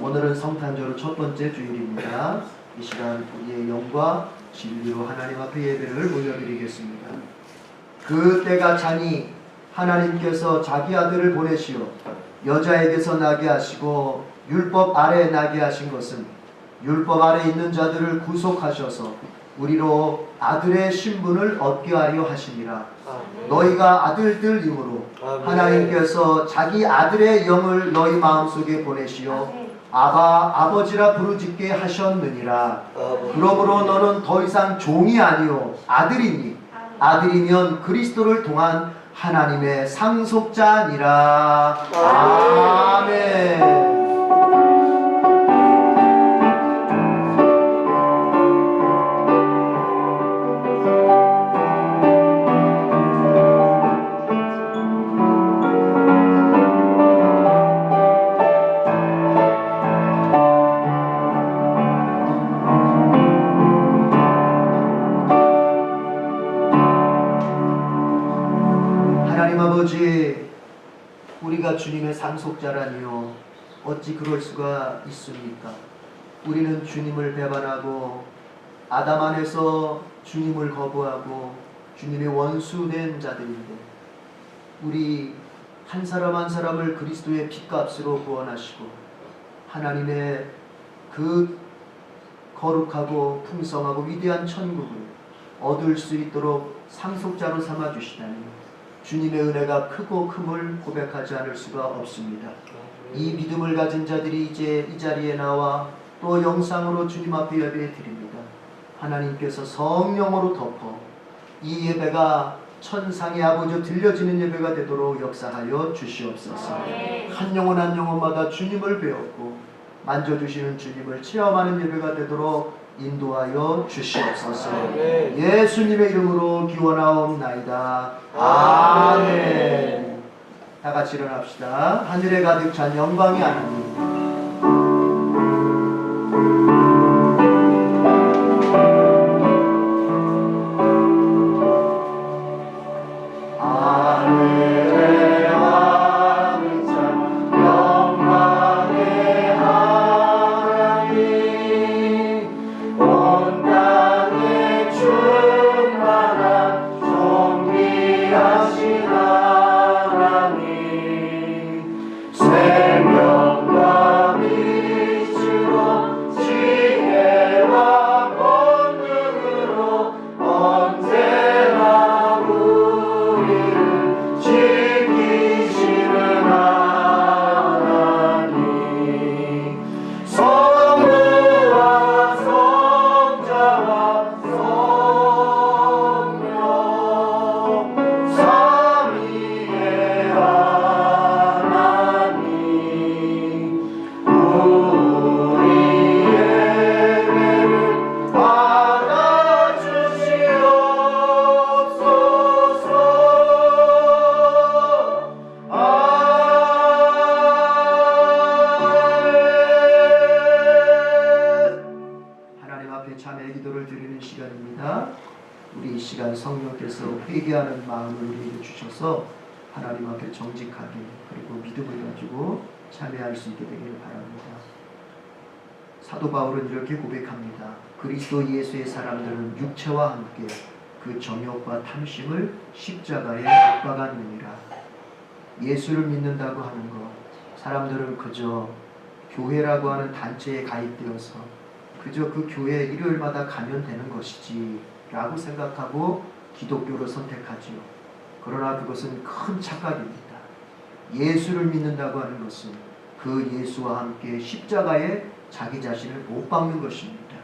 오늘은 성탄절 첫 번째 주일입니다. 이 시간 우리의 영과 진리로 하나님 앞에 예배를 올려드리겠습니다. 그 때가 차니 하나님께서 자기 아들을 보내시어 여자에게서 나게 하시고 율법 아래에 나게 하신 것은 율법 아래 있는 자들을 구속하셔서 우리로 아들의 신분을 얻게 하려 하심이라. 너희가 아들들이므로 하나님께서 자기 아들의 영을 너희 마음속에 보내시어 아버지라 부르짖게 하셨느니라. 그러므로 너는 더 이상 종이 아니요 아들이니 아들이면 그리스도를 통한 하나님의 상속자니라. 아멘. 아버지, 우리가 주님의 상속자라니요 어찌 그럴 수가 있습니까? 우리는 주님을 배반하고 아담 안에서 주님을 거부하고 주님의 원수된 자들인데 우리 한 사람 한 사람을 그리스도의 핏값으로 구원하시고 하나님의 그 거룩하고 풍성하고 위대한 천국을 얻을 수 있도록 상속자로 삼아주시다니 주님의 은혜가 크고 큼을 고백하지 않을 수가 없습니다. 이 믿음을 가진 자들이 이제 이 자리에 나와 또 영상으로 주님 앞에 예배 드립니다. 하나님께서 성령으로 덮어 이 예배가 천상의 아버지로 들려지는 예배가 되도록 역사하여 주시옵소서. 한 영혼 한 영혼마다 주님을 배웠고 만져주시는 주님을 체험하는 예배가 되도록 인도하여 주시옵소서. 예수님의 이름으로 기원하옵나이다. 아멘. 다 같이 일어납시다. 하늘에 가득 찬 영광의 하나님, 우리 이 시간 성령께서 회개하는 마음을 우리에게 주셔서 하나님 앞에 정직하게 그리고 믿음을 가지고 참여할 수 있게 되길 바랍니다. 사도 바울은 이렇게 고백합니다. 그리스도 예수의 사람들은 육체와 함께 그 정욕과 탐심을 십자가에 못 박았느니라. 예수를 믿는다고 하는 것, 사람들은 그저 교회라고 하는 단체에 가입되어서 그저 그 교회에 일요일마다 가면 되는 것이지 라고 생각하고 기독교를 선택하지요. 그러나 그것은 큰 착각입니다. 예수를 믿는다고 하는 것은 그 예수와 함께 십자가에 자기 자신을 못 박는 것입니다.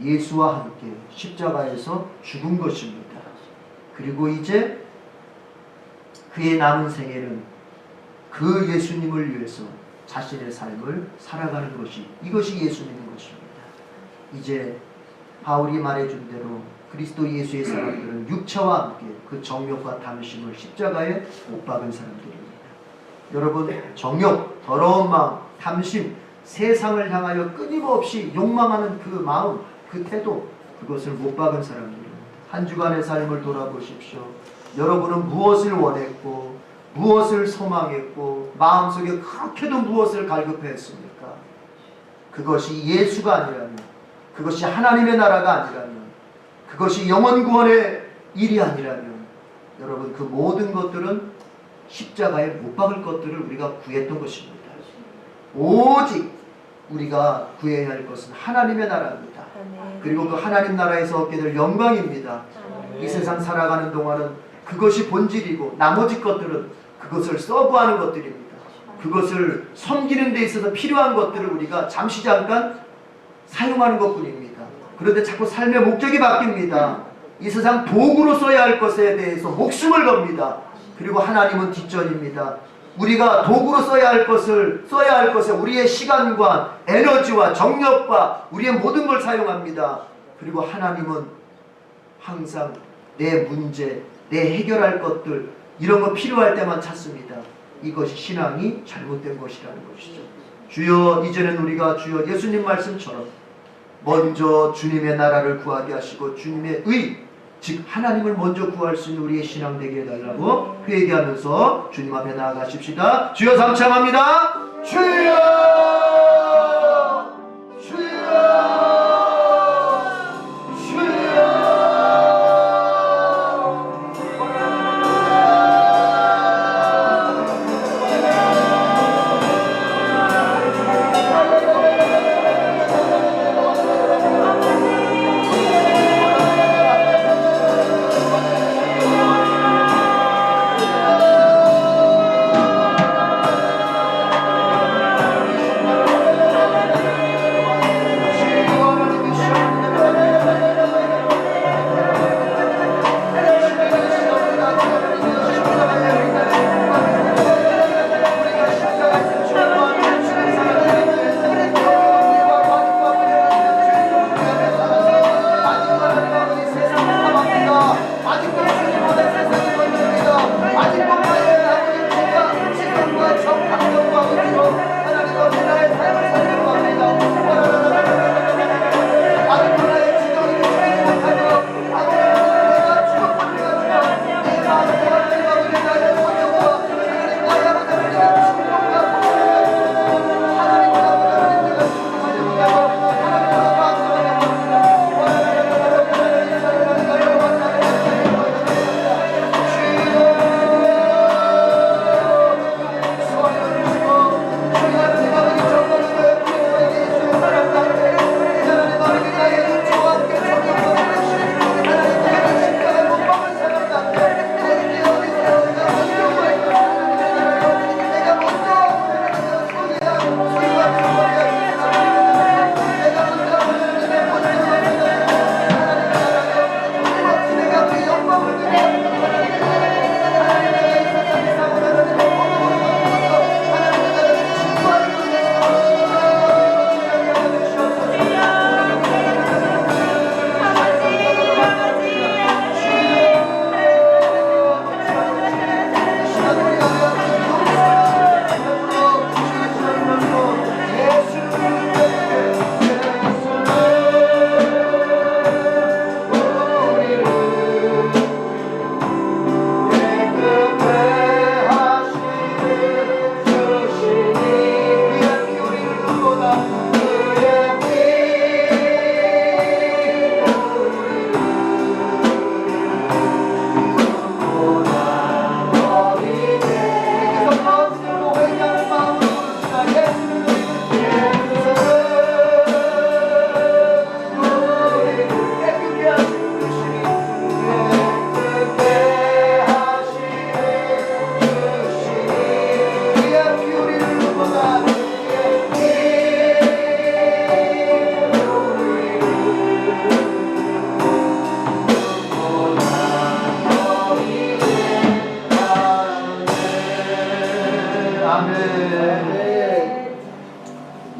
예수와 함께 십자가에서 죽은 것입니다. 그리고 이제 그의 남은 생애는 그 예수님을 위해서 자신의 삶을 살아가는 것이, 이것이 예수 믿는 것입니다. 이제 바울이 말해준 대로 그리스도 예수의 사람들은 육체와 함께 그 정욕과 탐심을 십자가에 못 박은 사람들입니다. 여러분, 정욕, 더러운 마음, 탐심, 세상을 향하여 끊임없이 욕망하는 그 마음, 그 태도, 그것을 못 박은 사람들입니다. 한 주간의 삶을 돌아보십시오. 여러분은 무엇을 원했고 무엇을 소망했고 마음속에 그렇게도 무엇을 갈급했습니까? 그것이 예수가 아니라면, 그것이 하나님의 나라가 아니라면, 그것이 영원 구원의 일이 아니라면, 여러분, 그 모든 것들은 십자가에 못 박을 것들을 우리가 구했던 것입니다. 오직 우리가 구해야 할 것은 하나님의 나라입니다. 그리고 그 하나님 나라에서 얻게 될 영광입니다. 이 세상 살아가는 동안은 그것이 본질이고 나머지 것들은 그것을 서브하는 것들입니다. 그것을 섬기는 데 있어서 필요한 것들을 우리가 잠시 잠깐 사용하는 것뿐입니다. 그런데 자꾸 삶의 목적이 바뀝니다. 이 세상 도구로 써야 할 것에 대해서 목숨을 겁니다. 그리고 하나님은 뒷전입니다. 우리가 도구로 써야 할 것에 우리의 시간과 에너지와 정력과 우리의 모든 걸 사용합니다. 그리고 하나님은 항상 내 문제, 내 해결할 것들, 이런 거 필요할 때만 찾습니다. 이것이 신앙이 잘못된 것이라는 것이죠. 주여, 이제는 우리가 주여 예수님 말씀처럼 먼저 주님의 나라를 구하게 하시고 주님의 의, 즉 하나님을 먼저 구할 수 있는 우리의 신앙 되게 해달라고 회개하면서 주님 앞에 나아가십시다. 주여, 삼창합니다. 주여, 주여,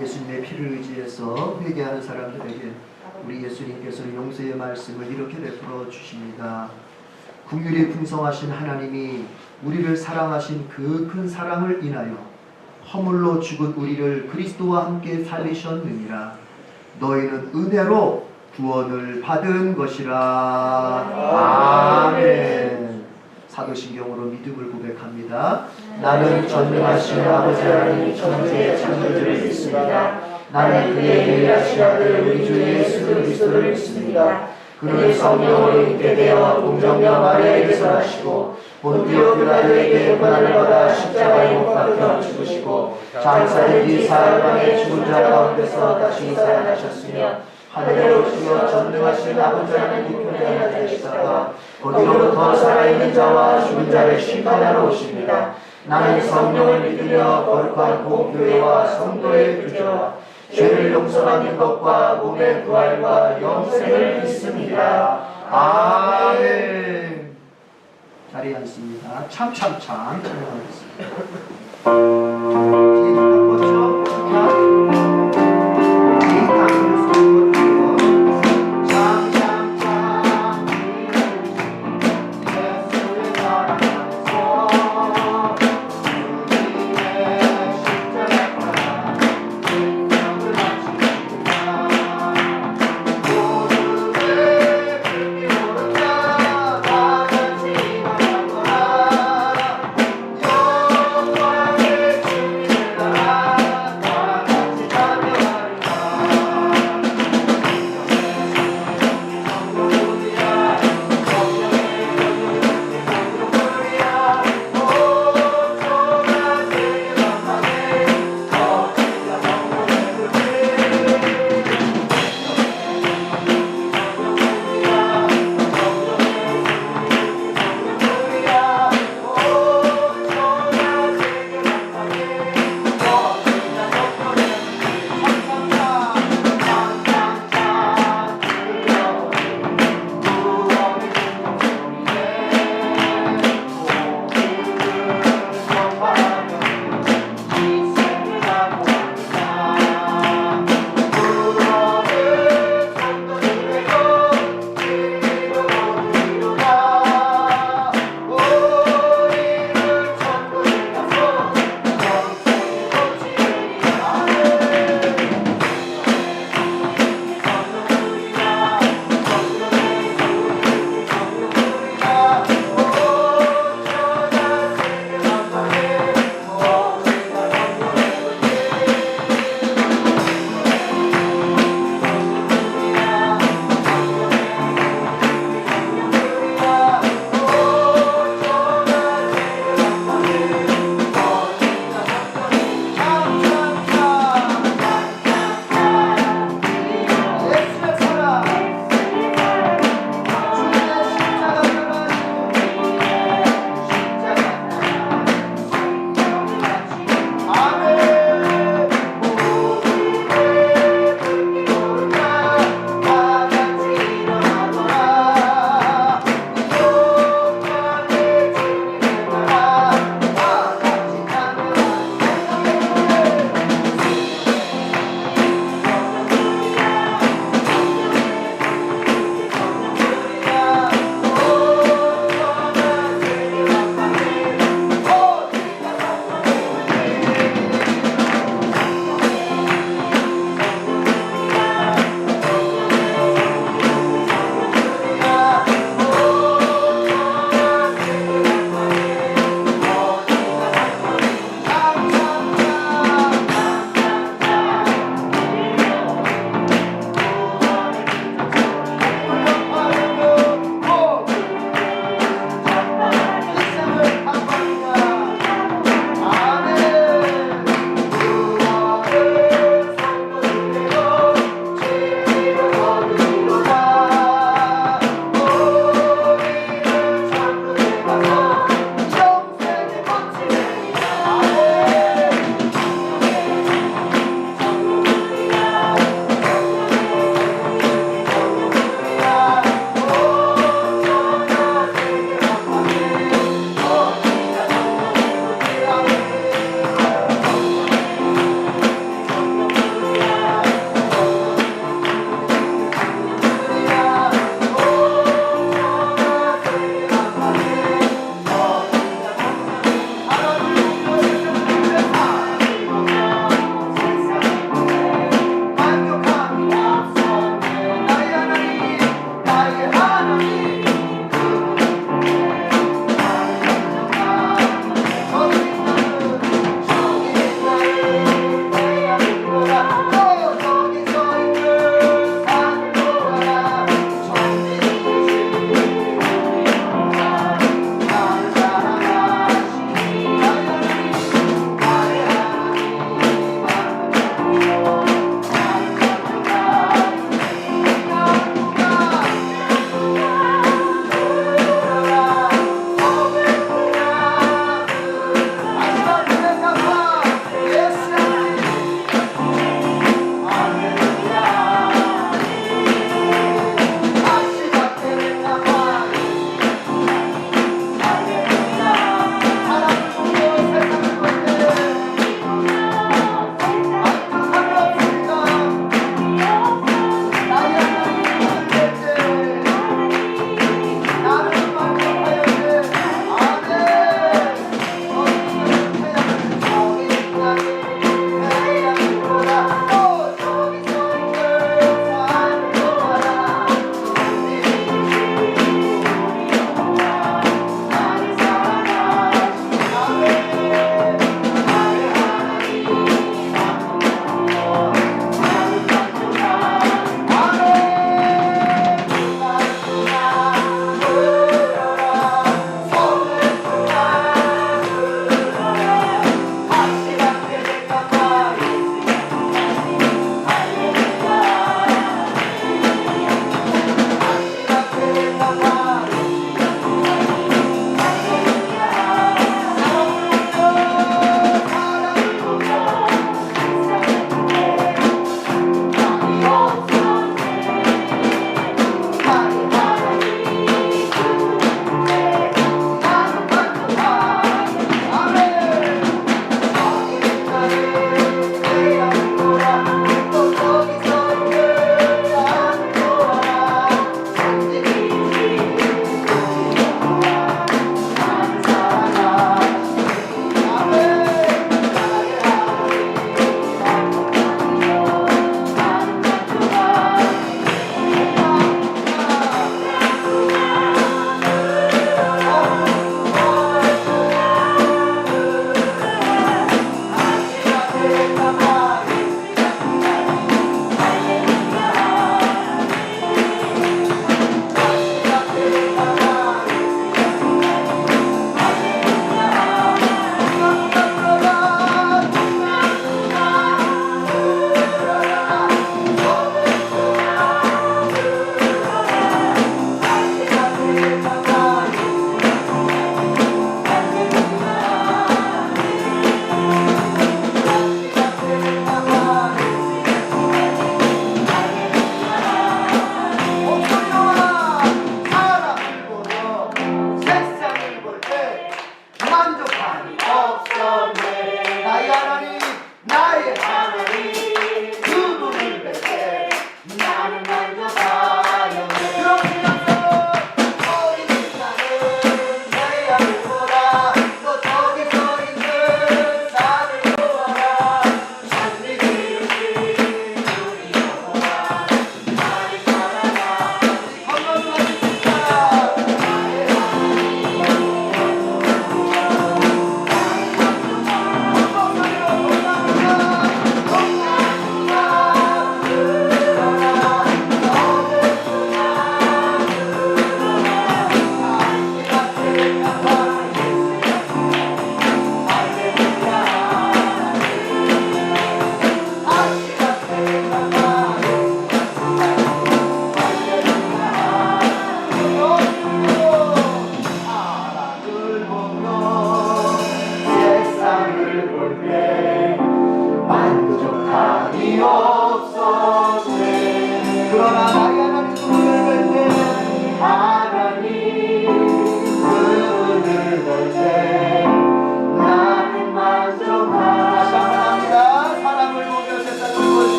예수님의 피를 의지해서 회개하는 사람들에게 우리 예수님께서는 용서의 말씀을 이렇게 베풀어 주십니다. 긍휼이 풍성하신 하나님이 우리를 사랑하신 그 큰 사랑을 인하여 허물로 죽은 우리를 그리스도와 함께 살리셨느니라. 너희는 은혜로 구원을 받은 것이라. 아멘. 사도신경으로 믿음을 고백합니다. 나는 전능하신 아버지 하나님 천주의 창조주를 믿습니다. 나는 그의 유일하신 아들 우리 주 예수 그리스도를 믿습니다. 그는 성령으로 있게 되어 동정녀 마리아에게서 나시고 본디오 빌라도에게 고난을 받아 십자가에 못 박혀 죽으시고 장사된 뒤 사흘 만에 죽은 자 가운데서 다시 살아나셨으며 하늘로 주여 전능하신 아버지 하나님 우편에 앉으시다가 거기로부터 살아있는 자와 죽은 자를 심판하러 오십니다. 나는 성령을 믿으며 거룩한 공교회와 성도의 교제와 죄를 용서받는 것과 몸의 부활과 영생을 믿습니다. 아멘. 자리에 앉습니다. 참참참 찬양하겠습니다. 뒤에 바꿨죠? 뒤에 바꿨죠? 참참참 예수의 사랑하면서 주님의 십자가 생명을 바치시구나. 모두의 불미오는 자 다같이 나가거라. 영광의 주님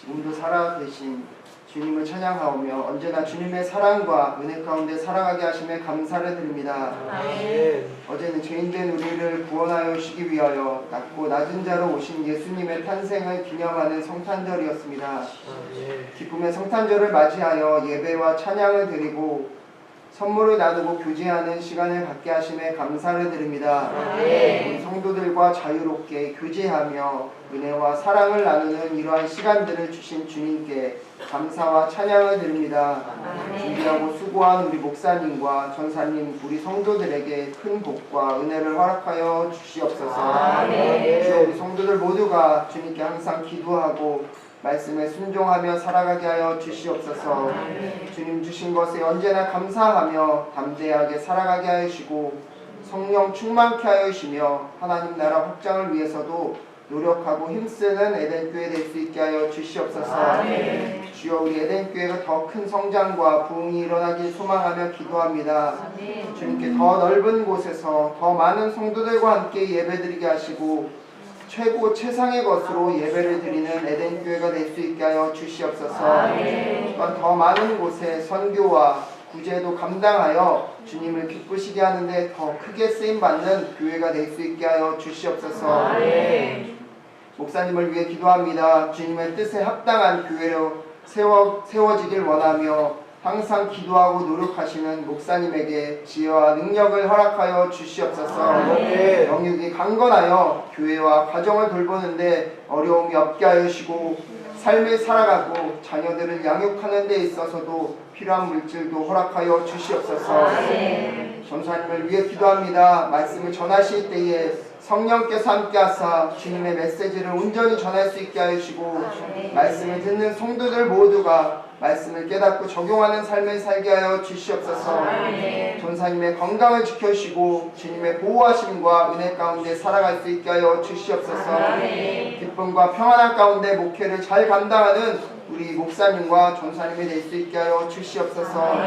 지금도 살아계신 주님을 찬양하오며 언제나 주님의 사랑과 은혜 가운데 살아가게 하심에 감사를 드립니다. 아멘. 어제는 죄인된 우리를 구원하여 주시기 위하여 낮고 낮은 자로 오신 예수님의 탄생을 기념하는 성탄절이었습니다. 아멘. 기쁨의 성탄절을 맞이하여 예배와 찬양을 드리고 선물을 나누고 교제하는 시간을 갖게 하심에 감사를 드립니다. 우리 성도들과 자유롭게 교제하며 은혜와 사랑을 나누는 이러한 시간들을 주신 주님께 감사와 찬양을 드립니다. 준비하고 수고한 우리 목사님과 전사님, 우리 성도들에게 큰 복과 은혜를 허락하여 주시옵소서. 주여, 우리 성도들 모두가 주님께 항상 기도하고 말씀에 순종하며 살아가게 하여 주시옵소서. 주님 주신 것에 언제나 감사하며 담대하게 살아가게 하시고 성령 충만케 하여 주시며 하나님 나라 확장을 위해서도 노력하고 힘쓰는 에덴교회 될 수 있게 하여 주시옵소서. 주여, 우리 에덴교회가 더 큰 성장과 부흥이 일어나길 소망하며 기도합니다. 주님께 더 넓은 곳에서 더 많은 성도들과 함께 예배드리게 하시고 최고 최상의 것으로 예배를 드리는 에덴교회가 될 수 있게 하여 주시옵소서. 또한 더 많은 곳에 선교와 구제도 감당하여 주님을 기쁘시게 하는데 더 크게 쓰임받는 교회가 될 수 있게 하여 주시옵소서. 목사님을 위해 기도합니다. 주님의 뜻에 합당한 교회로 세워지길 원하며 항상 기도하고 노력하시는 목사님에게 지혜와 능력을 허락하여 주시옵소서. 영육이 강건하여 교회와 가정을 돌보는데 어려움이 없게 하여 주시고 삶을 살아가고 자녀들을 양육하는 데 있어서도 필요한 물질도 허락하여 주시옵소서. 전사님을 위해 기도합니다. 말씀을 전하실 때에 성령께서 함께 하사 주님의 메시지를 온전히 전할 수 있게 하여 주시고 말씀을 듣는 성도들 모두가 말씀을 깨닫고 적용하는 삶을 살게 하여 주시옵소서. 전사님의 건강을 지켜주시고 주님의 보호하심과 은혜 가운데 살아갈 수 있게 하여 주시옵소서. 기쁨과 평안한 가운데 목회를 잘 감당하는 우리 목사님과 전사님이 될 수 있게 하여 주시옵소서.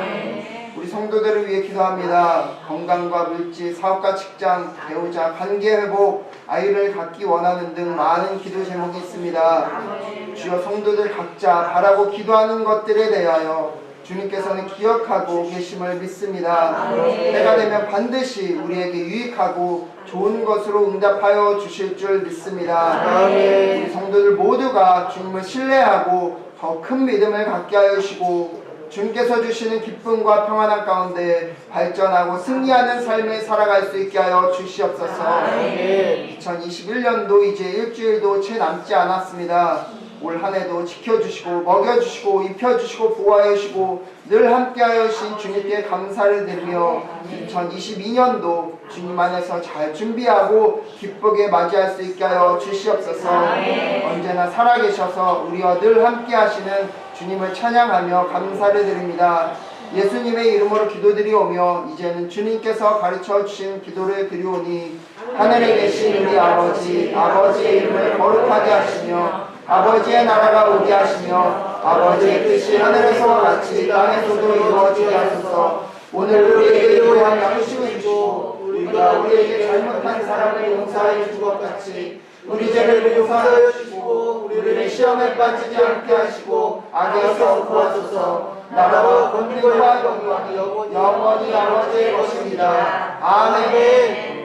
성도들을 위해 기도합니다. 건강과 물질, 사업과 직장, 배우자, 관계 회복, 아이를 갖기 원하는 등 많은 기도 제목이 있습니다. 주여 성도들 각자 바라고 기도하는 것들에 대하여 주님께서는 기억하고 계심을 믿습니다. 때가 되면 반드시 우리에게 유익하고 좋은 것으로 응답하여 주실 줄 믿습니다. 우리 성도들 모두가 주님을 신뢰하고 더 큰 믿음을 갖게 하여 주시고 주님께서 주시는 기쁨과 평안한 가운데 발전하고 승리하는 삶을 살아갈 수 있게 하여 주시옵소서. 2021년도 이제 일주일도 채 남지 않았습니다. 올 한 해도 지켜주시고 먹여주시고 입혀주시고 보호하여 주시고 늘 함께하여 주신 주님께 감사를 드리며 2022년도 주님 안에서 잘 준비하고 기쁘게 맞이할 수 있게 하여 주시옵소서. 언제나 살아계셔서 우리와 늘 함께하시는 주님을 찬양하며 감사를 드립니다. 예수님의 이름으로 기도드리오며 이제는 주님께서 가르쳐 주신 기도를 드리오니 하늘에 계신 우리 아버지, 아버지의 이름을 거룩하게 하시며 아버지의 나라가 오게 하시며 아버지의 뜻이 하늘에서와 같이 땅에서도 이루어지게 하소서. 오늘 우리에게 요구한 양식을 주시고 우리가 우리에게 잘못한 사람을 용서하여 준 것 같이 우리 죄를 용서하여 주시고 우리를 시험에 빠지지 않게 하시고 악에서 구하소서. 나라와 권능과 영광이 영원히 아버지의 것입니다. 아멘.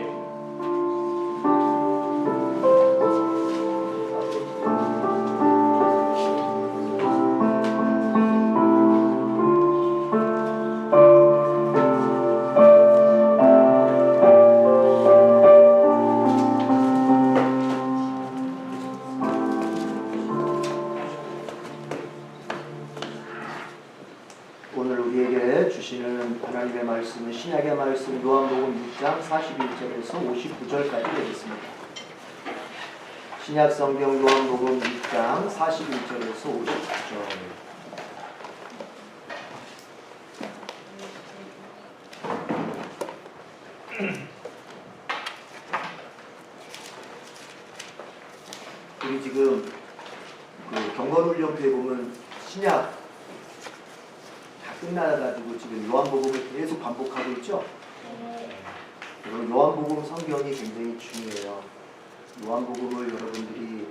오늘 우리에게 주시는 하나님의 말씀은 신약의 말씀 요한복음 6장 41절에서 59절까지 되겠습니다. 신약 성경 요한복음 6장 41절에서 59절. 우리 지금 그 경건훈련표에 보면 신약 끝나가지고 지금 요한복음을 계속 반복하고 있죠. 여러분 요한복음 성경이 굉장히 중요해요. 요한복음을 여러분들이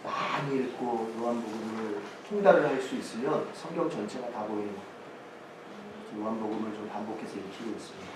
많이 읽고 요한복음을 통달을 할 수 있으면 성경 전체가 다 보이는 거예요. 요한복음을 좀 반복해서 읽히고 있습니다.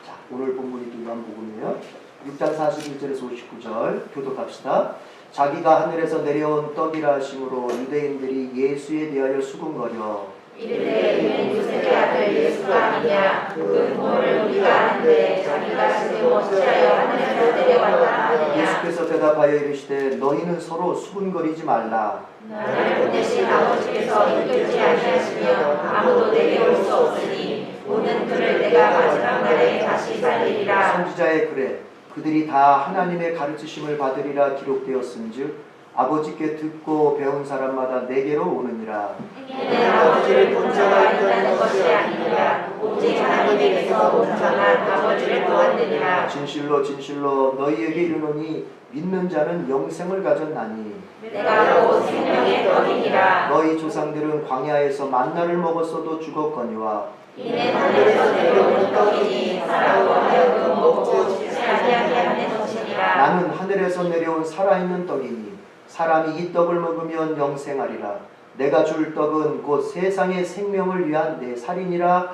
자, 오늘 본문이 또 요한복음이에요. 6장 41절에서 59절 교독합시다. 자기가 하늘에서 내려온 떡이라 하심으로 유대인들이 예수에 대하여 수군거려 이르되 이는 요셉의 아들 예수가 아니냐. 그 부모를 우리가 아는데 자기가 지금 어찌하여 하늘에서 내려왔다 하느냐. 예수께서 대답하여 이르시되 너희는 서로 수군거리지 말라. 나를 보내신 아버지께서 이끌지 아니하시며 아무도 내게 올 수 없으니 오는 그를 내가 마지막 날에 다시 살리리라. 선지자의 글에 그들이 다 하나님의 가르치심을 받으리라 기록되었은즉 아버지께 듣고 배운 사람마다 내게로 오느니라. 이는 아버지를 본 자가 있다는 것이 아니니라. 오직 하나님에게서 온 자만 아버지를 보았느니라. 진실로 진실로 너희에게 이르노니 믿는 자는 영생을 가졌나니 내가 곧 생명의 떡이니라. 너희 조상들은 광야에서 만나를 먹었어도 죽었거니와 이는 하늘에서 내려오는 떡이니 사람으로 하여금 먹고 죽지 아니하게 하는 것이니라. 나는 하늘에서 내려온 살아있는 떡이니 사람이 이 떡을 먹으면 영생하리라. 내가 줄 떡은 곧 세상의 생명을 위한 내 살이니라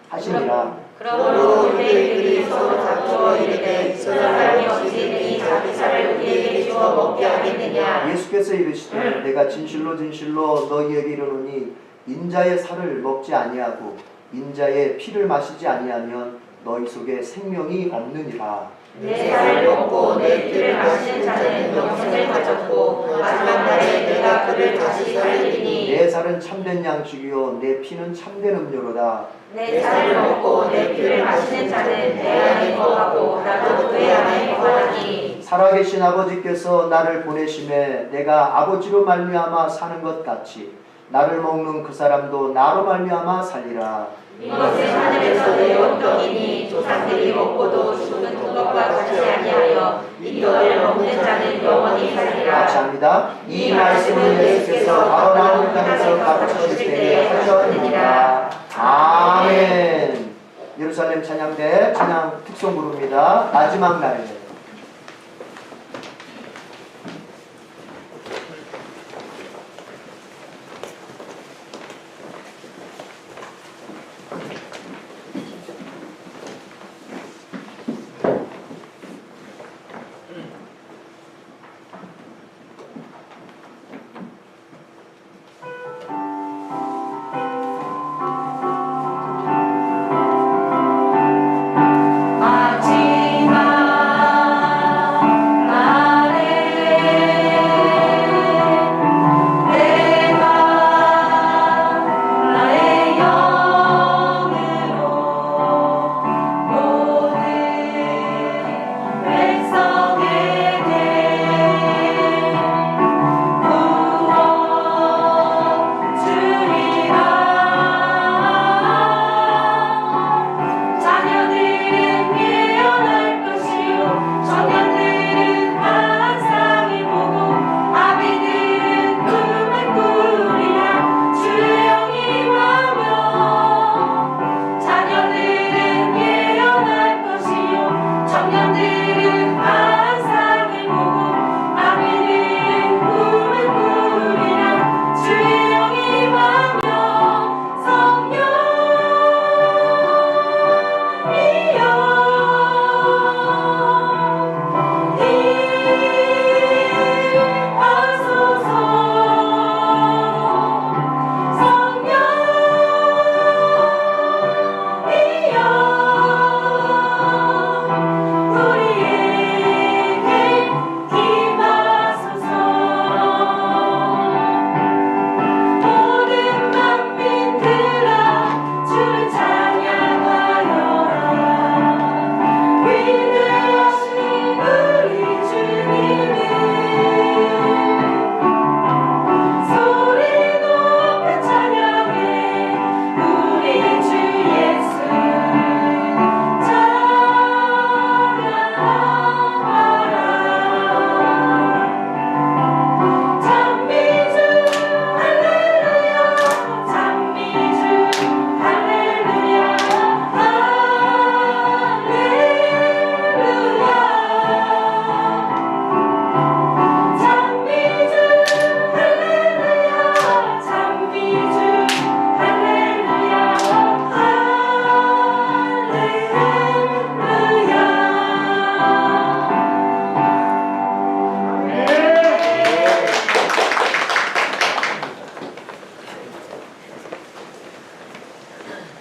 하시니라. 그러므로 유대인들이 서로 다투어 이르되 저 사람이 어찌 자기 살을 우리에게 주어 먹게 하겠느냐. 예수께서 이르시되 내가 진실로 진실로 너희에게 이르노니 인자의 살을 먹지 아니하고 인자의 피를 마시지 아니하면 너희 속에 생명이 없느니라. 내 살을 먹고 내 피를 마시는 자는 영생을 가졌고 마지막 날에 내가 그를 다시 살리리니. 내 살은 참된 양식이요 내 피는 참된 음료로다. 내 살을 먹고 내 피를 마시는 자는 내 안에 거하고 나도 그의 안에 거하니. 살아계신 아버지께서 나를 보내심에 내가 아버지로 말미암아 사는 것 같이 나를 먹는 그 사람도 나로 말미암아 살리라. 이것은 하늘에서 내려온 떡이니 조상들이 먹고도 죽은 것과 같이 아니하여 이 떡을 먹는 자는 영원히 살리라. 같이 합니다. 이 말씀을 예수께서 바로 나온 땅에서 가르치실 때에 하셨느니라. 아멘. 예루살렘 찬양대 찬양 특송 부릅니다. 마지막 날이에요.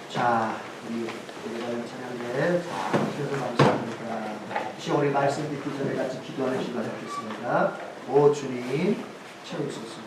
자, 우리 예루살렘 찬양대 자, 주셔서 감사합니다. 우리 말씀 듣기 전에 같이 기도하는 시간 갖겠습니다. 오 주님 채우소서.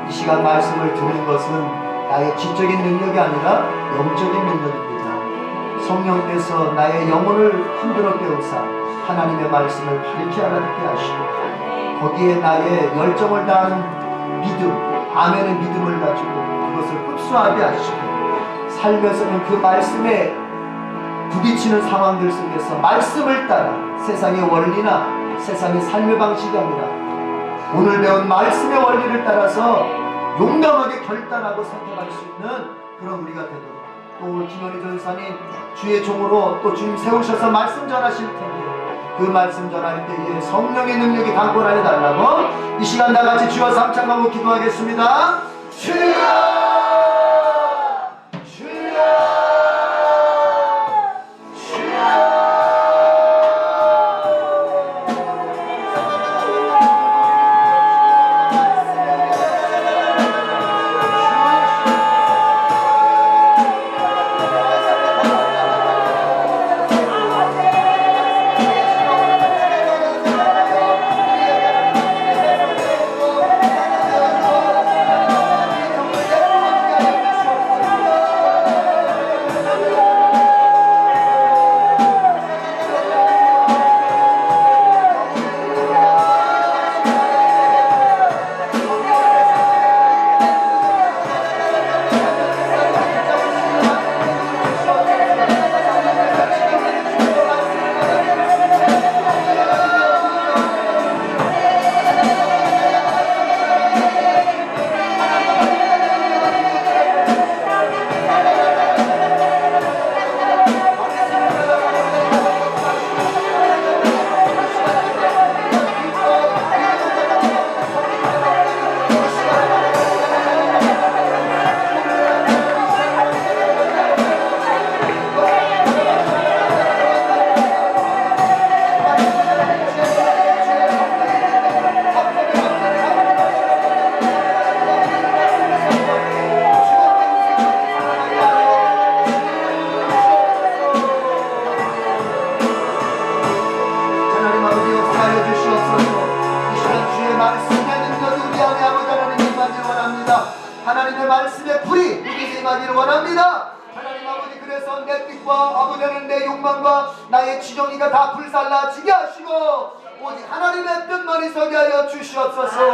이 시간 말씀을 듣는 것은 나의 지적인 능력이 아니라 영적인 능력입니다. 성령께서 나의 영혼을 흔들어 깨우사 하나님의 말씀을 밝히 알아듣게 하시고 거기에 나의 열정을 다하는 믿음, 아멘의 믿음을 가지고 그것을 흡수하게 하시고 살면서는 그 말씀에 부딪히는 상황들 속에서 말씀을 따라 세상의 원리나 세상의 삶의 방식이 아니라 오늘 배운 말씀의 원리를 따라서 용감하게 결단하고 선택할 수 있는 그런 우리가 되도록 또 김현희 전사님 주의 종으로 또 주님 세우셔서 말씀 전하실 텐데 그 말씀 전할 때에 성령의 능력이 강권하여 달라고 이 시간 다 같이 주여 삼창하고 기도하겠습니다. 주여! 하나님의 말씀의 불이 우리 임하기를 원합니다. 하나님 아버지 그래서 내 뜻과 아버지는 내 욕망과 나의 지정의가 다 불살라지게 하시고 오직 하나님의 뜻만이 서게 하여 주시옵소서.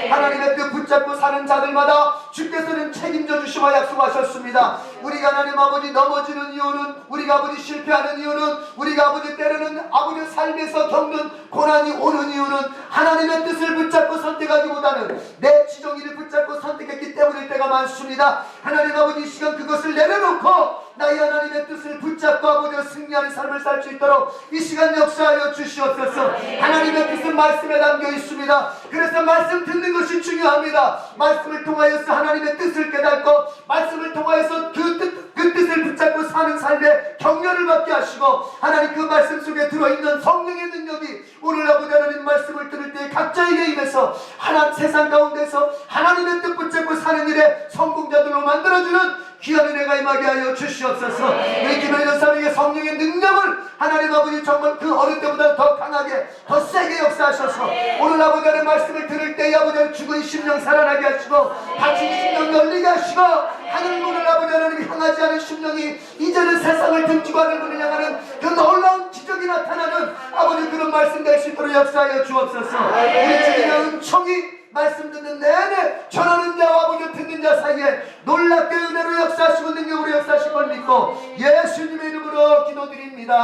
하나님의 뜻 붙잡고 사는 자들마다 주께서는 책임져 주시고 약속하셨습니다. 우리가 하나님 아버지 넘어지는 이유는 우리가 아버지 실패하는 이유는 우리가 아버지 때로는 아버지 삶에서 겪는 고난이 오는 이유는 하나님의 뜻을 붙잡고 선택하기보다는 내 지정의를 붙잡고 선택했기 때문일 때가 많습니다. 하나님 아버지 이 시간 그것을 내려놓고 나의 하나님의 뜻을 붙잡고 아버지와 승리하는 삶을 살 수 있도록 이 시간 역사하여 주시옵소서. 하나님의 뜻은 말씀에 담겨 있습니다. 그래서 말씀 듣는 것이 중요합니다. 말씀을 통하여서 하나님의 뜻을 깨닫고 말씀을 통하여서 그 뜻을 붙잡고 사는 삶의 격려를 받게 하시고 하나님 그 말씀 속에 들어있는 성령의 능력이 오늘 아버지 하나님 말씀을 들을 때 각자에게 임해서 하나님 세상 가운데서 하나님의 뜻 붙잡고 사는 일에 성공자들로 만들어주는 귀한 은혜가 임하게 하여 주시옵소서. 우리 김현희 전사님의 성령의 능력을 하나님 아버지 정말 그 어느 때보다 더 강하게 더 세게 역사하셔서 오늘 아버지 하나님 말씀을 들을 때에 아버지 하나님 죽은 심령 살아나게 하시고 다친 심령 열리게 하시고 하늘문을 아버지 하나님 향하지 않은 심령이 이제는 세상을 등지고 하늘문을 향하는 그 놀라운 기적이 나타나는 아버지 그런 말씀 될 수 있도록 역사하여 주옵소서. 우리 주님의 은총이 말씀 듣는 내내 전하는 자와 아버지 듣는 자 사이에 놀랍게 은혜로 역사하시고 능력으로 역사하실 걸 믿고 예수님의 이름으로 기도드립니다.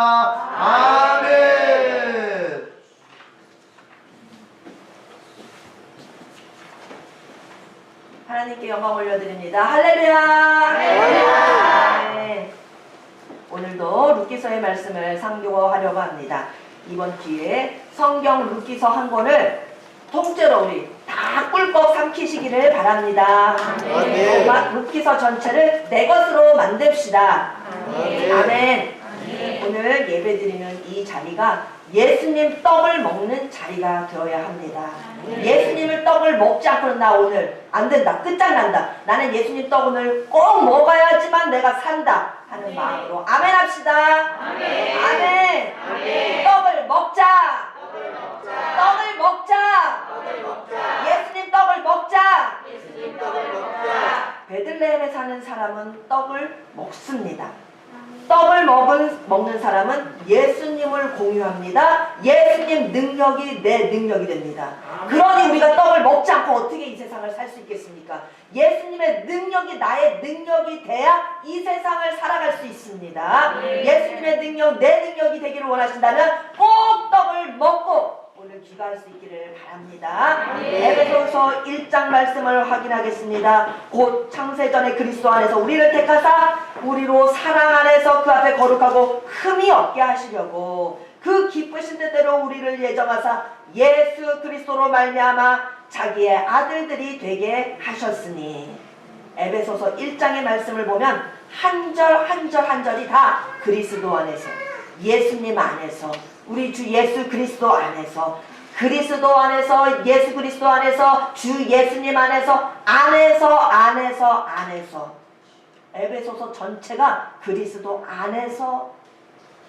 아멘. 하나님께 영광 올려드립니다. 할렐루야. 할렐루야. 네. 오늘도 룻기서의 말씀을 상고하려고 합니다. 이번 기회에 성경 룻기서 한 권을 통째로 우리 다 꿀꺽 삼키시기를 바랍니다. 룻기서 전체를 내 것으로 만듭시다. 아멘. 오늘 예배드리는 이 자리가 예수님 떡을 먹는 자리가 되어야 합니다. 예수님을 떡을 먹지 않고는 나 오늘 안 된다. 끝장난다. 나는 예수님 떡 오늘 꼭 먹어야지만 내가 산다 하는 마음으로 아멘 합시다. 아멘. 아멘. 아멘. 떡을 먹자. 떡을 먹자. 예수님 떡을 먹자. 베들레헴에 사는 사람은 떡을 먹습니다. 떡을 먹는 사람은 예수님을 공유합니다. 예수님 능력이 내 능력이 됩니다. 그러니 우리가 떡을 먹지 않고 어떻게 이 세상을 살 수 있겠습니까? 예수님의 능력이 나의 능력이 돼야 이 세상을 살아갈 수 있습니다. 예수님의 능력, 내 능력이 되기를 원하신다면 꼭 떡을 먹고 오늘 귀가할 수 있기를 바랍니다. 에베소서 1장 말씀을 확인하겠습니다. 곧 창세전에 그리스도 안에서 우리를 택하사 우리로 사랑 안에서 그 앞에 거룩하고 흠이 없게 하시려고 그 기쁘신 뜻대로 우리를 예정하사 예수 그리스도로 말미암아 자기의 아들들이 되게 하셨으니. 에베소서 1장의 말씀을 보면 한 절 한 절이 다 그리스도 안에서, 예수님 안에서, 우리 주 예수 그리스도 안에서, 그리스도 안에서, 예수 그리스도 안에서, 주 예수님 안에서, 안에서 에베소서 전체가 그리스도 안에서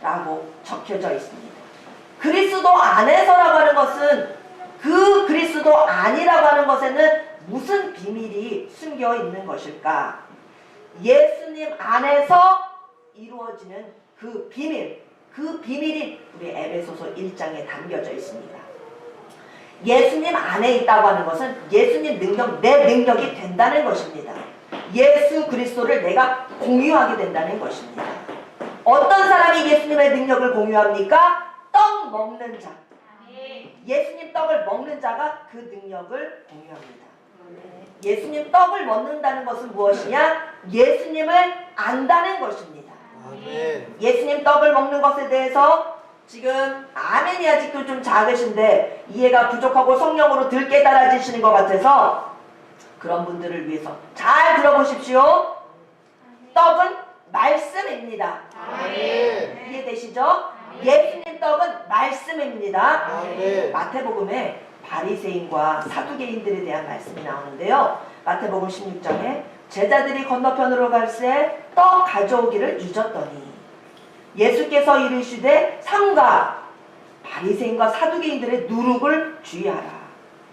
라고 적혀져 있습니다. 그리스도 안에서라고 하는 것은 그 그리스도 아니라고 하는 것에는 무슨 비밀이 숨겨 있는 것일까? 예수님 안에서 이루어지는 그 비밀이 우리 에베소서 1장에 담겨져 있습니다. 예수님 안에 있다고 하는 것은 예수님 능력, 내 능력이 된다는 것입니다. 예수 그리스도를 내가 공유하게 된다는 것입니다. 어떤 사람이 예수님의 능력을 공유합니까? 떡 먹는 자. 예수님 떡을 먹는 자가 그 능력을 공유합니다. 예수님 떡을 먹는다는 것은 무엇이냐? 예수님을 안다는 것입니다. 아멘. 예수님 떡을 먹는 것에 대해서 지금 아멘이 아직도 좀 작으신데 이해가 부족하고 성령으로 덜 깨달아지시는 것 같아서 그런 분들을 위해서 잘 들어보십시오. 떡은 말씀입니다. 아멘. 이해되시죠? 예수님 떡은 말씀입니다. 아멘. 마태복음에 바리새인과 사두개인들에 대한 말씀이 나오는데요. 마태복음 16장에 제자들이 건너편으로 갈새 떡 가져오기를 잊었더니 예수께서 이르시되 삼가 바리새인과 사두개인들의 누룩을 주의하라.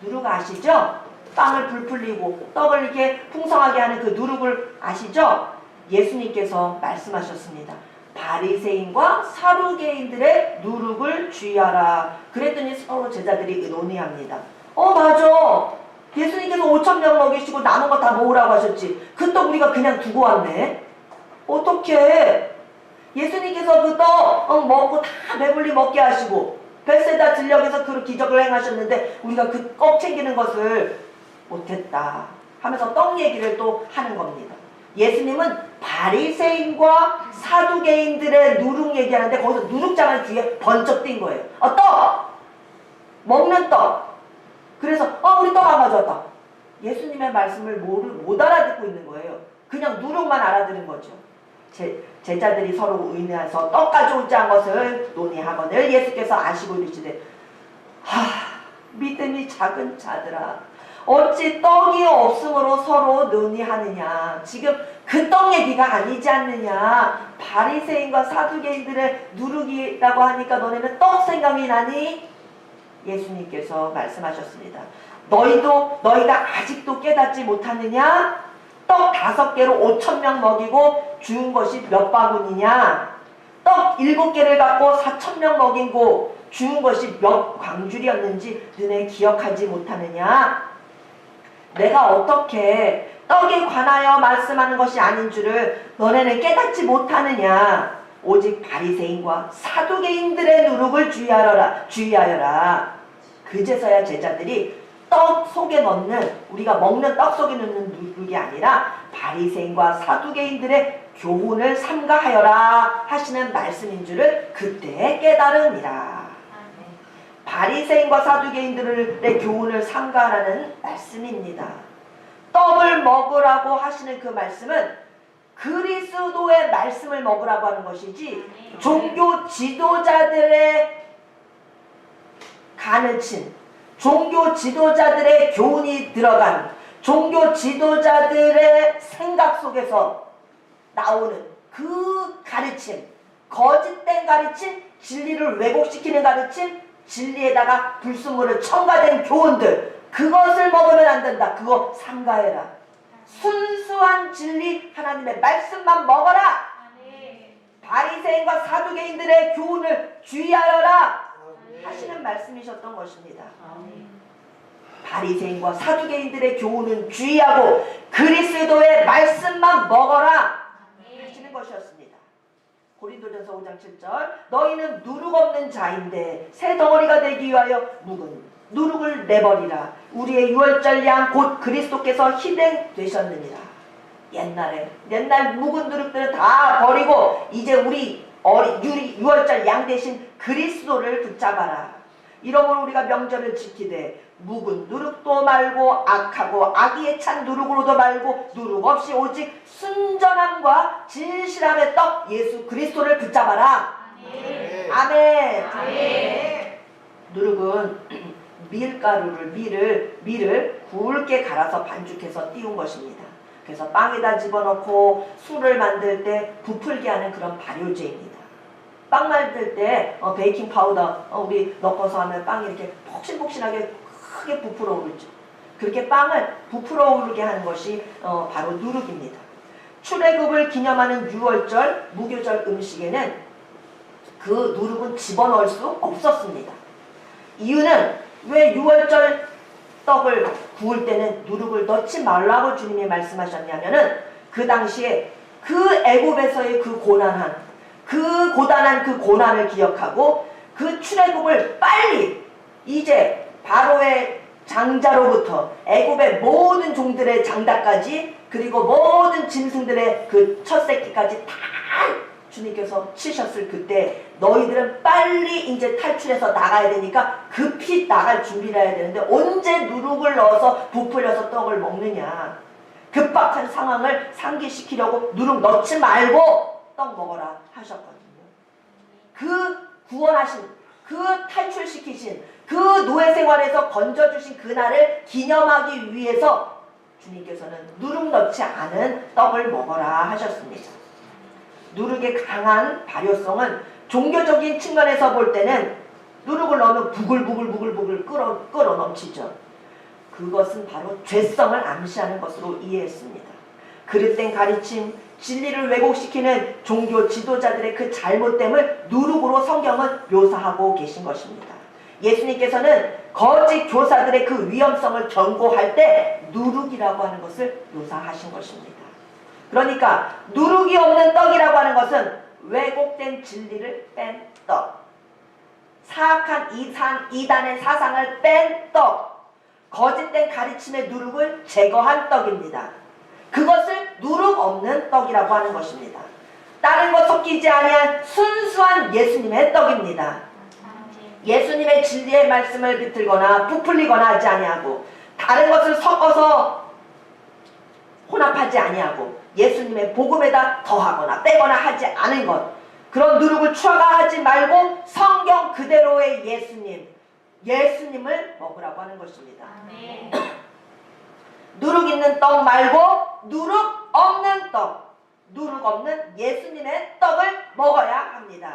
누룩 아시죠? 빵을 불풀리고 떡을 이렇게 풍성하게 하는 그 누룩을 아시죠? 예수님께서 말씀하셨습니다. 바리새인과 사두개인들의 누룩을 주의하라. 그랬더니 서로 제자들이 논의합니다. 맞아. 예수님께서 5,000명 먹이시고 남은 거 다 모으라고 하셨지. 그 떡 우리가 그냥 두고 왔네. 어떡해. 예수님께서 그 떡 먹고 다 배불리 먹게 하시고 벳세다 들녘에서 그 기적을 행하셨는데 우리가 그 꺽 챙기는 것을 못했다 하면서 떡 얘기를 또 하는 겁니다. 예수님은 바리새인과 사두개인들의 누룩 얘기하는데 거기서 누룩장을 귀에 번쩍 띈 거예요. 떡! 먹는 떡! 그래서 우리 떡 안 가져왔다. 예수님의 말씀을 못 알아듣고 있는 거예요. 그냥 누룩만 알아들은 거죠. 제자들이 서로 의논해서 떡 가져오지 않은 것을 논의하거늘 예수께서 아시고 이르시되 믿음이 작은 자들아 어찌 떡이 없으므로 서로 논의하느냐. 지금 그 떡 얘기가 아니지 않느냐. 바리새인과 사두개인들의 누룩이라고 하니까 너네는 떡 생각이 나니? 예수님께서 말씀하셨습니다. 너희가 아직도 깨닫지 못하느냐? 떡 5개로 5,000명 먹이고 주운 것이 몇 바구니냐? 떡 7개를 갖고 4,000명 먹이고 주운 것이 몇 광줄이었는지 너네 기억하지 못하느냐? 내가 어떻게 떡에 관하여 말씀하는 것이 아닌 줄을 너네는 깨닫지 못하느냐? 오직 바리새인과 사두개인들의 누룩을 주의하여라. 그제서야 제자들이 떡 속에 넣는, 우리가 먹는 떡 속에 넣는 누룩이 아니라 바리새인과 사두개인들의 교훈을 삼가하여라 하시는 말씀인 줄을 그때 깨달으니라. 바리새인과 사두개인들의 교훈을 삼가하라는 말씀입니다. 떡을 먹으라고 하시는 그 말씀은 그리스도의 말씀을 먹으라고 하는 것이지 종교 지도자들의 가르침, 종교 지도자들의 교훈이 들어간 종교 지도자들의 생각 속에서 나오는 그 가르침, 거짓된 가르침, 진리를 왜곡시키는 가르침, 진리에다가 불순물을 첨가된 교훈들, 그것을 먹으면 안 된다. 그거 삼가해라. 순수한 진리 하나님의 말씀만 먹어라. 바리새인과 사두개인들의 교훈을 주의하여라 하시는 말씀이셨던 것입니다. 바리새인과 사두개인들의 교훈은 주의하고 그리스도의 말씀만 먹어라 하시는 것이었습니다. 고린도전서 5장 7절 너희는 누룩 없는 자인데 새 덩어리가 되기 위하여 묵은 누룩을 내버리라. 우리의 유월절 양 곧 그리스도께서 희생되셨느니라. 옛날 묵은 누룩들은 다 버리고 이제 우리 유월절 양 대신 그리스도를 붙잡아라. 이러므로 우리가 명절을 지키되 묵은 누룩도 말고 악하고 악의에 찬 누룩으로도 말고 누룩 없이 오직 순전함과 진실함의 떡 예수 그리스도를 붙잡아라. 아멘. 아멘. 누룩은 밀을 굵게 갈아서 반죽해서 띄운 것입니다. 그래서 빵에다 집어넣고 술을 만들 때 부풀게 하는 그런 발효제입니다. 빵 만들 때 베이킹 파우더 우리 넣고서 하면 빵이 이렇게 폭신폭신하게 크게 부풀어 오르죠. 그렇게 빵을 부풀어 오르게 하는 것이 바로 누룩입니다. 출애굽을 기념하는 유월절 무교절 음식에는 그 누룩은 집어넣을 수 없었습니다. 이유는 왜 유월절 떡을 구울 때는 누룩을 넣지 말라고 주님이 말씀하셨냐면은 그 당시에 그 애굽에서의 그 고난한 그 고난을 기억하고 그 출애굽을 빨리 이제 바로의 장자로부터 애굽의 모든 종들의 장다까지 그리고 모든 짐승들의 그 첫 새끼까지 다 주님께서 치셨을 그때 너희들은 빨리 이제 탈출해서 나가야 되니까 급히 나갈 준비를 해야 되는데 언제 누룩을 넣어서 부풀려서 떡을 먹느냐. 급박한 상황을 상기시키려고 누룩 넣지 말고 떡 먹어라 하셨거든요. 그 구원하신, 그 탈출시키신, 그 노예 생활에서 건져주신 그날을 기념하기 위해서 주님께서는 누룩 넣지 않은 떡을 먹어라 하셨습니다. 누룩의 강한 발효성은 종교적인 측면에서 볼 때는 누룩을 넣으면 부글부글 끓어 넘치죠. 그것은 바로 죄성을 암시하는 것으로 이해했습니다. 그릇된 가르침, 진리를 왜곡시키는 종교 지도자들의 그 잘못됨을 누룩으로 성경은 묘사하고 계신 것입니다. 예수님께서는 거짓 교사들의 그 위험성을 경고할 때 누룩이라고 하는 것을 묘사하신 것입니다. 그러니까 누룩이 없는 떡이라고 하는 것은 왜곡된 진리를 뺀 떡, 사악한 이단의 사상을 뺀 떡, 거짓된 가르침의 누룩을 제거한 떡입니다. 그것을 누룩 없는 떡이라고 하는 것입니다. 다른 것 섞이지 아니한 순수한 예수님의 떡입니다. 예수님의 진리의 말씀을 비틀거나 부풀리거나 하지 아니하고 다른 것을 섞어서 혼합하지 아니하고 예수님의 복음에다 더하거나 빼거나 하지 않은 것, 그런 누룩을 추가하지 말고 성경 그대로의 예수님을 먹으라고 하는 것입니다. 누룩 있는 떡 말고 누룩 없는 떡, 누룩 없는 예수님의 떡을 먹어야 합니다.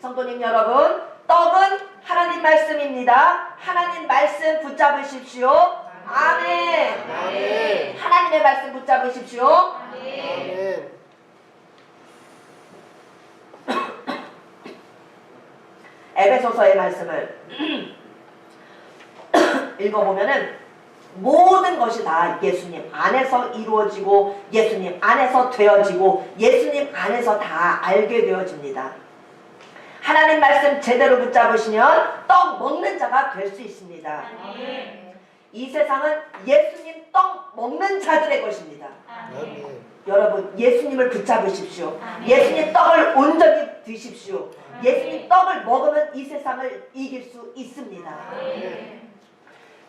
성도님 여러분, 떡은 하나님 말씀입니다. 하나님 말씀 붙잡으십시오. 아멘. 아멘. 하나님의 말씀 붙잡으십시오. 아멘. 에베소서의 말씀을 읽어보면은 모든 것이 다 예수님 안에서 이루어지고 예수님 안에서 되어지고 예수님 안에서 다 알게 되어집니다. 하나님 말씀 제대로 붙잡으시면 떡 먹는 자가 될 수 있습니다. 이 세상은 예수님 떡 먹는 자들의 것입니다. 아멘. 여러분, 예수님을 붙잡으십시오. 예수님 떡을 온전히 드십시오. 예수님 떡을 먹으면 이 세상을 이길 수 있습니다.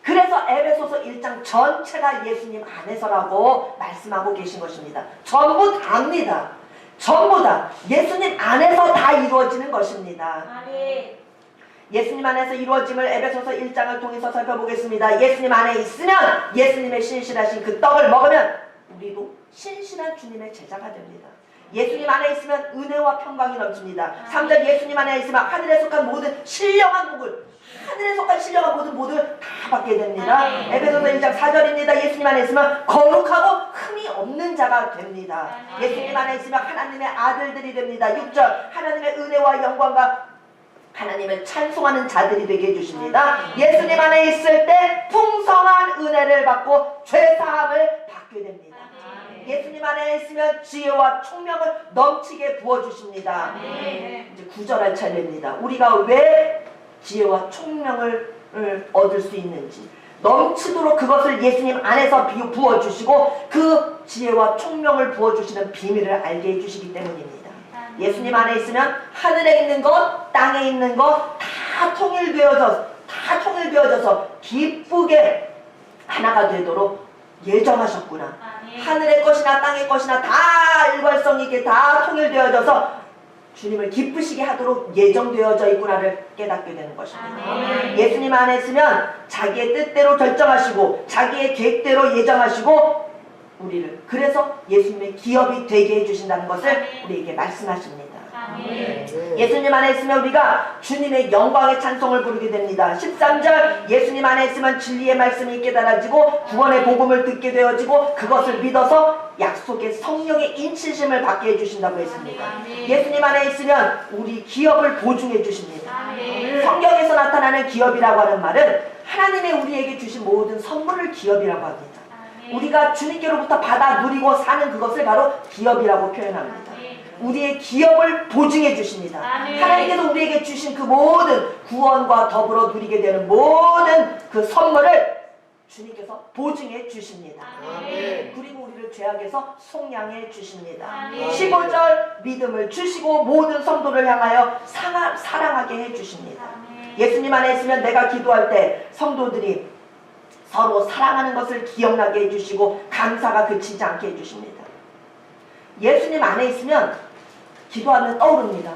그래서 에베소서 1장 전체가 예수님 안에서라고 말씀하고 계신 것입니다. 전부 다입니다. 전부 다 예수님 안에서 다 이루어지는 것입니다. 예수님 안에서 이루어짐을 에베소서 1장을 통해서 살펴보겠습니다. 예수님 안에 있으면 예수님의 신실하신 그 떡을 먹으면 우리도 신실한 주님의 제자가 됩니다. 예수님 안에 있으면 은혜와 평강이 넘칩니다. 3절 예수님 안에 있으면 하늘에 속한 모든 신령한 복을 모든 복을 다 받게 됩니다. 에베소서 1장 4절입니다. 예수님 안에 있으면 거룩하고 흠이 없는 자가 됩니다. 예수님 안에 있으면 하나님의 아들들이 됩니다. 6절 하나님의 은혜와 영광과 하나님을 찬송하는 자들이 되게 해주십니다. 예수님 안에 있을 때 풍성한 은혜를 받고 죄사함을 받게 됩니다. 예수님 안에 있으면 지혜와 총명을 넘치게 부어주십니다. 이제 9절 할 차례입니다. 우리가 왜 지혜와 총명을 얻을 수 있는지, 넘치도록 그것을 예수님 안에서 부어주시고 그 지혜와 총명을 부어주시는 비밀을 알게 해주시기 때문입니다. 예수님 안에 있으면 하늘에 있는 것, 땅에 있는 것 다 통일되어져서 기쁘게 하나가 되도록 예정하셨구나. 하늘의 것이나 땅의 것이나 다 일관성 있게 다 통일되어져서 주님을 기쁘시게 하도록 예정되어져 있구나를 깨닫게 되는 것입니다. 예수님 안에 있으면 자기의 뜻대로 결정하시고 자기의 계획대로 예정하시고 우리를 그래서 예수님의 기업이 되게 해주신다는 것을 우리에게 말씀하십니다. 예수님 안에 있으면 우리가 주님의 영광의 찬송을 부르게 됩니다. 13절 예수님 안에 있으면 진리의 말씀이 깨달아지고 구원의 복음을 듣게 되어지고 그것을 믿어서 약속의 성령의 인치심을 받게 해주신다고 했습니다. 예수님 안에 있으면 우리 기업을 보증해 주십니다. 성경에서 나타나는 기업이라고 하는 말은 하나님의 우리에게 주신 모든 선물을 기업이라고 합니다. 우리가 주님께로부터 받아 누리고 사는 그것을 바로 기업이라고 표현합니다. 우리의 기업을 보증해 주십니다. 하나님께서 우리에게 주신 그 모든 구원과 더불어 누리게 되는 모든 그 선물을 주님께서 보증해 주십니다. 그리고 우리를 죄악에서 속량해 주십니다. 15절 믿음을 주시고 모든 성도를 향하여 사랑하게 해 주십니다. 예수님 안에 있으면 내가 기도할 때 성도들이 서로 사랑하는 것을 기억나게 해주시고 감사가 그치지 않게 해주십니다. 예수님 안에 있으면 기도하면 떠오릅니다.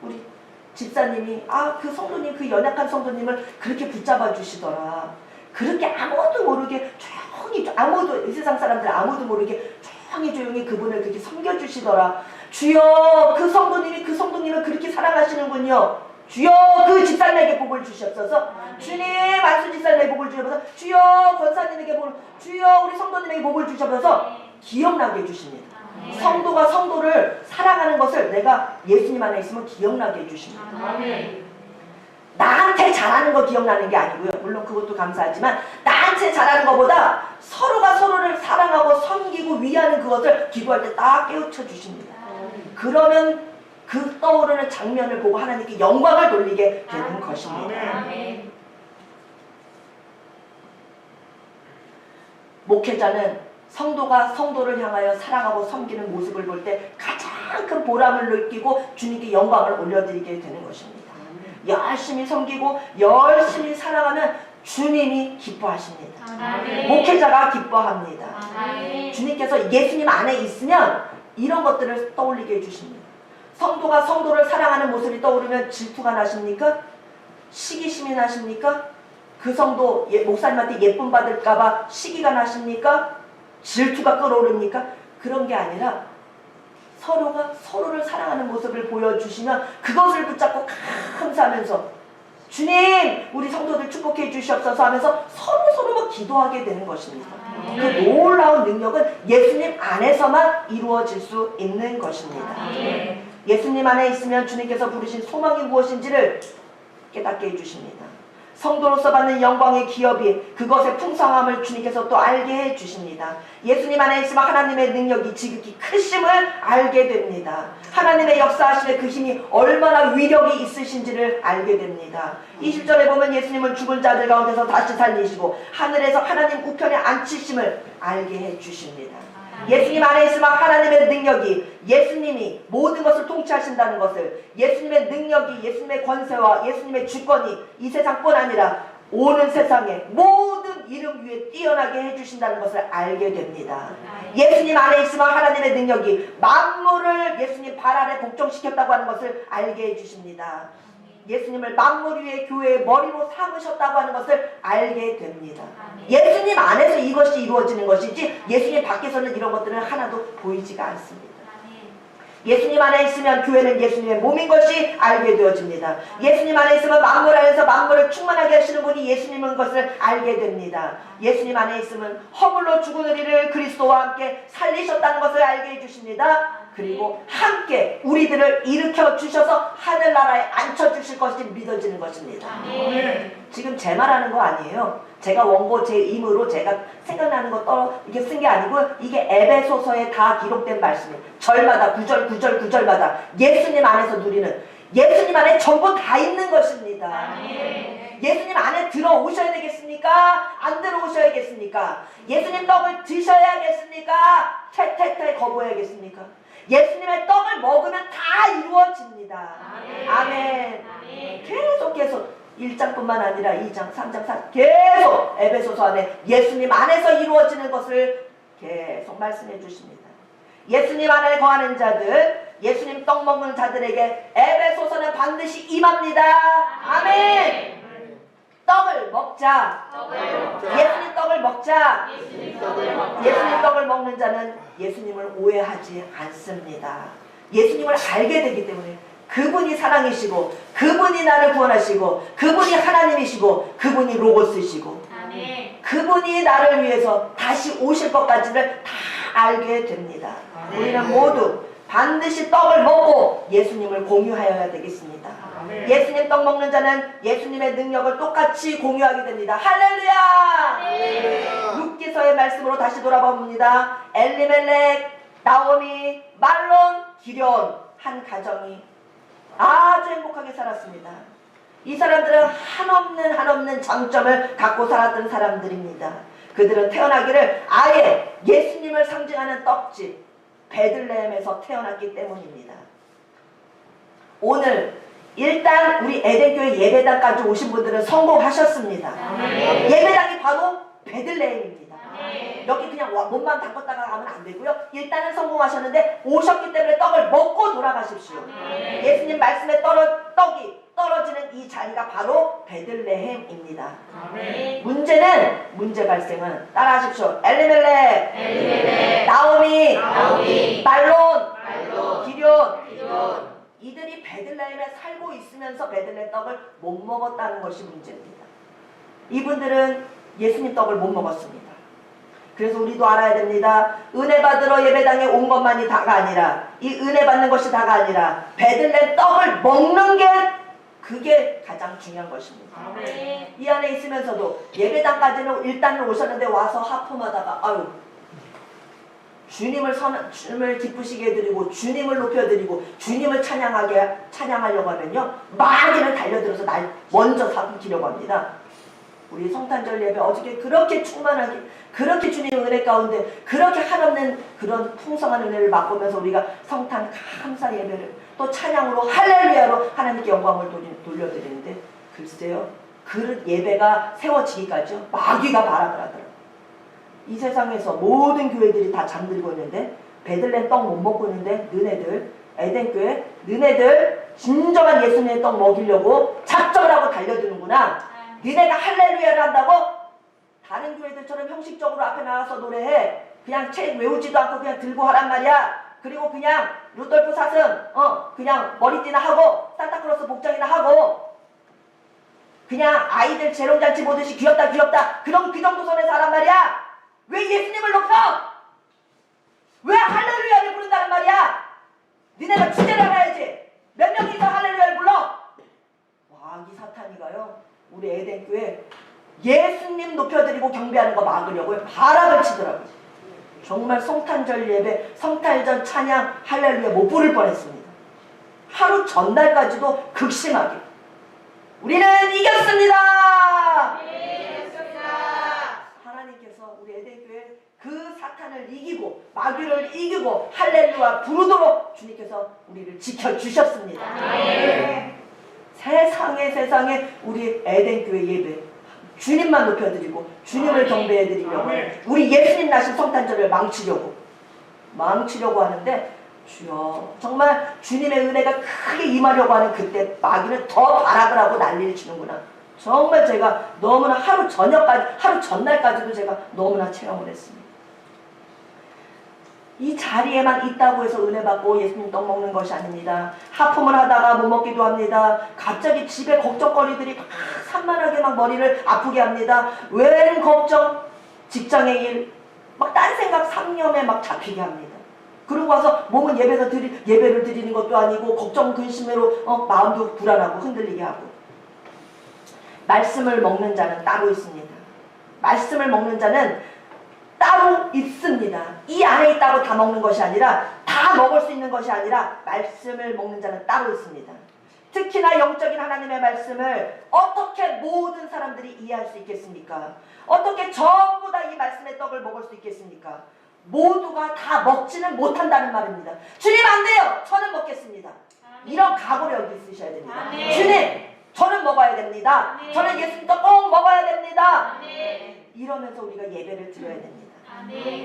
우리 집사님이 그 성도님, 그 연약한 성도님을 그렇게 붙잡아 주시더라. 그렇게 아무도 모르게 조용히, 이 세상 사람들 아무도 모르게 조용히 그분을 그렇게 섬겨주시더라. 주여 그 성도님을 그렇게 사랑하시는군요. 주여 그 집사님에게 복을 주시옵소서. 주님 안수 집사님에게 복을 주시옵소서. 주여 권사님에게 복을, 주여 우리 성도님에게 복을 주시옵소서. 기억나게 해주십니다. 성도가 성도를 사랑하는 것을 내가 예수님 안에 있으면 기억나게 해주십니다. 나한테 잘하는 거 기억나는 게 아니고요. 물론 그것도 감사하지만 나한테 잘하는 것보다 서로가 서로를 사랑하고 섬기고 위하는 그것을 기도할 때 딱 깨우쳐 주십니다. 그러면 그 떠오르는 장면을 보고 하나님께 영광을 돌리게 되는 것입니다. 목회자는 성도가 성도를 향하여 사랑하고 섬기는 모습을 볼 때 가장 큰 보람을 느끼고 주님께 영광을 올려드리게 되는 것입니다. 열심히 섬기고 열심히 사랑하면 주님이 기뻐하십니다. 목회자가 기뻐합니다. 주님께서 예수님 안에 있으면 이런 것들을 떠올리게 해주십니다. 성도가 성도를 사랑하는 모습이 떠오르면 질투가 나십니까? 시기심이 나십니까? 그 성도 목사님한테 예쁨 받을까봐 시기가 나십니까? 질투가 끌어오릅니까? 그런 게 아니라 서로가 서로를 사랑하는 모습을 보여주시면 그것을 붙잡고 감사하면서 주님 우리 성도들 축복해 주시옵소서 하면서 서로 기도하게 되는 것입니다. 그 놀라운 능력은 예수님 안에서만 이루어질 수 있는 것입니다. 예수님 안에 있으면 주님께서 부르신 소망이 무엇인지를 깨닫게 해주십니다. 성도로서 받는 영광의 기업이 그것의 풍성함을 주님께서 또 알게 해주십니다. 예수님 안에 있으면 하나님의 능력이 지극히 크심을 알게 됩니다. 하나님의 역사하심의 그 힘이 얼마나 위력이 있으신지를 알게 됩니다. 20절에 보면 예수님은 죽은 자들 가운데서 다시 살리시고 하늘에서 하나님 우편에 앉히심을 알게 해주십니다. 예수님 안에 있으면 하나님의 능력이 예수님이 모든 것을 통치하신다는 것을 예수님의 능력이 예수님의 권세와 예수님의 주권이 이 세상뿐 아니라 오는 세상의 모든 이름 위에 뛰어나게 해주신다는 것을 알게 됩니다. 예수님 안에 있으면 하나님의 능력이 만물을 예수님 발 아래 복종시켰다고 하는 것을 알게 해주십니다. 예수님을 만물 위의 교회의 머리로 삼으셨다고 하는 것을 알게 됩니다. 예수님 안에서 이것이 이루어지는 것이지 예수님 밖에서는 이런 것들은 하나도 보이지가 않습니다. 예수님 안에 있으면 교회는 예수님의 몸인 것이 알게 되어집니다. 예수님 안에 있으면 만물 안에서 만물을 충만하게 하시는 분이 예수님인 것을 알게 됩니다. 예수님 안에 있으면 허물로 죽은 우리를 그리스도와 함께 살리셨다는 것을 알게 해주십니다. 그리고 함께 우리들을 일으켜 주셔서 하늘나라에 앉혀주실 것이 믿어지는 것입니다. 지금 제 말하는 거 아니에요. 제가 원고 제 임으로 제가 생각나는 거 이렇게 쓴 게 아니고 이게 에베소서에 다 기록된 말씀이에요. 절마다 구절마다 예수님 안에서 누리는, 예수님 안에 전부 다 있는 것입니다. 예수님 안에 들어오셔야 되겠습니까? 안 들어오셔야겠습니까? 예수님 떡을 드셔야겠습니까? 퇴퇴퇴 거부해야겠습니까? 예수님의 떡을 먹으면 다 이루어집니다. 아멘. 계속 1장뿐만 아니라 2장, 3장, 4장 계속 에베소서 안에 예수님 안에서 이루어지는 것을 계속 말씀해 주십니다. 예수님 안에 거하는 자들, 예수님 떡 먹는 자들에게 에베소서는 반드시 임합니다. 아멘. 떡을 먹자. 예수님 떡을 먹자. 예수님 떡을 먹는 자는 예수님을 오해하지 않습니다. 예수님을 알게 되기 때문에 그분이 사랑이시고, 그분이 나를 구원하시고, 그분이 하나님이시고, 그분이 로고스시고, 그분이 나를 위해서 다시 오실 것까지를 다 알게 됩니다. 우리는 모두 반드시 떡을 먹고 예수님을 공유하여야 되겠습니다. 예수님 떡 먹는 자는 예수님의 능력을 똑같이 공유하게 됩니다. 할렐루야! 룻기서의 말씀으로 다시 돌아봅니다. 엘리멜렉, 나오미, 말론, 기럨 한 가정이 아주 행복하게 살았습니다. 이 사람들은 한없는 장점을 갖고 살았던 사람들입니다. 그들은 태어나기를 아예 예수님을 상징하는 떡집 베들레헴에서 태어났기 때문입니다. 오늘 일단 우리 에덴교회 예배당까지 오신 분들은 성공하셨습니다. 예배당이 바로 베들레헴입니다. 여기 그냥 몸만 담궜다가 가면 안 되고요. 일단은 성공하셨는데 오셨기 때문에 떡을 먹고 돌아가십시오. 예수님 말씀에 떡이 떨어지는 이 자리가 바로 베들레헴입니다. 문제 발생은 따라하십시오. 엘리멜렉, 나오미, 말론, 기럨 이들이 베들레헴에 살고 있으면서 베들레헴 떡을 못 먹었다는 것이 문제입니다. 이분들은 예수님 떡을 못 먹었습니다. 그래서 우리도 알아야 됩니다. 은혜 받으러 예배당에 온 것만이 다가 아니라, 이 은혜 받는 것이 다가 아니라 베들레헴 떡을 먹는 게 그게 가장 중요한 것입니다. 이 안에 있으면서도 예배당까지는 일단은 오셨는데 와서 하품하다가 아유 주님을 기쁘시게 해드리고 주님을 높여드리고 주님을 찬양하려고 하면요 마귀는 달려들어서 날 먼저 삼키려고 합니다. 우리 성탄절 예배 어저께 그렇게 충만하게, 그렇게 주님의 은혜 가운데 그렇게 한없는 그런 풍성한 은혜를 맛보면서 우리가 성탄 감사 예배를 또 찬양으로 할렐루야로 하나님께 영광을 돌려드리는데 글쎄요 그 예배가 세워지기까지요 마귀가 발악을 하더라고요. 이 세상에서 모든 교회들이 다 잠들고 있는데 베들레헴 떡 못 먹고 있는데 너네들 에덴교회 너네들 진정한 예수님의 떡 먹이려고 작정을 하고 달려드는구나. 너네가 할렐루야를 한다고 다른 교회들처럼 형식적으로 앞에 나와서 노래해. 그냥 책 외우지도 않고 그냥 들고 하란 말이야. 그리고 그냥 루돌프 사슴 그냥 머리띠나 하고 산타클로스 복장이나 하고 그냥 아이들 재롱잔치 보듯이 귀엽다 그런 그 정도 선에서 하란 말이야. 왜 예수님을 높여? 왜 할렐루야를 부른다는 말이야? 니네가 주제를 알아야지. 몇 명이서 할렐루야를 불러? 마귀 사탄이가요 우리 에덴교회 예수님 높여드리고 경배하는 거 막으려고 발악을 치더라고요. 정말 성탄절 예배, 성탄절 찬양 할렐루야 못 부를 뻔했습니다. 하루 전날까지도 극심하게 우리는 이겼습니다. 하나님께서 우리 에덴교회 그 사탄을 이기고 마귀를 이기고 할렐루야 부르도록 주님께서 우리를 지켜주셨습니다. 세상에 우리 에덴교회 예배 주님만 높여드리고 주님을 경배해드리려고 우리 예수님 나신 성탄절을 망치려고 하는데 주여 정말 주님의 은혜가 크게 임하려고 하는 그때 마귀는 더 발악을 하고 난리를 치는구나. 정말 제가 너무나 하루 전날까지도 제가 너무나 체험을 했습니다. 이 자리에만 있다고 해서 은혜 받고 예수님 떡 먹는 것이 아닙니다. 하품을 하다가 못 먹기도 합니다. 갑자기 집에 걱정거리들이 막 산만하게 막 머리를 아프게 합니다. 웬 걱정, 직장의 일, 막 딴 생각, 상념에 막 잡히게 합니다. 그러고 와서 몸은 예배를 드리는 것도 아니고 걱정 근심으로 마음도 불안하고 흔들리게 하고. 말씀을 먹는 자는 따로 있습니다. 말씀을 먹는 자는 따로 있습니다. 이 안에 있다고 다 먹는 것이 아니라, 다 먹을 수 있는 것이 아니라 말씀을 먹는 자는 따로 있습니다. 특히나 영적인 하나님의 말씀을 어떻게 모든 사람들이 이해할 수 있겠습니까? 어떻게 전부 다 이 말씀의 떡을 먹을 수 있겠습니까? 모두가 다 먹지는 못한다는 말입니다. 주님 안 돼요. 저는 먹겠습니다. 이런 각오를 여기 있으셔야 됩니다. 주님, 저는 먹어야 됩니다. 저는 예수님 떡 꼭 먹어야 됩니다. 이러면서 우리가 예배를 드려야 됩니다.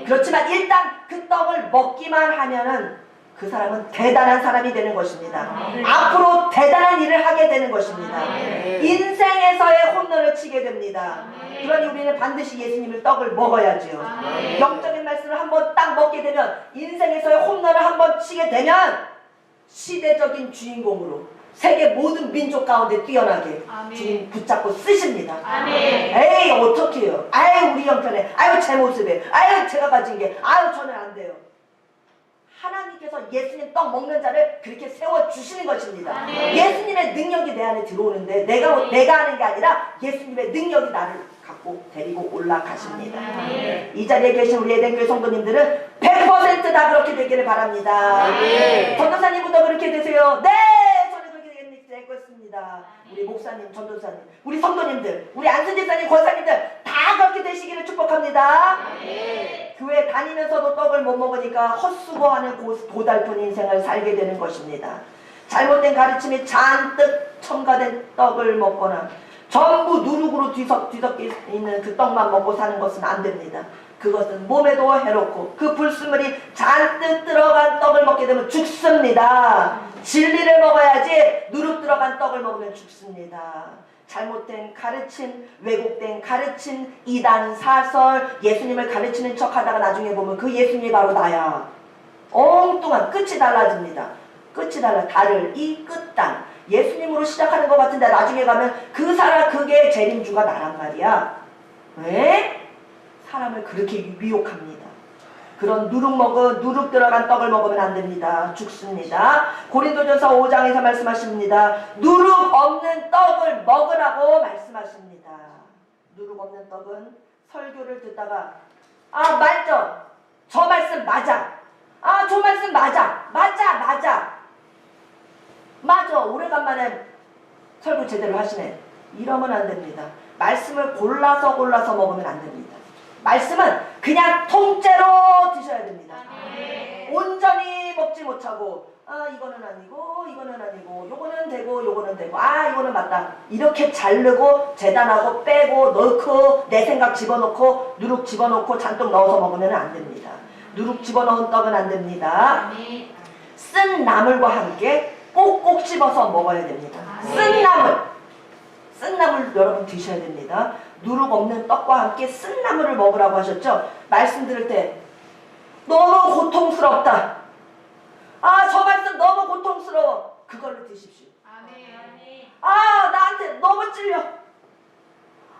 그렇지만 일단 그 떡을 먹기만 하면은 그 사람은 대단한 사람이 되는 것입니다. 앞으로 대단한 일을 하게 되는 것입니다. 인생에서의 홈런을 치게 됩니다. 그러니 우리는 반드시 예수님의 떡을 먹어야죠. 영적인 말씀을 한번 딱 먹게 되면, 인생에서의 홈런을 한번 치게 되면 시대적인 주인공으로 세계 모든 민족 가운데 뛰어나게 주님 붙잡고 쓰십니다. 에이 어떻게 해요? 아유 우리 형편에, 아유 제 모습에, 아유 제가 가진 게, 아유 저는 안 돼요. 하나님께서 예수님 떡 먹는 자를 그렇게 세워주시는 것입니다. 예수님의 능력이 내 안에 들어오는데 내가 하는 게 아니라 예수님의 능력이 나를 갖고 데리고 올라가십니다. 이 자리에 계신 우리 에덴교회 성도님들은 100% 다 그렇게 되기를 바랍니다. 전도사님부터 그렇게 되세요. 네! 저는 그렇게 되겠습니다. 우리 목사님, 전도사님, 우리 성도님들, 우리 안순집사님, 권사님들 다 그렇게 되시기를 축복합니다. 교회 다니면서도 떡을 못 먹으니까 헛수고하는 고달픈 인생을 살게 되는 것입니다. 잘못된 가르침이 잔뜩 첨가된 떡을 먹거나 전부 누룩으로 뒤섞여 있는 그 떡만 먹고 사는 것은 안 됩니다. 그것은 몸에도 해롭고 그 불순물이 잔뜩 들어간 떡을 먹게 되면 죽습니다. 진리를 먹어야지 누룩 들어간 떡을 먹으면 죽습니다. 잘못된 가르침, 왜곡된 가르침, 이단, 사설, 예수님을 가르치는 척 하다가 나중에 보면 그 예수님이 바로 나야. 엉뚱한 끝이 달라집니다. 끝이 달라. 달을 이 끝단. 예수님으로 시작하는 것 같은데 나중에 가면 그 사람, 그게 재림주가 나란 말이야. 왜? 사람을 그렇게 미혹합니다. 그런 누룩 들어간 떡을 먹으면 안 됩니다. 죽습니다. 고린도전서 5장에서 말씀하십니다. 누룩 없는 떡을 먹으라고 말씀하십니다. 누룩 없는 떡은 설교를 듣다가 맞죠? 저 말씀 맞아. 저 말씀 맞아. 맞아. 오래간만에 설교 제대로 하시네. 이러면 안 됩니다. 말씀을 골라서 먹으면 안 됩니다. 말씀은 그냥 통째로 드셔야 됩니다. 온전히 먹지 못하고 이거는 아니고 요거는 되고 요거는 되고 이거는 맞다 이렇게 자르고 재단하고 빼고 넣고 내 생각 집어넣고 누룩 집어넣고 잔뜩 넣어서 먹으면 안 됩니다. 누룩 집어넣은 떡은 안 됩니다. 쓴 나물과 함께 꼭꼭 씹어서 먹어야 됩니다. 쓴 나물 여러분 드셔야 됩니다. 누룩 없는 떡과 함께 쓴 나물을 먹으라고 하셨죠? 말씀 들을 때 너무 고통스럽다. 저 말씀 너무 고통스러워. 그걸로 드십시오. 나한테 너무 찔려.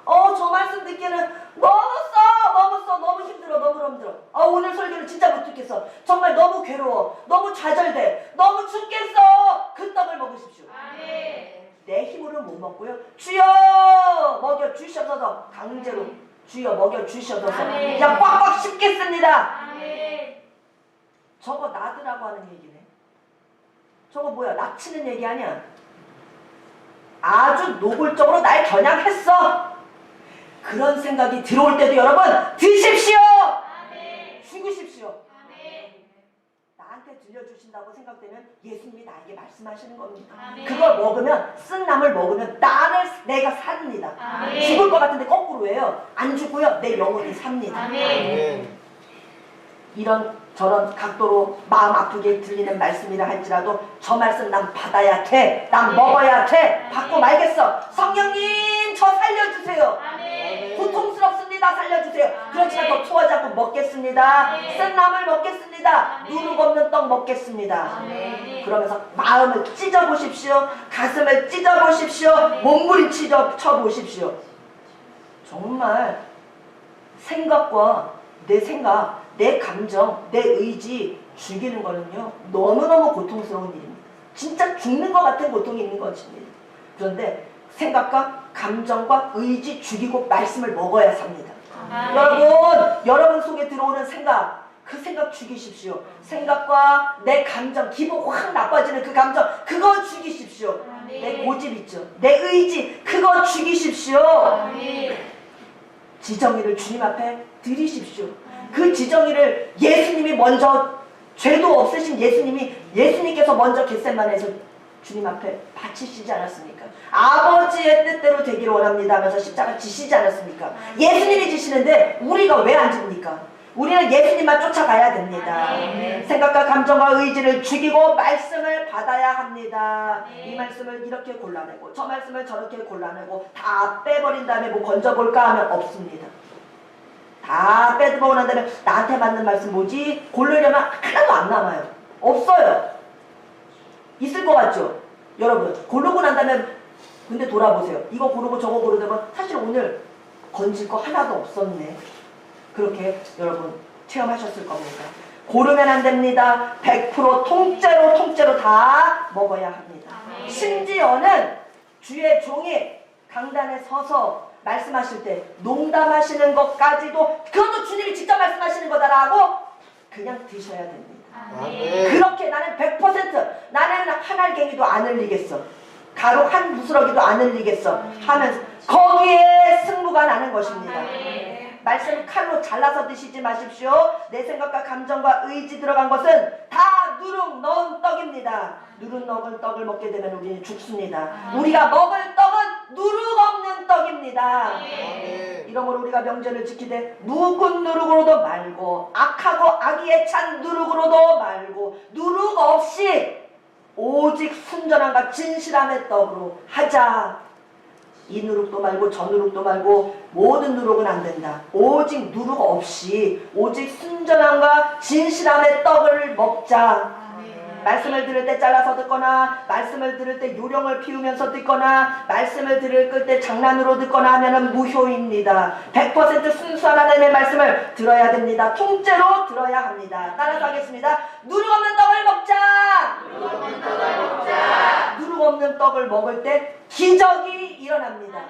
저 말씀 듣기에는 너무 힘들어. 오늘 설교는 진짜 못 듣겠어. 정말 너무 괴로워. 너무 좌절돼. 너무 죽겠어. 그 떡을 먹으십시오. 내 힘으로 못 먹고요. 주여 먹여 주시옵소서. 강제로 주여 먹여 주시옵소서. 그냥 꽉꽉 씹겠습니다. 저거 나드라고 하는 얘기네. 저거 뭐야? 납치는 얘기 아니야. 아주 노골적으로 날 겨냥했어. 그런 생각이 들어올 때도 여러분 드십시오. 죽으십시오. 나한테 들려주신다고 생각되면 예수님이 나에게 말씀하시는 겁니다. 그걸 먹으면, 쓴 나물 먹으면 내가 삽니다. 죽을 것 같은데 거꾸로 해요. 안 죽고요. 내 영혼이 삽니다. 이런 저런 각도로 마음 아프게 들리는 말씀이라 할지라도 저 말씀 난 받아야 돼. 난 먹어야 돼. 받고 말겠어. 성령님 저 살려주세요. 고통스럽습니다. 살려주세요. 그렇지만 더 토하지 않고 떡 먹겠습니다. 쓴 나물 먹겠습니다. 누룩 없는 떡 먹겠습니다. 그러면서 마음을 찢어보십시오. 가슴을 찢어보십시오. 몸부림쳐 보십시오. 정말 생각과 내 생각, 내 감정, 내 의지 죽이는 거는요 너무너무 고통스러운 일입니다. 진짜 죽는 것 같은 고통이 있는 것입니다. 그런데 생각과 감정과 의지 죽이고 말씀을 먹어야 삽니다. 여러분 속에 들어오는 생각, 그 생각 죽이십시오. 생각과 내 감정, 기분 확 나빠지는 그 감정, 그거 죽이십시오. 내 고집 있죠, 내 의지, 그거 죽이십시오. 지정의를 주님 앞에 드리십시오. 그 지정의를 예수님이 먼저, 죄도 없으신 예수님께서 먼저 겟세마네에서 주님 앞에 바치시지 않았습니까? 아버지의 뜻대로 되기를 원합니다 하면서 십자가 지시지 않았습니까? 예수님이 지시는데 우리가 왜 안 집니까? 우리는 예수님만 쫓아가야 됩니다. 생각과 감정과 의지를 죽이고 말씀을 받아야 합니다. 이 말씀을 이렇게 골라내고 저 말씀을 저렇게 골라내고 다 빼버린 다음에 뭐 건져볼까 하면 없습니다. 다 빼보고 난 다음에 나한테 맞는 말씀 뭐지? 고르려면 하나도 안 남아요. 없어요. 있을 것 같죠? 여러분 고르고 난 다음에 근데 돌아보세요. 이거 고르고 저거 고르다가 사실 오늘 건질 거 하나도 없었네. 그렇게 여러분 체험하셨을 겁니다. 고르면 안 됩니다. 100% 통째로 다 먹어야 합니다. 심지어는 주의 종이 강단에 서서 말씀하실 때 농담하시는 것까지도 그것도 주님이 직접 말씀하시는 거다라고 그냥 드셔야 됩니다. 그렇게 나는 100% 나는 한 알갱이도 안 흘리겠어, 가루 한 부스러기도 안 흘리겠어 하면서 거기에 승부가 나는 것입니다. 말씀 칼로 잘라서 드시지 마십시오. 내 생각과 감정과 의지 들어간 것은 다 누룩 넣은 떡입니다. 누룩 넣은 떡을 먹게 되면 우리는 죽습니다. 우리가 먹을 떡은 누룩 없는 떡입니다. 이러므로 우리가 명절을 지키되 묵은 누룩으로도 말고 악하고 악의에 찬 누룩으로도 말고 누룩 없이 오직 순전함과 진실함의 떡으로 하자. 이 누룩도 말고 저 누룩도 말고 모든 누룩은 안 된다. 오직 누룩 없이 오직 순전함과 진실함의 떡을 먹자. 말씀을 들을 때 잘라서 듣거나 말씀을 들을 때 요령을 피우면서 듣거나 말씀을 들을 때 장난으로 듣거나 하면 무효입니다. 100% 순수한 하나님의 말씀을 들어야 됩니다. 통째로 들어야 합니다. 따라서 하겠습니다. 누룩 없는 떡을 먹자. 누룩 없는 떡을 먹을 때 기적이 일어납니다.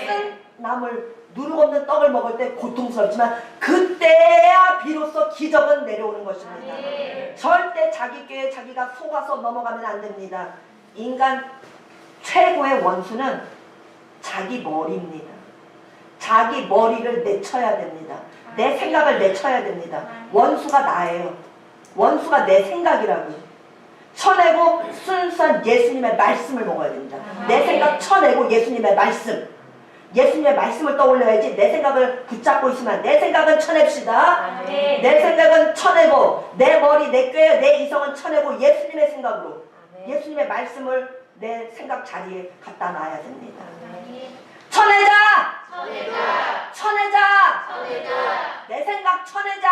쓴 나물 누룩 없는 떡을 먹을 때 고통스럽지만 그때야 비로소 기적은 내려오는 것입니다. 절대 자기 꾀에 자기가 속아서 넘어가면 안 됩니다. 인간 최고의 원수는 자기 머리입니다. 자기 머리를 내쳐야 됩니다. 내 생각을 내쳐야 됩니다. 원수가 나예요. 원수가 내 생각이라고요. 쳐내고 순수한 예수님의 말씀을 먹어야 됩니다. 내 생각 쳐내고 예수님의 말씀, 예수님의 말씀을 떠올려야지 내 생각을 붙잡고 있으면 내 생각은 쳐냅시다. 내 생각은 쳐내고 내 머리, 내 꾀, 내 이성은 쳐내고 예수님의 생각으로 예수님의 말씀을 내 생각 자리에 갖다 놔야 됩니다. 쳐내자! 내 생각 쳐내자!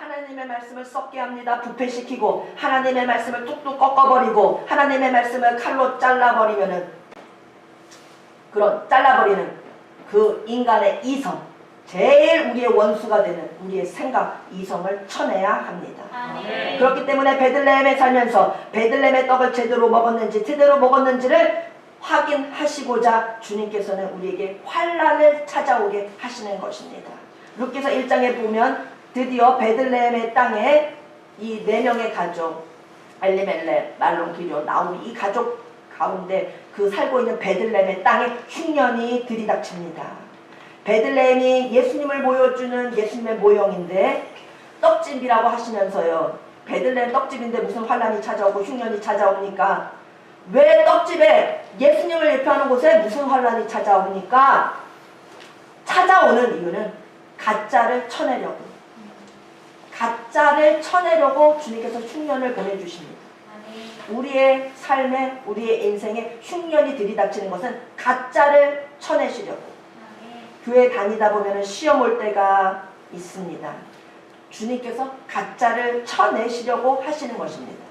하나님의 말씀을 썩게 합니다. 부패시키고 하나님의 말씀을 뚝뚝 꺾어버리고 하나님의 말씀을 칼로 잘라버리면은 그런 잘라버리는 그 인간의 이성, 제일 우리의 원수가 되는 우리의 생각, 이성을 쳐내야 합니다. 그렇기 때문에 베들레헴에 살면서 베들레헴의 떡을 제대로 먹었는지를 확인하시고자 주님께서는 우리에게 환난을 찾아오게 하시는 것입니다. 룻기서 1장에 보면 드디어 베들레헴의 땅에 이 4명의 가족, 엘리멜렉, 말론, 기럇, 나오미 이 가족 가운데 그 살고 있는 베들레헴의 땅에 흉년이 들이닥칩니다. 베들레헴이 예수님을 보여주는 예수님의 모형인데 떡집이라고 하시면서요. 베들레헴 떡집인데 무슨 환난이 찾아오고 흉년이 찾아옵니까? 왜 떡집에 예수님을 예표하는 곳에 무슨 환난이 찾아옵니까? 찾아오는 이유는 가짜를 쳐내려고 주님께서 흉년을 보내주십니다. 우리의 삶에 우리의 인생에 흉년이 들이닥치는 것은 가짜를 쳐내시려고 교회 다니다 보면 시험 올 때가 있습니다. 주님께서 가짜를 쳐내시려고 하시는 것입니다.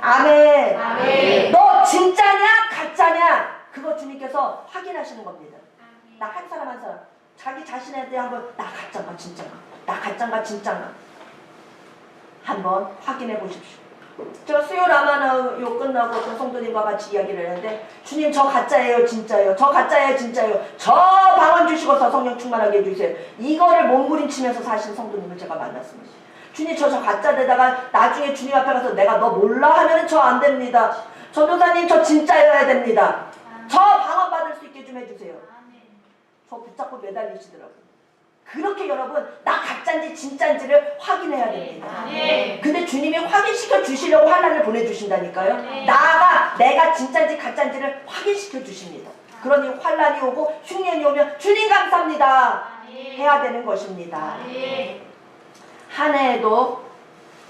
아멘. 아멘. 너 진짜냐 가짜냐 그거 주님께서 확인하시는 겁니다. 나 한 사람 한 사람 자기 자신한테 한번 나 가짜인가 진짜인가 나 가짜인가 진짜인가 한번 확인해 보십시오. 제가 수요 라마나요 끝나고 어떤 성도님과 같이 이야기를 했는데 주님 저 가짜예요 진짜예요 저 가짜예요 진짜예요 저 방언 주시고서 성령 충만하게 해주세요. 이거를 몸부림치면서 사신 성도님을 제가 만났습니다. 주님 저 가짜 되다가 나중에 주님 앞에 가서 내가 너 몰라 하면은 저 안 됩니다. 전도사님 저 진짜여야 됩니다. 저 방언 받을 수 있게 좀 해주세요. 저 붙잡고 매달리시더라고요. 그렇게 여러분 나 가짜인지 진짜인지를 확인해야 됩니다. 근데 주님이 확인시켜 주시려고 환난을 보내주신다니까요. 내가 진짜인지 가짜인지를 확인시켜 주십니다. 그러니 환난이 오고 흉년이 오면 주님 감사합니다 해야 되는 것입니다. 한 해에도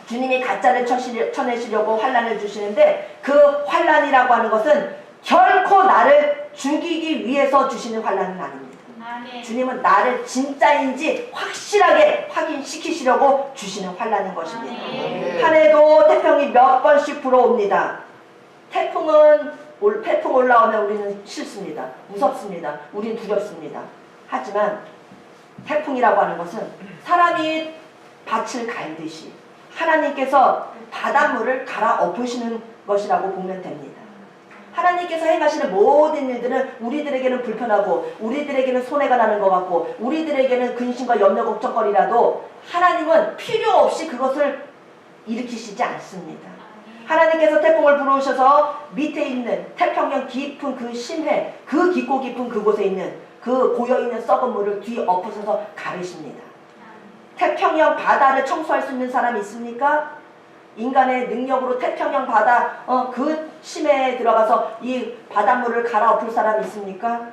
주님이 가짜를 쳐내시려고 환난을 주시는데 그 환난이라고 하는 것은 결코 나를 죽이기 위해서 주시는 환난은 아닙니다. 주님은 나를 진짜인지 확실하게 확인시키시려고 주시는 환난인 것입니다. 한 해도 태풍이 몇 번씩 불어옵니다. 태풍 올라오면 우리는 싫습니다. 무섭습니다. 우리는 두렵습니다. 하지만 태풍이라고 하는 것은 사람이 밭을 갈듯이 하나님께서 바닷물을 갈아엎으시는 것이라고 보면 됩니다. 하나님께서 행하시는 모든 일들은 우리들에게는 불편하고 우리들에게는 손해가 나는 것 같고 우리들에게는 근심과 염려 걱정거리라도 하나님은 필요 없이 그것을 일으키시지 않습니다. 하나님께서 태풍을 불어오셔서 밑에 있는 태평양 깊은 그 심해 그 깊고 깊은 그곳에 있는 그 고여있는 썩은 물을 뒤엎으셔서 가르십니다. 태평양 바다를 청소할 수 있는 사람이 있습니까? 인간의 능력으로 태평양 바다 그 심해에 들어가서 이 바닷물을 갈아엎을 사람이 있습니까?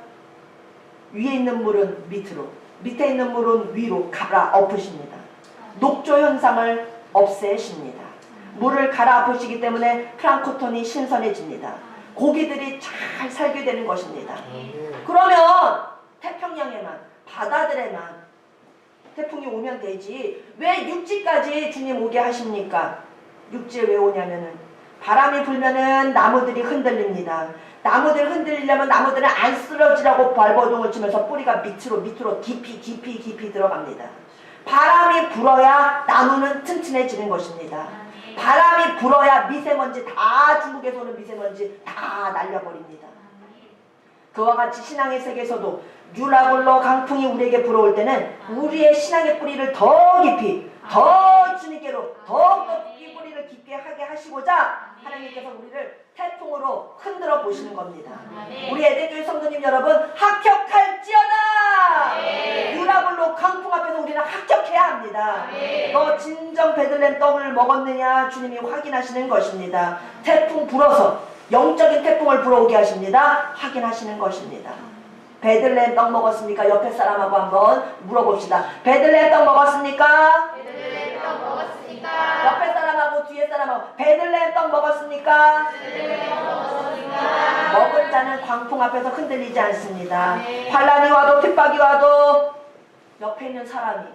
위에 있는 물은 밑으로 밑에 있는 물은 위로 갈아엎으십니다. 녹조 현상을 없애십니다. 물을 갈아엎으시기 때문에 플랑크톤이 신선해집니다. 고기들이 잘 살게 되는 것입니다. 그러면 태평양에만 바다들에만 태풍이 오면 되지 왜 육지까지 주님 오게 하십니까? 육지에 왜 오냐면은 바람이 불면은 나무들이 흔들립니다. 나무들 흔들리려면 나무들은 안 쓰러지라고 발버둥을 치면서 뿌리가 밑으로 깊이 들어갑니다. 바람이 불어야 나무는 튼튼해지는 것입니다. 바람이 불어야 미세먼지 다 중국에서 오는 미세먼지 다 날려버립니다. 그와 같이 신앙의 세계에서도 유라굴로 강풍이 우리에게 불어올 때는 우리의 신앙의 뿌리를 더 깊이 더 주님께로 더욱더 깊이 뿌리를 깊게 하게 하시고자 하나님께서 우리를 태풍으로 흔들어 보시는 겁니다. 우리 에덴교회 성도님 여러분 합격할지어다. 유라굴로 강풍 앞에서 우리는 합격해야 합니다. 너 진정 베들레헴 떡을 먹었느냐 주님이 확인하시는 것입니다. 태풍 불어서 영적인 태풍을 불어오게 하십니다. 확인하시는 것입니다. 베들레헴 떡 먹었습니까? 옆에 사람하고 한번 물어봅시다. 베들레헴 떡 먹었습니까? 베들레헴 떡 먹었습니까? 옆에 사람하고 뒤에 사람하고 베들레헴 떡 먹었습니까? 베들레헴 떡 먹었습니까? 먹은 자는 광풍 앞에서 흔들리지 않습니다. 환란이 와도 핍박이 와도 옆에 있는 사람이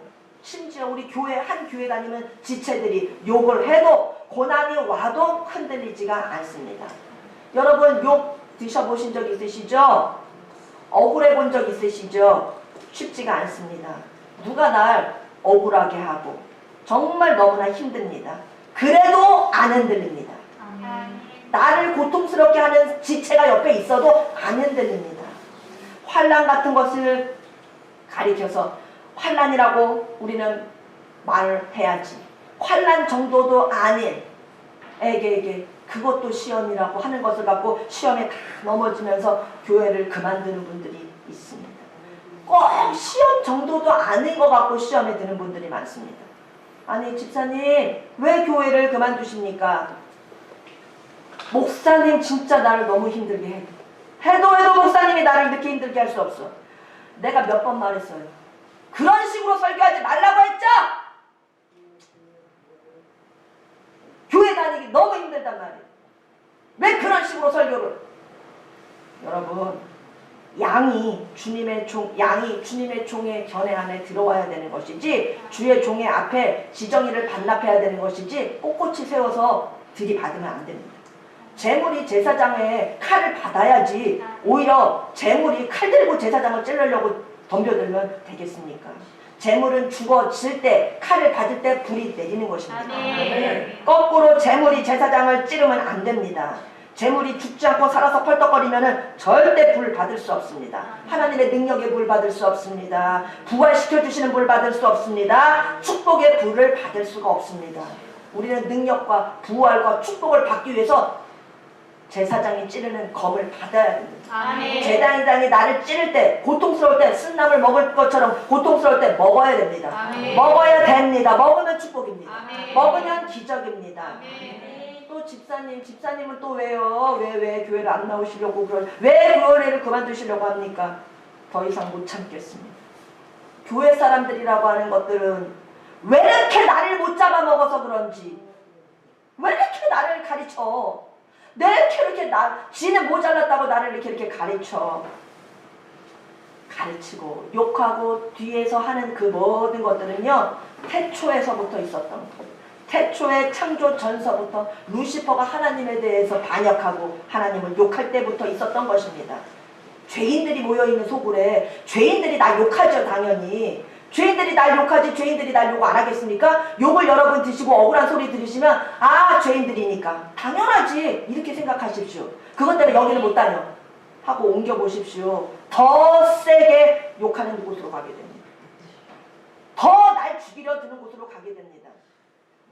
심지어 우리 교회 한 교회 다니면 지체들이 욕을 해도 고난이 와도 흔들리지가 않습니다. 여러분 욕 드셔보신 적 있으시죠? 억울해 본 적 있으시죠? 쉽지가 않습니다. 누가 날 억울하게 하고 정말 너무나 힘듭니다. 그래도 안 흔들립니다. 나를 고통스럽게 하는 지체가 옆에 있어도 안 흔들립니다. 환난 같은 것을 가리켜서 환난이라고 우리는 말을 해야지. 환난 정도도 아닌 에게 그것도 시험이라고 하는 것을 갖고 시험에 다 넘어지면서 교회를 그만두는 분들이 있습니다. 꼭 시험 정도도 아닌 것 같고 시험에 드는 분들이 많습니다. 아니 집사님 왜 교회를 그만두십니까? 목사님 진짜 나를 너무 힘들게 해. 해도 목사님이 나를 이렇게 힘들게 할 수 없어. 내가 몇 번 말했어요. 그런 식으로 설교하지 말라고 했죠? 교회 다니기 너무 힘들단 말이에요. 왜 그런 식으로 설교를? 여러분 양이 주님의 종의 견해 안에 들어와야 되는 것이지 주의 종의 앞에 지정의를 반납해야 되는 것이지 꼿꼿이 세워서 들이받으면 안 됩니다. 재물이 제사장의 칼을 받아야지 오히려 재물이 칼 들고 제사장을 찌르려고 덤벼들면 되겠습니까? 재물은 죽어질 때 칼을 받을 때 불이 내리는 것입니다. 거꾸로 재물이 제사장을 찌르면 안 됩니다. 재물이 죽지 않고 살아서 펄떡거리면 절대 불 받을 수 없습니다. 하나님의 능력의 불 받을 수 없습니다. 부활시켜주시는 불 받을 수 없습니다. 축복의 불을 받을 수가 없습니다. 우리는 능력과 부활과 축복을 받기 위해서 제사장이 찌르는 검을 받아야 됩니다. 제사장이 나를 찌를 때, 고통스러울 때, 쓴나물 먹을 것처럼 고통스러울 때 먹어야 됩니다. 먹어야 됩니다. 먹으면 축복입니다. 먹으면 기적입니다. 또 집사님은 또 왜요? 왜 교회를 안 나오시려고 왜 교회를 그만두시려고 합니까? 더 이상 못 참겠습니다. 교회 사람들이라고 하는 것들은 왜 이렇게 나를 못 잡아먹어서 그런지, 왜 이렇게 나를 가르쳐? 왜 이렇게 지는 모자랐다고 나를 이렇게 가르쳐? 가르치고 욕하고 뒤에서 하는 그 모든 것들은요, 태초에서부터 있었던 것. 태초의 창조 전서부터 루시퍼가 하나님에 대해서 반역하고 하나님을 욕할 때부터 있었던 것입니다. 죄인들이 모여있는 소굴에 죄인들이 날 욕하죠. 당연히 죄인들이 날 욕하지 죄인들이 날 욕 안 하겠습니까? 욕을 여러분 드시고 억울한 소리 들으시면 아 죄인들이니까 당연하지 이렇게 생각하십시오. 그것 때문에 여기는 못 다녀 하고 옮겨보십시오. 더 세게 욕하는 곳으로 가게 됩니다. 더 날 죽이려 드는 곳으로 가게 됩니다.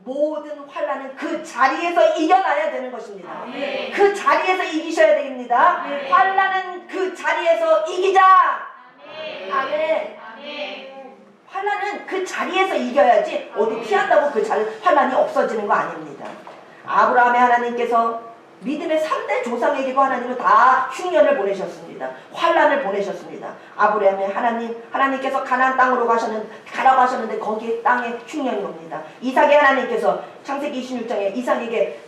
모든 환난은 그 자리에서 이겨나야 되는 것입니다. 그 자리에서 이기셔야 됩니다. 환난은 그 자리에서 이기자. 아멘. 환난은 그 자리에서 이겨야지 어디 피한다고 그 환난이 없어지는 거 아닙니다. 아브라함의 하나님께서 믿음의 3대 조상에게도 하나님은 다 흉년을 보내셨습니다. 환난을 보내셨습니다. 아브라함의 하나님께서 가나안 땅으로 가라고 하셨는데 거기에 땅에 흉년이 옵니다. 이삭의 하나님께서 창세기 26장에 이삭에게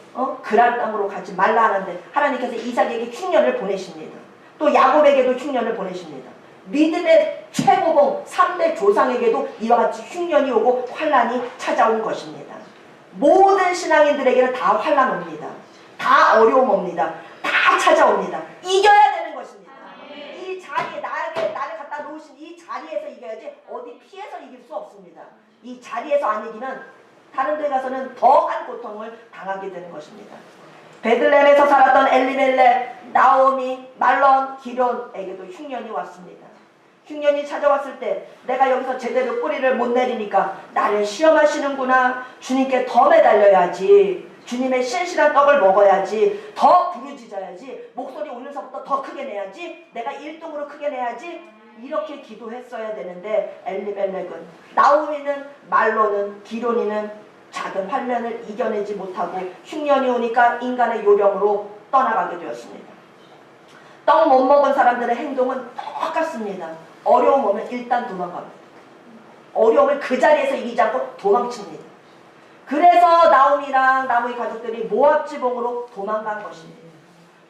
그랄 땅으로 가지 말라 하는데 하나님께서 이삭에게 흉년을 보내십니다. 또 야곱에게도 흉년을 보내십니다. 믿음의 최고봉 3대 조상에게도 이와 같이 흉년이 오고 환난이 찾아온 것입니다. 모든 신앙인들에게는 다 환난 옵니다. 다 어려움 옵니다. 다 찾아옵니다. 이겨야 되는 것입니다. 이 자리에 나를 갖다 놓으신 이 자리에서 이겨야지 어디 피해서 이길 수 없습니다. 이 자리에서 안 이기면 다른 데 가서는 더한 고통을 당하게 되는 것입니다. 베들레헴에서 살았던 엘리멜렉, 나오미, 말론, 기론에게도 흉년이 왔습니다. 흉년이 찾아왔을 때 내가 여기서 제대로 뿌리를 못 내리니까 나를 시험하시는구나. 주님께 더 매달려야지. 주님의 신실한 떡을 먹어야지. 더 부르짖어야지. 목소리 오늘서부터 더 크게 내야지. 내가 1등으로 크게 내야지. 이렇게 기도했어야 되는데 엘리멜렉은, 나오미는, 말로는, 기론이는 작은 환난을 이겨내지 못하고 흉년이 오니까 인간의 요령으로 떠나가게 되었습니다. 떡 못 먹은 사람들의 행동은 똑같습니다. 어려움 오면 일단 도망갑니다. 어려움을 그 자리에서 이기지 않고 도망칩니다. 그래서 나오미랑 나무의 가족들이 모압 지방으로 도망간 것입니다.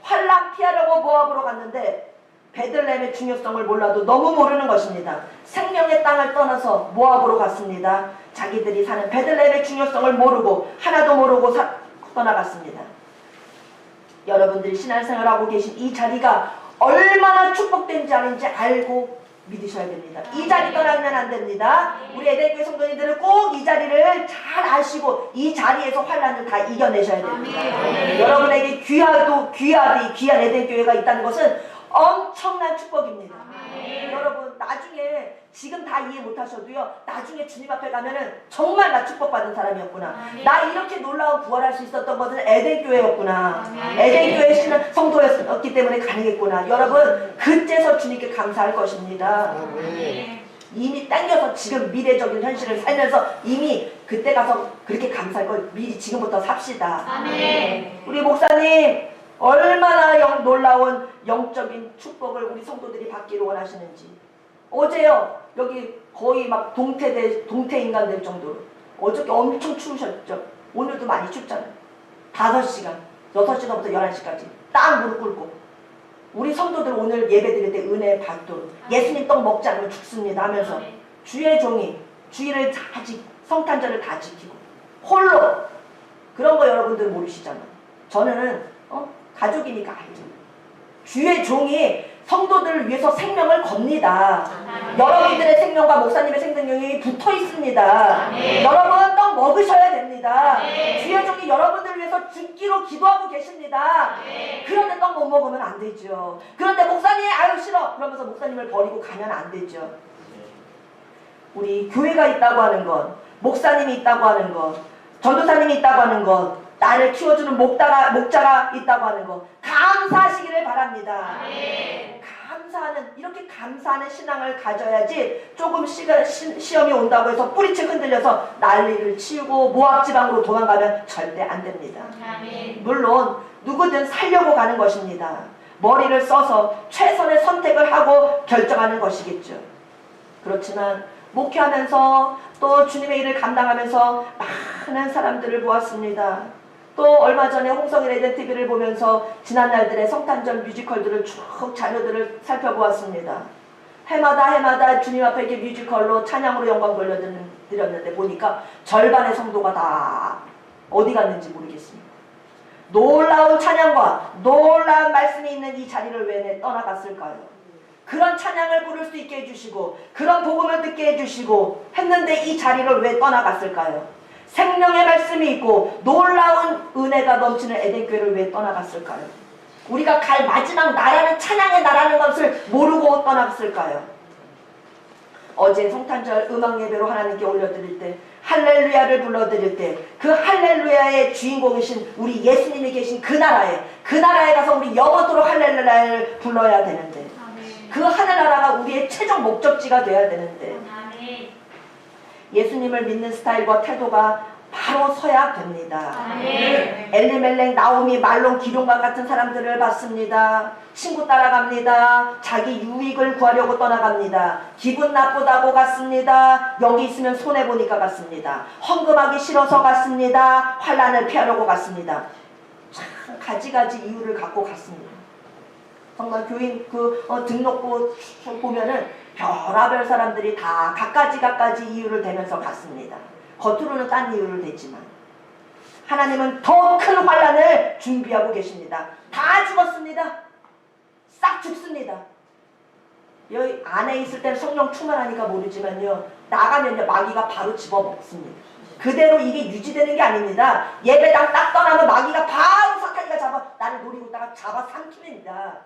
환난 피하려고 모압으로 갔는데 베들레헴의 중요성을 몰라도 너무 모르는 것입니다. 생명의 땅을 떠나서 모압으로 갔습니다. 자기들이 사는 베들레헴의 중요성을 모르고 하나도 모르고 떠나갔습니다. 여러분들이 신앙생활하고 계신 이 자리가 얼마나 축복된 자리인지 알고 믿으셔야 됩니다. 이 자리 떠나면 안 됩니다. 우리 에덴교회 성도님들은 꼭 이 자리를 잘 아시고 이 자리에서 환난을 다 이겨내셔야 됩니다. 여러분에게 귀한 에덴교회가 있다는 것은 엄청난 축복입니다. 여러분 나중에 지금 다 이해 못하셔도요, 나중에 주님 앞에 가면은 정말 나 축복받은 사람이었구나. 나 이렇게 놀라운 부활할 수 있었던 것은 에덴교회였구나. 에덴교회 신은 성도였기 때문에 가능했구나. 여러분 그때서 주님께 감사할 것입니다. 이미 당겨서 지금 미래적인 현실을 살면서 이미 그때 가서 그렇게 감사할 걸 미리 지금부터 삽시다. 우리 목사님 얼마나 놀라운 영적인 축복을 우리 성도들이 받기를 원하시는지. 어제요 여기 거의 막 동태 인간 될 정도로 어저께 엄청 추우셨죠. 오늘도 많이 춥잖아요. 5시간 6시간부터 11시까지 딱 무릎 꿇고 우리 성도들 오늘 예배 드릴 때 은혜 받도록 예수님 떡 먹지 않으면 죽습니다 하면서 주의 종이 주의를 다 성탄절을 다 지키고 홀로 그런 거 여러분들 모르시잖아. 저는 가족이니까 알죠. 주의 종이 성도들을 위해서 생명을 겁니다. 여러분들의 생명과 목사님의 생명이 붙어 있습니다. 여러분 떡 먹으셔야 됩니다. 주의 종이 여러분들을 위해서 죽기로 기도하고 계십니다. 그런데 떡 못 먹으면 안 되죠. 그런데 목사님 아유 싫어 그러면서 목사님을 버리고 가면 안 되죠. 우리 교회가 있다고 하는 것, 목사님이 있다고 하는 것, 전도사님이 있다고 하는 것, 나를 키워주는 목자가 있다고 하는 것 감사하시기를 바랍니다. 이렇게 감사하는 신앙을 가져야지 조금 시험이 온다고 해서 뿌리채 흔들려서 난리를 치우고 모압지방으로 도망가면 절대 안 됩니다. 물론 누구든 살려고 가는 것입니다. 머리를 써서 최선의 선택을 하고 결정하는 것이겠죠. 그렇지만 목회하면서 또 주님의 일을 감당하면서 많은 사람들을 보았습니다. 또 얼마 전에 홍성일 에덴 TV를 보면서 지난 날들의 성탄절 뮤지컬들을 쭉 자료들을 살펴보았습니다. 해마다 주님 앞에 이렇게 뮤지컬로 찬양으로 영광 돌려드렸는데 보니까 절반의 성도가 다 어디 갔는지 모르겠습니다. 놀라운 찬양과 놀라운 말씀이 있는 이 자리를 왜 떠나갔을까요? 그런 찬양을 부를 수 있게 해주시고 그런 복음을 듣게 해주시고 했는데 이 자리를 왜 떠나갔을까요? 생명의 말씀이 있고 놀라운 은혜가 넘치는 에덴교회를 왜 떠나갔을까요? 우리가 갈 마지막 나라는 찬양의 나라는 것을 모르고 떠나갔을까요? 어제 성탄절 음악 예배로 하나님께 올려드릴 때 할렐루야를 불러드릴 때 그 할렐루야의 주인공이신 우리 예수님이 계신 그 나라에 가서 우리 영원토록 할렐루야를 불러야 되는데 그 하늘나라가 우리의 최종 목적지가 돼야 되는데 예수님을 믿는 스타일과 태도가 바로 서야 됩니다. 엘리멜렉, 나오미, 말론, 기룡과 같은 사람들을 봤습니다. 친구 따라갑니다. 자기 유익을 구하려고 떠나갑니다. 기분 나쁘다고 갔습니다. 여기 있으면 손해보니까 갔습니다. 헌금하기 싫어서 갔습니다. 환난을 피하려고 갔습니다. 참 가지가지 이유를 갖고 갔습니다. 정말 교인 등록부 보면은 별하별 사람들이 다 갖가지 이유를 대면서 갔습니다. 겉으로는 딴 이유를 댔지만 하나님은 더 큰 환난을 준비하고 계십니다. 다 죽었습니다. 싹 죽습니다. 여기 안에 있을 때는 성령 충만하니까 모르지만요. 나가면요 마귀가 바로 집어먹습니다. 그대로 이게 유지되는 게 아닙니다. 예배당 딱 떠나면 마귀가 바로 사탄이가 나를 노리고 있다가 잡아 삼킵니다.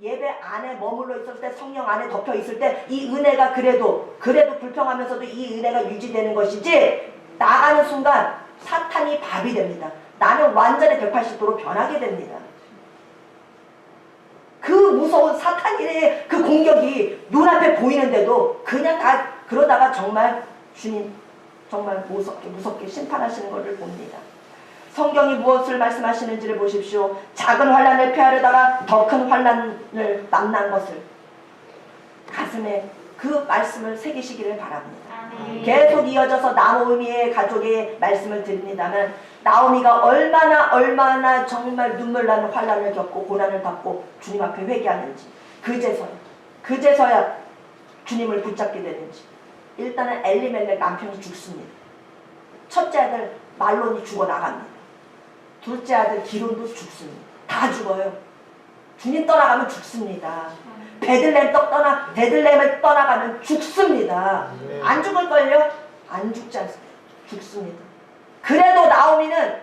예배 안에 머물러 있을 때 성령 안에 덮여 있을 때 이 은혜가 그래도 불평하면서도 이 은혜가 유지되는 것이지 나가는 순간 사탄이 밥이 됩니다. 나는 완전히 180도로 변하게 됩니다. 그 무서운 사탄의 그 공격이 눈앞에 보이는데도 그냥 다 그러다가 정말 주님 정말 무섭게 심판하시는 것을 봅니다. 성경이 무엇을 말씀하시는지를 보십시오. 작은 환난을 피하려다가 더 큰 환난을 만난 것을 가슴에 그 말씀을 새기시기를 바랍니다. 계속 이어져서 나오미의 가족의 말씀을 드립니다만 나오미가 얼마나 정말 눈물 나는 환난을 겪고 고난을 받고 주님 앞에 회개하는지 그제서야 주님을 붙잡게 되는지. 일단은 엘리멜렉 남편이 죽습니다. 첫째 아들 말론이 죽어나갑니다. 둘째 아들 기론도 죽습니다. 다 죽어요. 주님 떠나가면 죽습니다. 베들레헴을 떠나가면 죽습니다. 안 죽을걸요? 안 죽지 않습니다. 죽습니다. 그래도 나오미는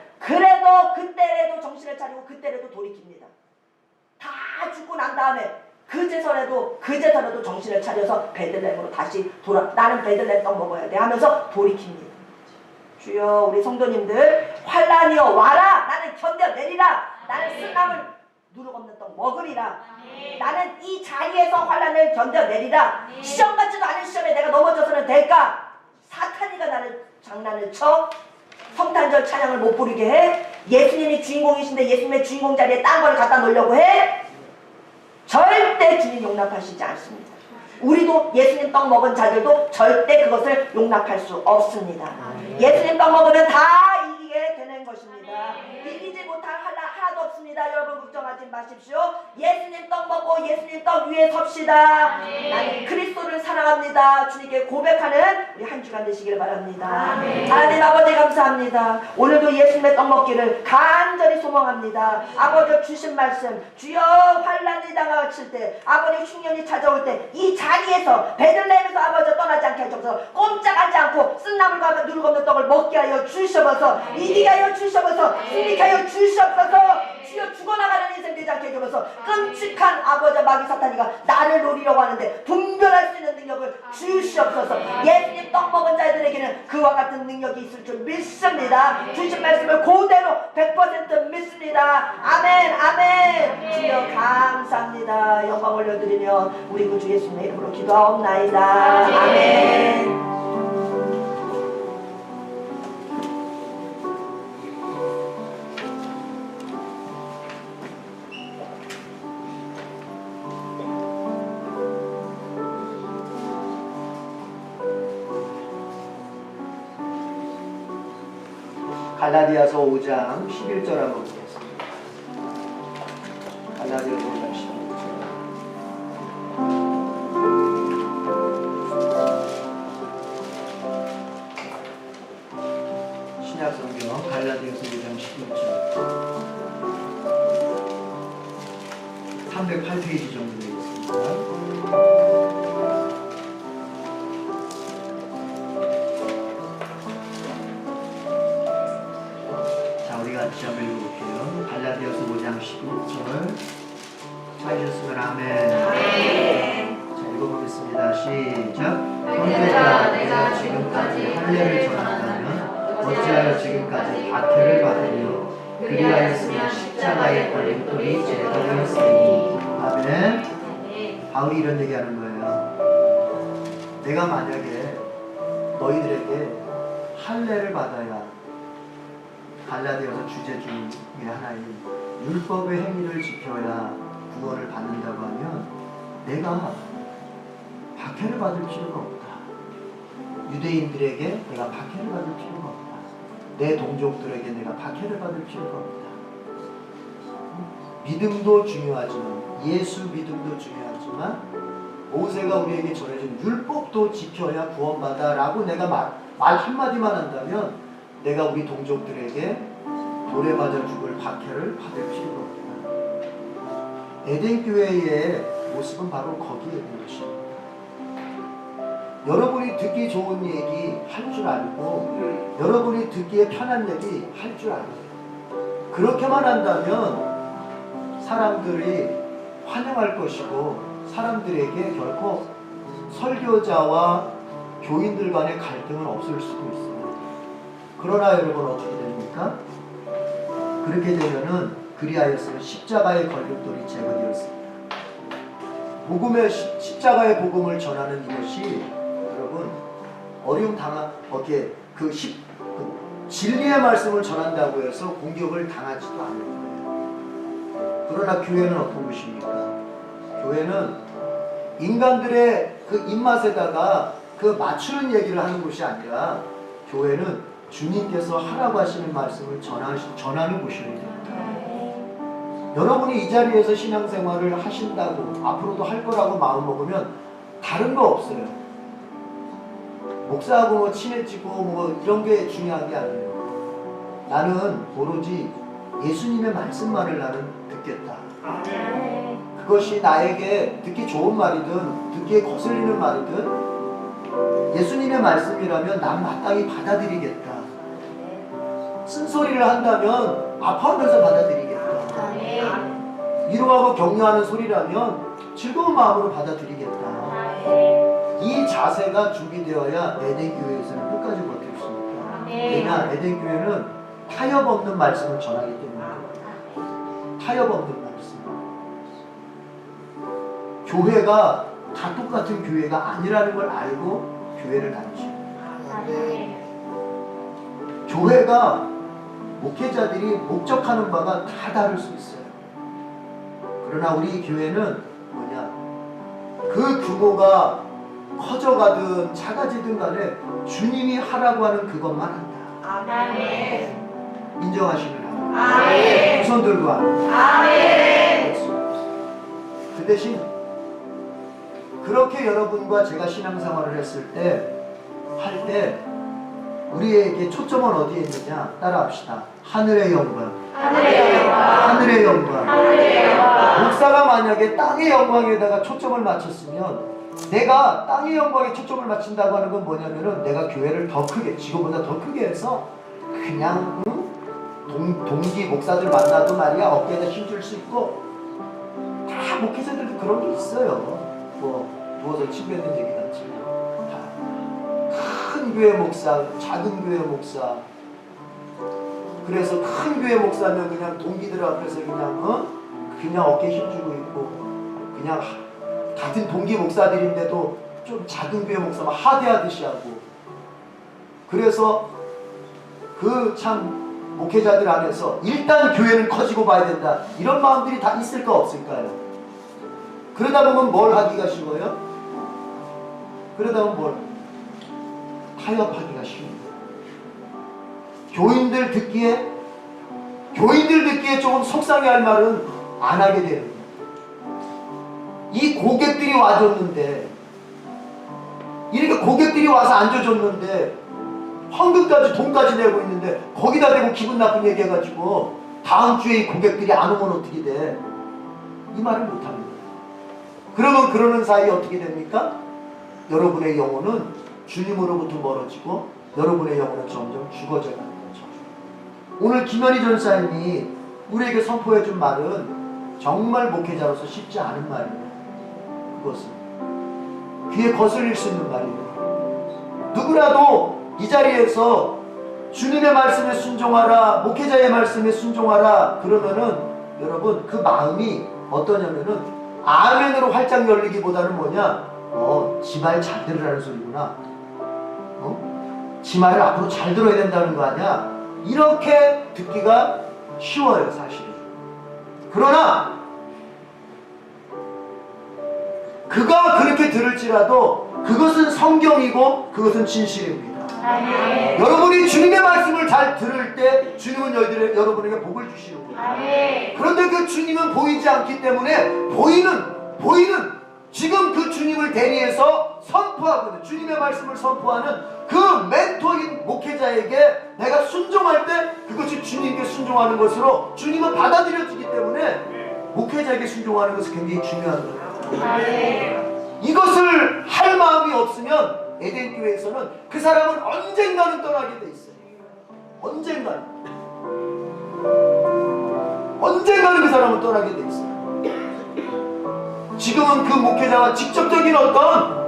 그때라도 정신을 차리고 그때라도 돌이킵니다. 다 죽고 난 다음에 그제서라도 정신을 차려서 베들레헴으로 다시 나는 베들레헴 떡 먹어야 돼 하면서 돌이킵니다. 주여 우리 성도님들 환난이여 와라. 나는 견뎌내리라. 나는 쓴나물 누룩 없는 떡 먹으리라. 나는 이 자리에서 환난을 견뎌내리라. 시험 같지도 않은 시험에 내가 넘어져서는 될까? 사탄이가 나를 장난을 쳐? 성탄절 찬양을 못 부르게 해? 예수님이 주인공이신데 예수님의 주인공 자리에 딴 걸 갖다 놓으려고 해? 절대 주님 용납하시지 않습니다. 우리도 예수님 떡 먹은 자들도 절대 그것을 용납할 수 없습니다. 예수님 떡 먹으면 다 이기게 되는 것입니다. 비지 못할 하나도 없습니다. 여러분 걱정하지 마십시오. 예수님 떡 먹고 예수님 떡 위에 섭시다. 나는 그리스도를 사랑합니다. 주님께 고백하는 우리 한 주간 되시길 바랍니다. 하나님 아버지 감사합니다. 오늘도 예수님의 떡 먹기를 간절히 소망합니다. 아버지 주신 말씀 주여 환난이 당하칠 때 아버지 흉년이 찾아올 때 이 자리에서 베들레헴에서 아버지 떠나지 않게 하셔서 꼼짝하지 않고 쓴나물과 누룩 없는 떡을 먹게 하여 주시옵소서. 이기게 하여 주시옵소서. 승리케 하여 주시옵소서. 주여 죽어나가는 인생 되지 않게 해주옵소서. 끔찍한 아버지 마귀 사탄이가 나를 노리려고 하는데 분별할 수 있는 능력을 주시옵소서. 예수님 떡 먹은 자들에게는 그와 같은 능력이 있을 줄 믿습니다. 주신 말씀을 그대로 100% 믿습니다. 아멘 아멘. 주여 감사합니다. 영광 올려드리며 우리 구주 예수님의 이름으로 기도하옵나이다. 아멘. 갈라디아서 5장 11절 한번 보겠습니다. 갈라디아서 5장 11절. 신약성경 갈라디아서 5장 11절. 308페이지 정도 되겠습니다. 같이 한번 읽어볼게요. 갈라디아서 5장 11절 찾으셨으면 아멘. 자, 읽어보겠습니다. 시작. 형제들아 내가 지금까지 할례를 전한다면 어찌하여 지금까지 박해를 받으려 그리하였으면 십자가의 걸림돌이 제가 되었으니. 아멘. 바울이 이런 얘기하는 거예요. 내가 만약에 너희들에게 할례를 받아야 갈라디아서 주제 중에 하나인 율법의 행위를 지켜야 구원을 받는다고 하면 내가 박해를 받을 필요가 없다. 유대인들에게 내가 박해를 받을 필요가 없다. 내 동족들에게 내가 박해를 받을 필요가 없다. 믿음도 중요하지만 예수 믿음도 중요하지만 모세가 우리에게 전해준 율법도 지켜야 구원받아 라고 내가 말 한마디만 한다면 내가 우리 동족들에게 돌에 맞아 죽을 박해를 받을 필요가 없다. 에덴교회의 모습은 바로 거기에 있는 것입니다. 여러분이 듣기 좋은 얘기 할 줄 알고 여러분이 듣기에 편한 얘기 할 줄 알아요. 그렇게만 한다면 사람들이 환영할 것이고 사람들에게 결코 설교자와 교인들 간의 갈등은 없을 수도 있어요. 그러나 여러분 어떻게 됩니까? 그렇게 되면은 그리하였으면 십자가의 걸림돌이 제거되었습니다. 복음의 십자가의 복음을 전하는 이것이 여러분 어려움 진리의 말씀을 전한다고 해서 공격을 당하지도 않을 거예요. 그러나 교회는 어떤 곳입니까? 교회는 인간들의 그 입맛에다가 그 맞추는 얘기를 하는 곳이 아니라 교회는 주님께서 하라고 하시는 말씀을 전하는 곳이어야 됩니다. 여러분이 이 자리에서 신앙생활을 하신다고 앞으로도 할 거라고 마음먹으면 다른 거 없어요. 목사하고 뭐 친해지고 뭐 이런 게 중요한 게 아니에요. 나는 오로지 예수님의 말씀만을 나는 듣겠다. 그것이 나에게 듣기 좋은 말이든 듣기에 거슬리는 말이든 예수님의 말씀이라면 난 마땅히 받아들이겠다. 쓴소리를 한다면 아파하면서 받아들이겠다. 위로하고 격려하는 소리라면 즐거운 마음으로 받아들이겠다. 이 자세가 준비되어야 에덴교회에서는 끝까지 버틸 수 있다. 왜냐? 에덴교회는 타협 없는 말씀을 전하기 때문에. 타협 없는 말씀. 교회가 다 똑같은 교회가 아니라는 걸 알고 교회를 다니죠. 교회가 목회자들이 목적하는 바가 다 다를 수 있어요. 그러나 우리 교회는 뭐냐? 그 규모가 커져가든 작아지든 간에 주님이 하라고 하는 그것만 한다. 아멘. 인정하시면 아멘. 두 손 들고 아멘. 그 대신 그렇게 여러분과 제가 신앙생활을 했을 때 할 때 우리에게 초점은 어디에 있느냐? 따라합시다. 하늘의 영광. 하늘의 영광. 하늘의 영광. 하늘의 영광. 목사가 만약에 땅의 영광에다가 초점을 맞췄으면, 내가 땅의 영광에 초점을 맞춘다고 하는 건 뭐냐면은 내가 교회를 더 크게, 지금보다 더 크게 해서 그냥 동기 목사들 만나도 말이야 어깨에다 힘줄 수 있고, 다 목회자들도 그런 게 있어요. 뭐 누워서 침 뱉는 얘기는 않지만 큰 교회 목사, 작은 교회 목사. 그래서 큰 교회 목사는 그냥 동기들 앞에서 그냥 어깨 힘주고 있고, 그냥 같은 동기 목사들인데도 좀 작은 교회 목사만 하대하듯이 하고. 그래서 그 참 목회자들 안에서 일단 교회는 커지고 봐야 된다, 이런 마음들이 다 있을까 없을까요? 그러다 보면 뭘 하기가 쉬워요? 그러다 보면 뭘? 타협하기가 쉬워요. 교인들 듣기에 조금 속상해할 말은 안 하게 되는 거예요. 이 고객들이 와줬는데, 이렇게 고객들이 와서 앉아줬는데 헌금까지 돈까지 내고 있는데 거기다 대고 기분 나쁜 얘기 해가지고 다음 주에 이 고객들이 안 오면 어떻게 돼? 이 말을 못합니다. 그러면 그러는 사이에 어떻게 됩니까? 여러분의 영혼은 주님으로부터 멀어지고 여러분의 영혼은 점점 죽어져 가는 거죠. 오늘 김현희 전사님이 우리에게 선포해준 말은 정말 목회자로서 쉽지 않은 말이에요. 그것은 귀에 거슬릴 수 있는 말이에요. 누구라도 이 자리에서 주님의 말씀에 순종하라, 목회자의 말씀에 순종하라 그러면은 여러분 그 마음이 어떠냐면은 아멘으로 활짝 열리기보다는 뭐냐, 지 말 잘 들으라는 소리구나, 지 말을 앞으로 잘 들어야 된다는 거 아니야, 이렇게 듣기가 쉬워요 사실은. 그러나 그가 그렇게 들을지라도 그것은 성경이고 그것은 진실입니다. 아멘. 여러분이 주님의 말씀을 잘 들을 때 주님은 여러분에게 복을 주시는 거예요. 아멘. 그런데 그 주님은 보이지 않기 때문에 보이는 지금 그 주님을 대리해서 선포하고 있는, 주님의 말씀을 선포하는 그 멘토인 목회자에게 내가 순종할 때 그것이 주님께 순종하는 것으로 주님은 받아들여지기 때문에 목회자에게 순종하는 것은 굉장히 중요한 거예요. 아멘. 이것을 할 마음이 없으면 에덴교회에서는 그 사람은 언젠가는 떠나게 돼 있어요. 언젠가는 그 사람은 떠나게 돼 있어요. 지금은 그 목회자와 직접적인 어떤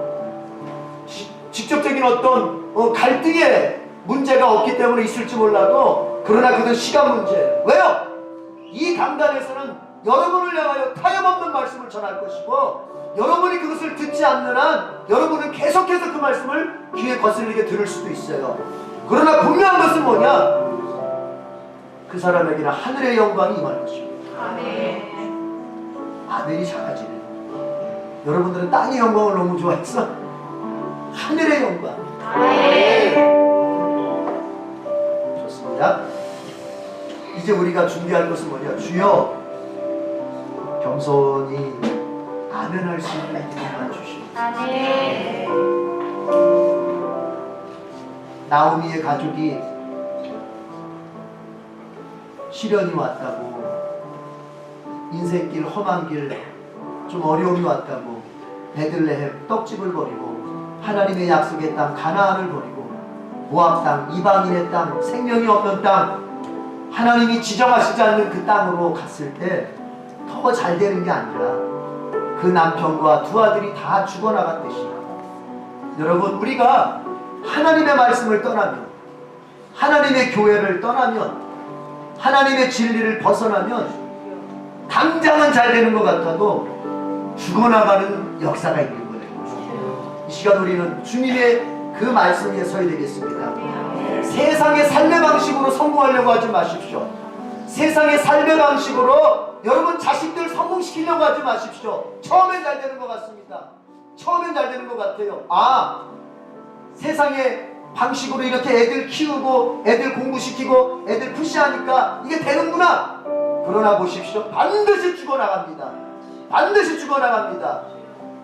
갈등의 문제가 없기 때문에 있을지 몰라도, 그러나 그것은 시간 문제예요. 왜요? 이 강단에서는 여러분을 향하여 타협 없는 말씀을 전할 것이고, 여러분이 그것을 듣지 않는 한 여러분은 계속해서 그 말씀을 귀에 거슬리게 들을 수도 있어요. 그러나 분명한 것은 뭐냐? 그 사람에게는 하늘의 영광이 임할 것입니다. 아멘. 아멘이 작아지네. 여러분들은 땅의 영광을 너무 좋아해서 하늘의 영광. 아멘. 좋습니다. 이제 우리가 준비할 것은 뭐냐? 주여, 겸손히 아멘할 수 있는 힘만 주시옵소서. 아멘. 나오미의 가족이 시련이 왔다고, 인생길 험한 길 좀 어려움이 왔다고 베들레헴 떡집을 버리고 하나님의 약속의 땅 가나안을 버리고 모압 땅, 이방인의 땅, 생명이 없는 땅, 하나님이 지정하시지 않는 그 땅으로 갔을 때 더 잘 되는 게 아니라 그 남편과 두 아들이 다 죽어나갔듯이, 여러분 우리가 하나님의 말씀을 떠나면, 하나님의 교회를 떠나면, 하나님의 진리를 벗어나면 당장은 잘 되는 것 같아도 죽어나가는 역사가 있는 거예요. 이 시간 우리는 주님의 그 말씀 위에 서야 되겠습니다. 세상의 삶의 방식으로 성공하려고 하지 마십시오. 세상의 삶의 방식으로 여러분 자식들 성공시키려고 하지 마십시오. 처음엔 잘 되는 것 같습니다. 처음엔 잘 되는 것 같아요. 세상에 방식으로 이렇게 애들 키우고 애들 공부시키고 애들 푸시하니까 이게 되는구나. 그러나 보십시오. 반드시 죽어나갑니다. 반드시 죽어나갑니다.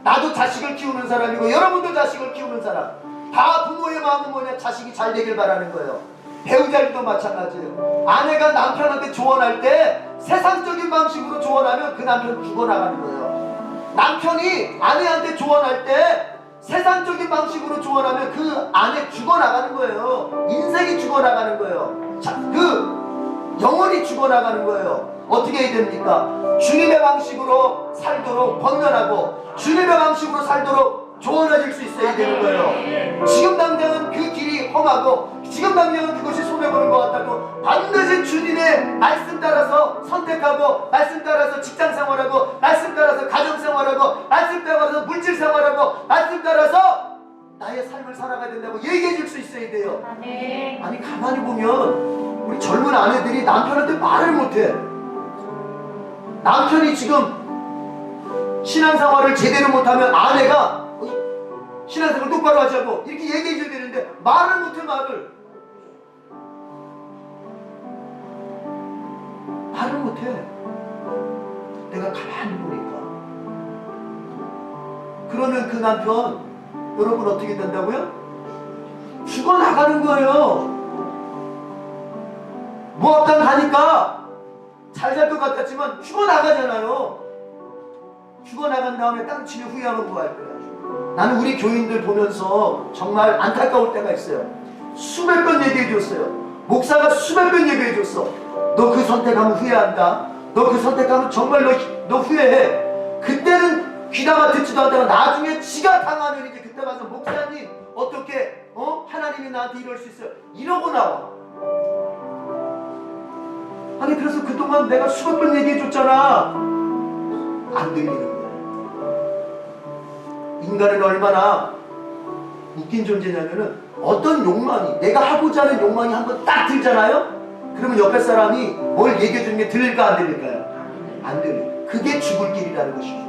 나도 자식을 키우는 사람이고 여러분도 자식을 키우는 사람. 다 부모의 마음은 뭐냐? 자식이 잘 되길 바라는 거예요. 배우자들도 마찬가지예요. 아내가 남편한테 조언할 때 세상적인 방식으로 조언하면 그 남편 죽어나가는 거예요. 남편이 아내한테 조언할 때 세상적인 방식으로 조언하면 그 아내 죽어나가는 거예요. 인생이 죽어나가는 거예요. 자, 그 영혼이 죽어나가는 거예요. 어떻게 해야 됩니까? 주님의 방식으로 살도록 권면하고 주님의 방식으로 살도록 조언해줄 수 있어야 되는 거예요. 지금 당장은 그 길이 험하고 지금 당장은 그것이 손해보는 것 같다고 반드시 주님의 말씀 따라서 선택하고 말씀 따라서 직장생활하고 말씀 따라서 가정생활하고 말씀 따라서 물질생활하고 말씀 따라서 나의 삶을 살아가야 된다고 얘기해 줄 수 있어야 돼요. 아니 가만히 보면 우리 젊은 아내들이 남편한테 말을 못해. 남편이 지금 신앙생활을 제대로 못하면 아내가 신앙생활 똑바로 하자고 이렇게 얘기해 줘야 되는데 말을 못해. 말을 못해. 내가 가만히 보니까. 그러면 그 남편 여러분 어떻게 된다고요? 죽어나가는 거예요. 무학당 가니까 잘 살 것 같았지만 죽어나가잖아요. 죽어나간 다음에 땅치며 후회하면 뭐 할 거야? 나는 우리 교인들 보면서 정말 안타까울 때가 있어요. 수백 번 얘기해 줬어요. 목사가 수백 번 얘기해 줬어. 너 그 선택하면 후회한다. 너 그 선택하면 정말 너 후회해. 그때는 귀담아 듣지도 않다가 나중에 지가 당하면 이제 그때 가서 목사님 어떻게 하나님이 나한테 이럴 수 있어요? 이러고 나와. 아니 그래서 그동안 내가 수백 번 얘기해 줬잖아. 안 들리는 거야. 인간은 얼마나 웃긴 존재냐면은 어떤 욕망이 내가 하고자 하는 욕망이 한번 딱 들잖아요. 그러면 옆에 사람이 뭘 얘기해 주는 게 들릴까 안 들릴까요? 안 들려. 그게 죽을 길이라는 것이죠.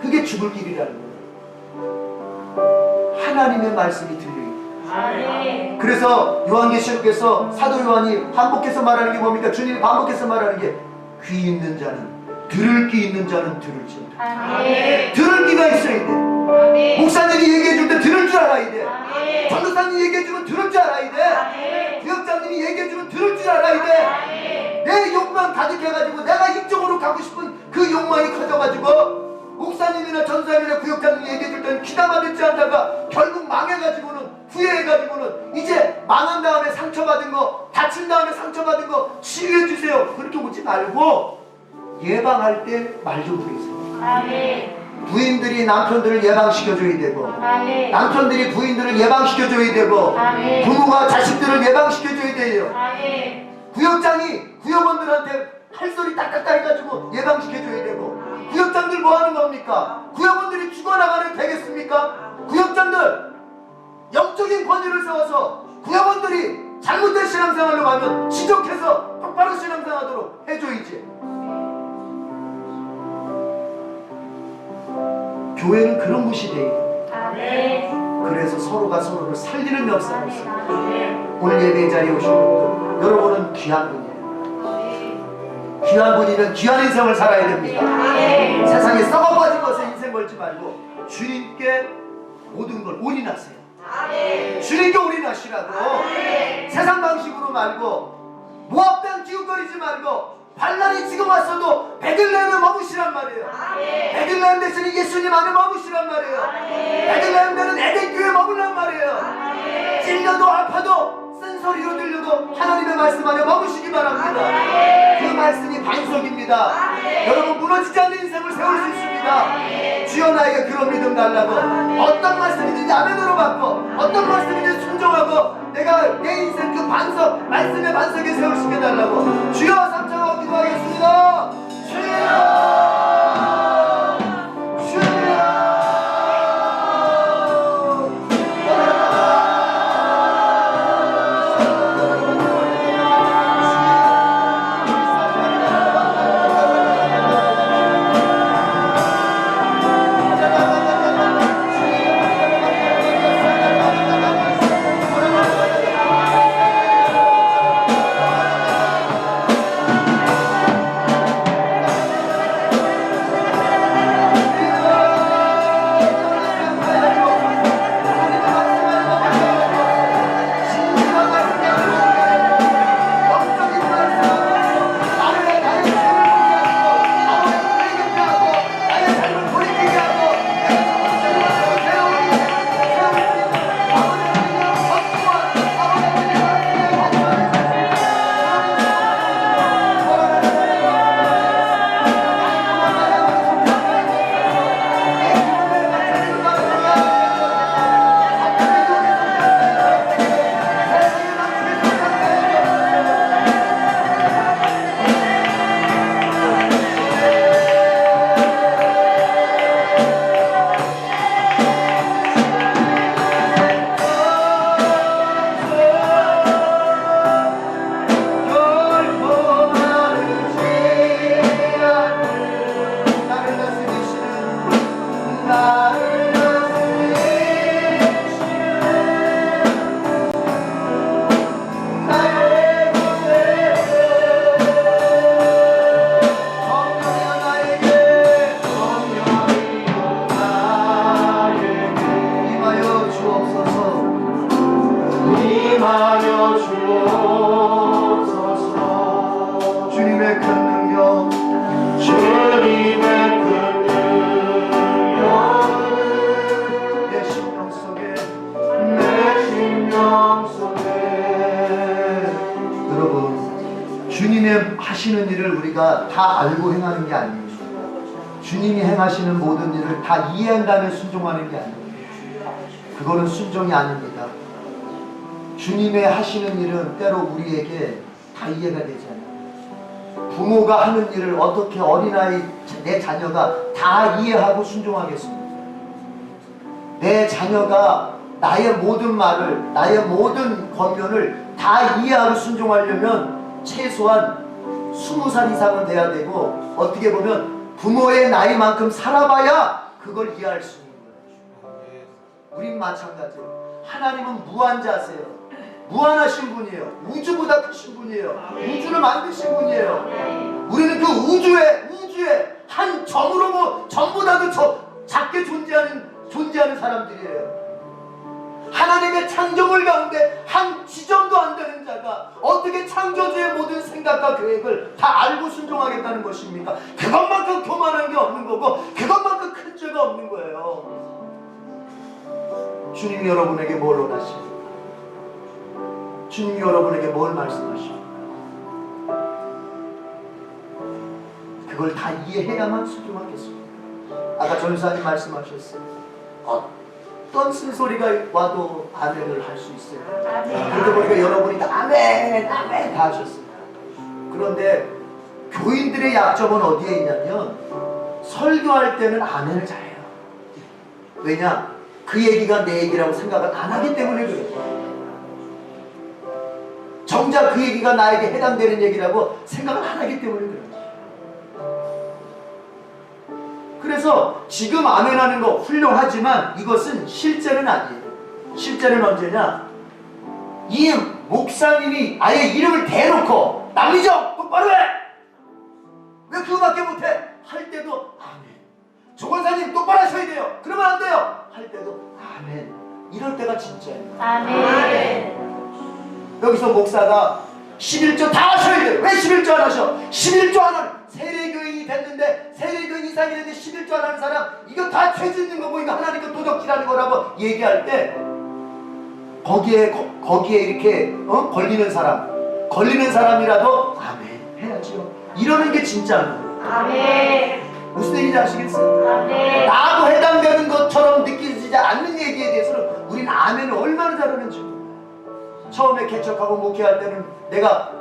그게 죽을 길이라는 거예요. 하나님의 말씀이 들려요. 그래서 요한계시록에서 사도 요한이 반복해서 말하는 게 뭡니까? 주님이 반복해서 말하는 게 귀 있는 자는 들을 귀 있는 자는 들을지어다. 들을 귀가 있어야 돼. 목사님이 얘기해 줄 때 들을 줄 알아야 돼. 전도사님이 얘기해 주면 들을 줄 알아야 돼. 구역장님이 얘기해 주면 들을 줄 알아야 돼. 내 욕망 가득해가지고 내가 이쪽으로 가고 싶은 그 욕망이 커져가지고 목사님이나 전사님이나 구역장님이 얘기해 줄 때는 귀담아 듣지 않다가 결국 망해가지고는 후회해가지고는 이제 망한 다음에 상처받은 거 다친 다음에 상처받은 거 치유해 주세요. 그렇게 묻지 말고 예방할 때 말 좀 들으세요. 부인들이 남편들을 예방시켜줘야 되고 남편들이 부인들을 예방시켜줘야 되고 부모가 자식들을 예방시켜줘야 돼요. 구역장이 구역원들한테 할 소리 딱딱딱 해가지고 예방시켜줘야 되고 구역장들 뭐 하는 겁니까? 구역원들이 죽어나가는 되겠습니까? 구역장들 영적인 권위를 세워서 구역원들이 잘못된 신앙생활로 가면 지적해서 똑바로 신앙생활하도록 해줘야지. 교회는 그런 곳이 돼야 돼. 그래서 서로가 서로를 살리는 역사가 있어요. 오늘 예배 자리에 오신 분들 여러분은 귀한 분이에요. 귀한 분이면 귀한 인생을 살아야 됩니다. 세상에 썩어버진 것에 인생 걸지 말고 주님께 모든 걸 올인하세요. 주님께 올인하시라고. 세상 방식으로 말고 모압당 기웃거리지 말고 반란이 지금 왔어도 베들레헴에 머무시란 말이에요. 베들레헴 대신에 예수님 안에 머무시란 말이에요. 베들레헴 되는 에덴교회에 머물란 말이에요. 찔려도 아파도 쓴소리로 들려도 하나님의 말씀 안에 머무시기 바랍니다. 그 말씀이 반석입니다. 여러분 무너지지 않는 인생을 세울 수 있습니다. 주여 나에게 그런 믿음 달라고. 어떤 말씀이든지 아멘으로 받고 어떤 말씀이든지 순종하고 내가 내 인생 그 반석 말씀의 반석에 세울 수 있게 달라고. 주여 삼창하고 기도하겠습니다. 주여 임하여 주옵소서. 주님의 큰 능력, 주님의 큰 능력 내 심령 속에. 내 심령 속에. 여러분, 주님의 하시는 일을 우리가 다 알고 행하는 게 아니에요. 주님이 행하시는 모든 일을 다 이해한 다음에 순종하는 게 아니에요. 그거는 순종이 아닙니다. 주님의 하시는 일은 때로 우리에게 다 이해가 되지 않아요. 부모가 하는 일을 어떻게 어린아이, 내 자녀가 다 이해하고 순종하겠습니까? 내 자녀가 나의 모든 말을, 나의 모든 권면을 다 이해하고 순종하려면 최소한 20살 이상은 돼야 되고, 어떻게 보면 부모의 나이만큼 살아봐야 그걸 이해할 수 있는 거예요. 우린 마찬가지예요. 하나님은 무한자세요. 무한하신 분이에요. 우주보다 크신 분이에요. 우주를 만드신 분이에요. 우리는 그 우주에 한 점으로 전부 다 그 작게 존재하는 사람들이에요. 하나님의 창조물 가운데 한 지점도 안 되는 자가 어떻게 창조주의 모든 생각과 계획을 다 알고 순종하겠다는 것입니까? 그것만큼 교만한 게 없는 거고, 그것만큼 큰 죄가 없는 거예요. 주님이 여러분에게 뭘 원하십니까? 주님이 여러분에게 뭘 말씀하십니까? 그걸 다 이해해야만 순종하겠습니다. 아까 전사님 말씀하셨어요. 어떤 쓴소리가 와도 아멘을 할 수 있어요. 그러다 보니까 여러분이 다 아멘 다 하셨어요. 그런데 교인들의 약점은 어디에 있냐면, 설교할 때는 아멘을 잘해요. 왜냐? 그 얘기가 내 얘기라고 생각을 안 하기 때문에 그래요. 정작 그 얘기가 나에게 해당되는 얘기라고 생각을 안 하기 때문에 그래요. 그래서 지금 아멘하는 거 훌륭하지만 이것은 실제는 아니에요. 실제는 언제냐? 이 목사님이 아예 이름을 대놓고 남미정 똑바로 해! 왜 그거밖에 못해? 할 때도 아멘. 조건사님 똑바로 하셔야 돼요. 그러면 안 돼요. 할 때도 아멘. 이럴 때가 진짜예요. 아멘. 여기서 목사가 11조 다 하셔야 돼요. 왜 11조 안 하셔? 11조 안 하는, 세례교인이 됐는데, 세례교인 이상이 됐는데 11조 안 하는 사람, 이거 다 죄 짓는 거고, 이거 하나님께 도적질하는 거라고 얘기할 때, 거기에 이렇게 걸리는 사람이라도 아멘 해야죠. 이러는 게 진짜는 거예요. 아멘. 무슨 얘기인지 아시겠어요? 아멘. 나도 해당되는 것처럼 느껴지지 않는 얘기에 대해서는 우리는 아멘을 얼마나 잘하는지. 처음에 개척하고 목회할 때는 내가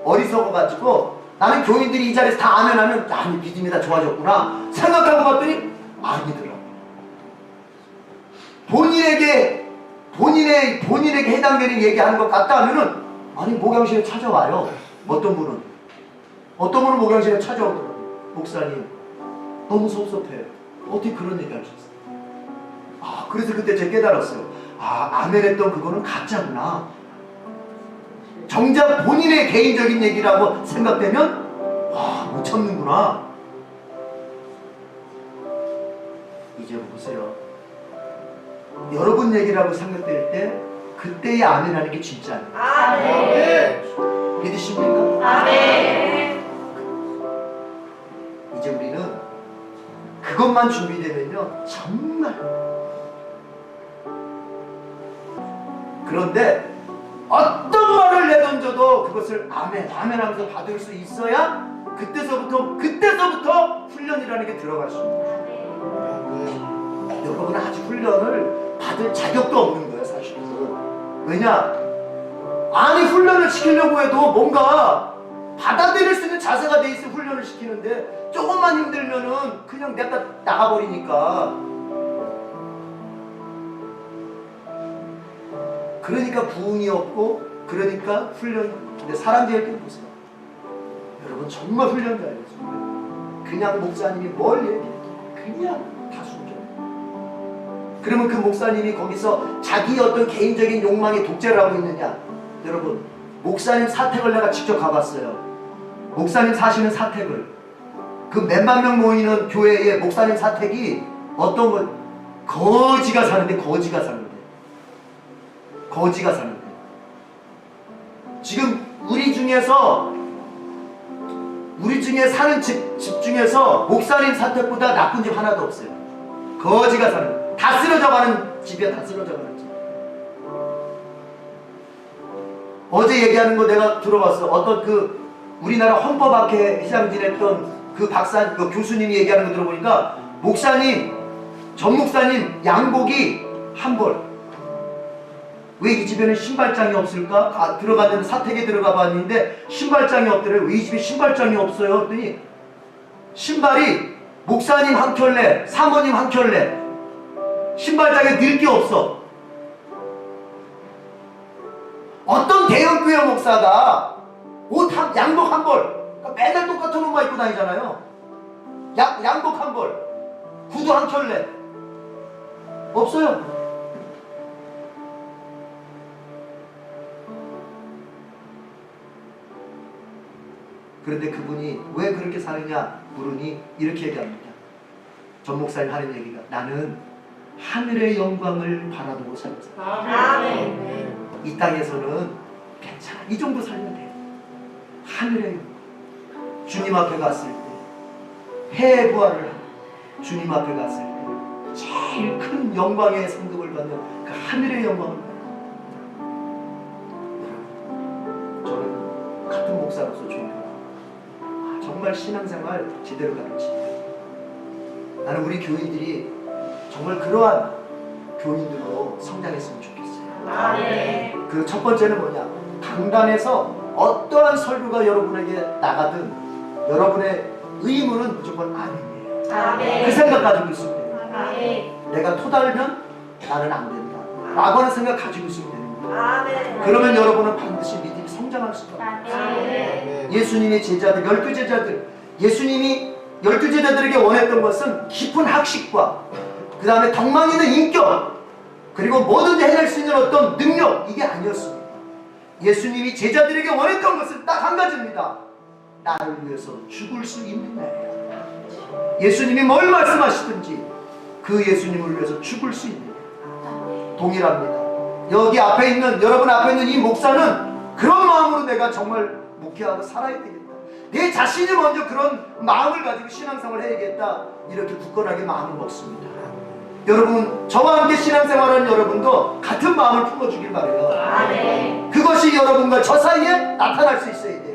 어리석어가지고, 나는 교인들이 이 자리에서 다 아멘하면 아니 믿음이 다 좋아졌구나 생각하고 봤더니 아니더라고. 본인에게 해당되는 얘기하는 것 같다 하면은, 아니 목양실에 찾아와요. 어떤 분은 목양실에 찾아오더라고요. 목사님 너무 섭섭해요. 어떻게 그런 얘기 하셨어요? 그래서 그때 제가 깨달았어요. 아멘했던 그거는 가짜구나. 정작 본인의 개인적인 얘기라고 생각되면 못 참는구나. 이제 보세요. 여러분 얘기라고 생각될 때 그때의 아멘하는 게 진짜예요. 아멘. 믿으십니까? 아멘. 이제 우리는 그것만 준비되면요 정말. 그런데 어떤 말을 내던져도 그것을 아멘 하면서 받을 수 있어야 그때서부터 훈련이라는 게 들어가십니다. 여러분은 아직 훈련을 받을 자격도 없는 거예요, 사실은. 왜냐? 아니 훈련을 시키려고 해도 뭔가 받아들일 수 있는 자세가 돼 있어 훈련을 시키는데, 조금만 힘들면은 그냥 내가 나가버리니까. 그러니까 부흥이 없고, 그러니까 훈련이 없고. 근데 사람들에게 보세요. 여러분 정말 훈련자예요. 그냥 목사님이 뭘 얘기해도 그냥 다 순종. 그러면 그 목사님이 거기서 자기 어떤 개인적인 욕망에 독재를 하고 있느냐? 여러분, 목사님 사택을 내가 직접 가봤어요. 목사님 사시는 사택을. 그 몇만 명 모이는 교회에 목사님 사택이 어떤 걸, 거지가 사는데. 지금 우리 중에 사는 집 중에서 목사님 사택보다 나쁜 집 하나도 없어요. 거지가 사는, 다 쓰러져가는 집이야. 다 쓰러져가는 집. 어제 얘기하는 거 내가 들어봤어. 어떤 그 우리나라 헌법학회 회장 지냈던 그 박사, 그 교수님이 얘기하는 거 들어보니까 전 목사님 양복이 한 벌. 왜 이 집에는 신발장이 없을까? 들어갔는데 사택에 들어가 봤는데 신발장이 없더래요. 왜 이 집에 신발장이 없어요? 그랬더니 신발이 목사님 한 켤레, 사모님 한 켤레, 신발장에 늘 게 없어. 어떤 대형교회 목사가 양복 한 벌, 그러니까 맨날 똑같은 옷만 입고 다니잖아요. 양복 한 벌, 구두 한 켤레 없어요. 그런데 그분이 왜 그렇게 사느냐 물으니 이렇게 얘기합니다. 전 목사님 하는 얘기가, 나는 하늘의 영광을 바라보고 살고 살아. 아멘. 이 땅에서는 괜찮아. 이 정도 살면 돼요. 하늘의 영광. 주님 앞에 갔을 때 해의 부활을 하고 주님 앞에 갔을 때 제일 큰 영광의 상급을 받는 그 하늘의 영광을 받는, 저는 같은 목사로서 존경합니다. 정말 신앙생활 제대로 가르치고, 나는 우리 교인들이 정말 그러한 교인들로 성장했으면 좋겠어요. 아멘. 그 첫 번째는 뭐냐? 강단에서 어떠한 설교가 여러분에게 나가든 여러분의 의무는 무조건 아멘이에요. 아멘. 그 생각 가지고 있으면 돼요. 아멘. 내가 토달면 나는 안 된다 라고 하는 생각 가지고 있으면 되는 거예요. 아멘. 그러면 여러분은 반드시 믿음이 성장할 수가 있어요. 아멘. 예수님의 제자들, 12제자들, 예수님이 12제자들에게 원했던 것은 깊은 학식과 그 다음에 덕망 있는 인격, 그리고 뭐든지 해낼 수 있는 어떤 능력, 이게 아니었습니다. 예수님이 제자들에게 원했던 것은 딱 한 가지입니다. 나를 위해서 죽을 수 있는 날이야. 예수님이 뭘 말씀하시든지 그 예수님을 위해서 죽을 수 있는 날. 동일합니다. 여기 앞에 있는, 여러분 앞에 있는 이 목사는 그런 마음으로 내가 정말 목회하고 살아야 되겠다, 내 자신이 먼저 그런 마음을 가지고 신앙생활을 해야겠다, 이렇게 굳건하게 마음을 먹습니다. 여러분, 저와 함께 신앙생활하는 여러분도 같은 마음을 품어주길 바래요. 아멘. 그것이 여러분과 저 사이에 나타날 수 있어야 돼요.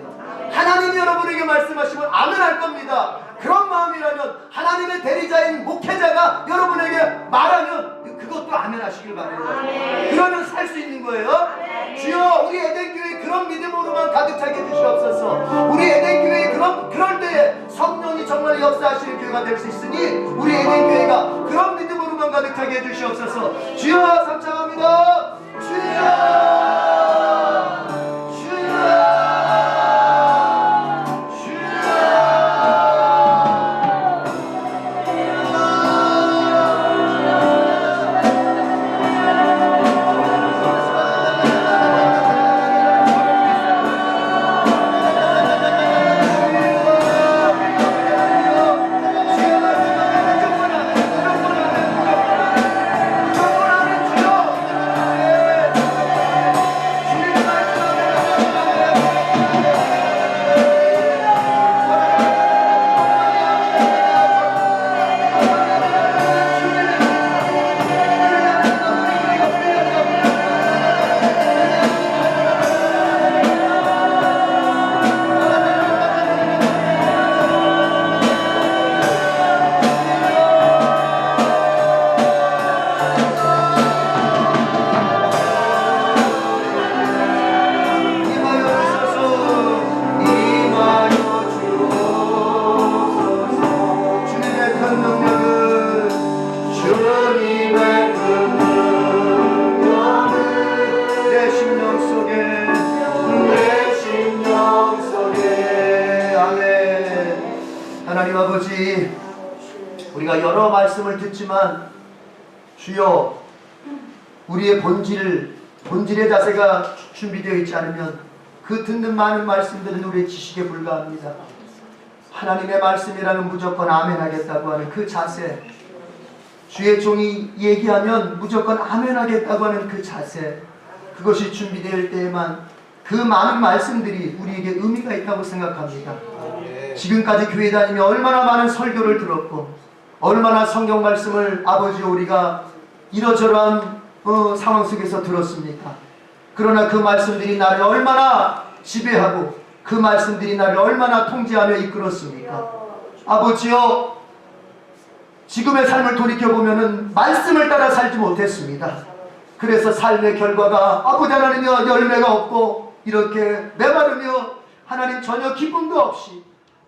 하나님이 여러분에게 말씀하시면 아멘 할 겁니다. 그런 마음이라면 하나님의 대리자인 목회자가 여러분에게 말하면 그것도 아멘 하시길 바래요. 그러면 살 수 있는 거예요. 주여, 우리 에덴교회 그런 믿음으로만 가득 차게 해주시옵소서. 우리 에덴교회 그럴 때에 성령이 정말 역사하시는 교회가 될 수 있으니 우리 에덴교회가 그런 믿음으로만 가득 차게 해주시옵소서. 주여, 감사합니다. 주여, 주여. 하나님 아버지, 우리가 여러 말씀을 듣지만 주여, 우리의 본질의 자세가 준비되어 있지 않으면 그 듣는 많은 말씀들은 우리의 지식에 불과합니다. 하나님의 말씀이라면 무조건 아멘 하겠다고 하는 그 자세, 주의 종이 얘기하면 무조건 아멘 하겠다고 하는 그 자세, 그것이 준비될 때에만 그 많은 말씀들이 우리에게 의미가 있다고 생각합니다. 아멘. 지금까지 교회 다니며 얼마나 많은 설교를 들었고 얼마나 성경 말씀을 아버지 우리가 이러저러한 상황 속에서 들었습니까? 그러나 그 말씀들이 나를 얼마나 지배하고 그 말씀들이 나를 얼마나 통제하며 이끌었습니까? 아버지여, 지금의 삶을 돌이켜보면 말씀을 따라 살지 못했습니다. 그래서 삶의 결과가 아버지 하나님이여 열매가 없고 이렇게 메마르며 하나님 전혀 기쁨도 없이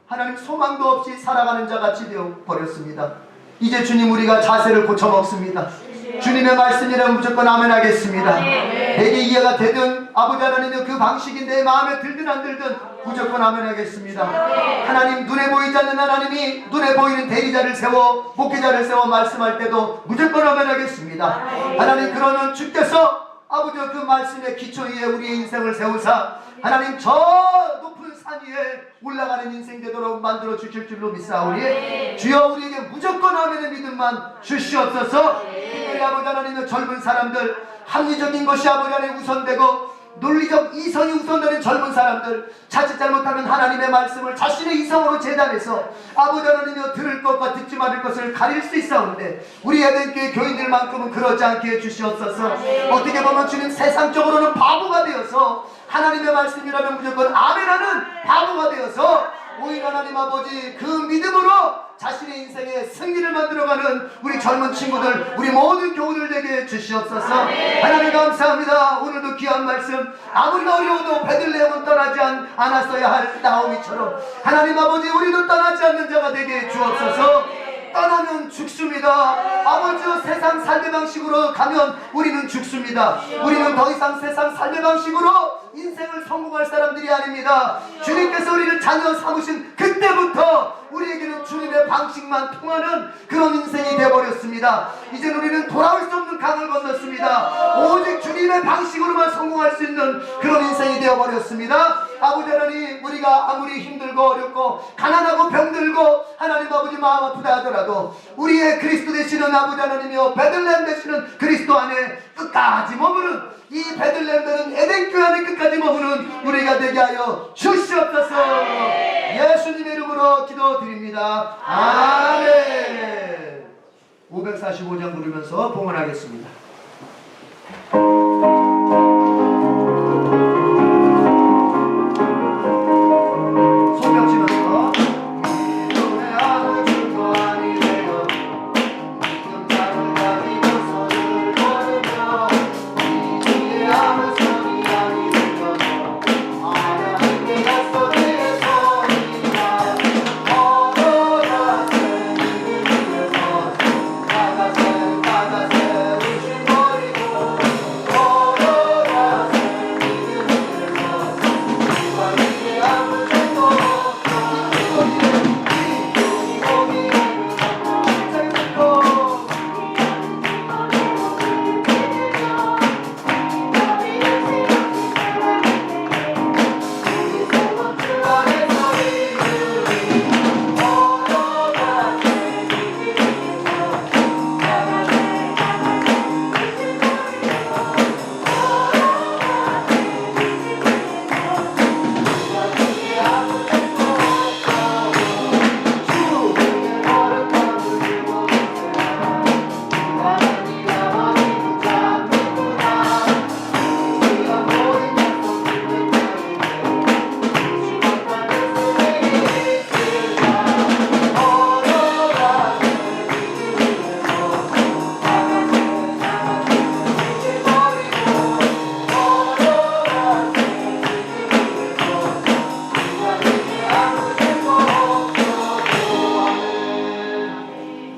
하나님 소망도 없이 살아가는 자같이 되어버렸습니다. 이제 주님 우리가 자세를 고쳐먹습니다. 주님의 말씀이라면 무조건 아멘 하겠습니다. 내게 이해가 되든 아버지 하나님의 그 방식이 내 마음에 들든 안 들든 무조건 아멘 하겠습니다. 하나님 눈에 보이지 않는 하나님이 눈에 보이는 대리자를 세워 목회자를 세워 말씀할 때도 무조건 아멘 하겠습니다. 하나님 그러면 주께서 아버지 그 말씀의 기초 위에 우리의 인생을 세우사 하나님 저 높은 산 위에 올라가는 인생 되도록 만들어 주실 줄로 믿사오니 주여 우리에게 무조건 아멘의 믿음만 주시옵소서. 특별히 아버지 하나님의 젊은 사람들 합리적인 것이 아버지 하나님 우선되고 논리적 이성이 우선되는 젊은 사람들 자칫 잘못하면 하나님의 말씀을 자신의 이성으로 재단해서 아버지 하나님이여 들을 것과 듣지 말을 것을 가릴 수 있사온데 우리 에덴교회 교인들만큼은 그러지 않게 해주시옵소서. 어떻게 보면 주님 세상적으로는 바보가 되어서 하나님의 말씀이라면 무조건 아멘하는 바보가 되어서 오히려 하나님 아버지 그 믿음으로 자신의 인생에 승리를 만들어가는 우리 젊은 친구들 우리 모든 교우들 되게 주시옵소서. 하나님 감사합니다. 오늘도 귀한 말씀 아무리 어려워도 베들레헴은 떠나지 않았어야 할 나오미처럼 하나님 아버지 우리도 떠나지 않는 자가 되게 주옵소서. 떠나면 죽습니다. 아버지 세상 삶의 방식으로 가면 우리는 죽습니다. 우리는 더 이상 세상 삶의 방식으로 인생을 성공할 사람들이 아닙니다. 주님께서 우리를 자녀 삼으신 그때부터 우리에게는 주님의 방식만 통하는 그런 인생이 되어버렸습니다. 이제 우리는 돌아올 수 없는 강을 건넜습니다. 오직 주님의 방식으로만 성공할 수 있는 그런 인생이 되어버렸습니다. 아버지 하나님 우리가 아무리 힘들고 어렵고 가난하고 병들고 하나님 아버지 마음 아프다 하더라도 우리의 그리스도 되시는 아버지 하나님이여 베들레헴 되시는 그리스도 안에 끝까지 머무는 이 베들레헴 에덴교회 안에 끝까지 머무는 우리가 되게 하여 주시옵소서. 예수님의 이름으로 기도드립니다. 아멘. 545장 부르면서 봉헌하겠습니다. 손뼉 치면서 이름의 아무 증거 아니 되어 지금 땅을 다니면서 늘 걸으며 이주의 아무 소리 아니 들려서 하나님께 약속의 소리가 걸어가세 믿음에서 나가세 의심버리고 걸어가세 믿음에서 누가 이게 아무 증거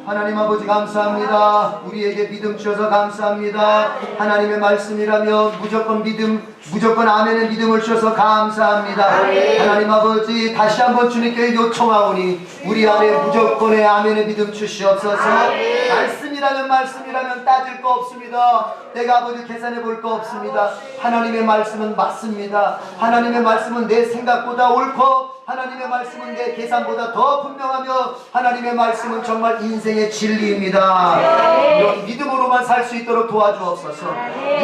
하나님 아버지 감사합니다. 우리에게 믿음 주셔서 감사합니다. 하나님의 말씀이라면 무조건 믿음, 무조건 아멘의 믿음을 주셔서 감사합니다. 하나님 아버지 다시 한번 주님께 요청하오니 우리 안에 무조건의 아멘의 믿음 주시옵소서. 말씀이라면 따질 거 없습니다. 내가 아버지 계산해 볼 거 없습니다. 하나님의 말씀은 맞습니다. 하나님의 말씀은 내 생각보다 옳고 하나님의 말씀은 내 계산보다 더 분명하며 하나님의 말씀은 정말 인생의 진리입니다. 이런 믿음으로만 살 수 있도록 도와주옵소서.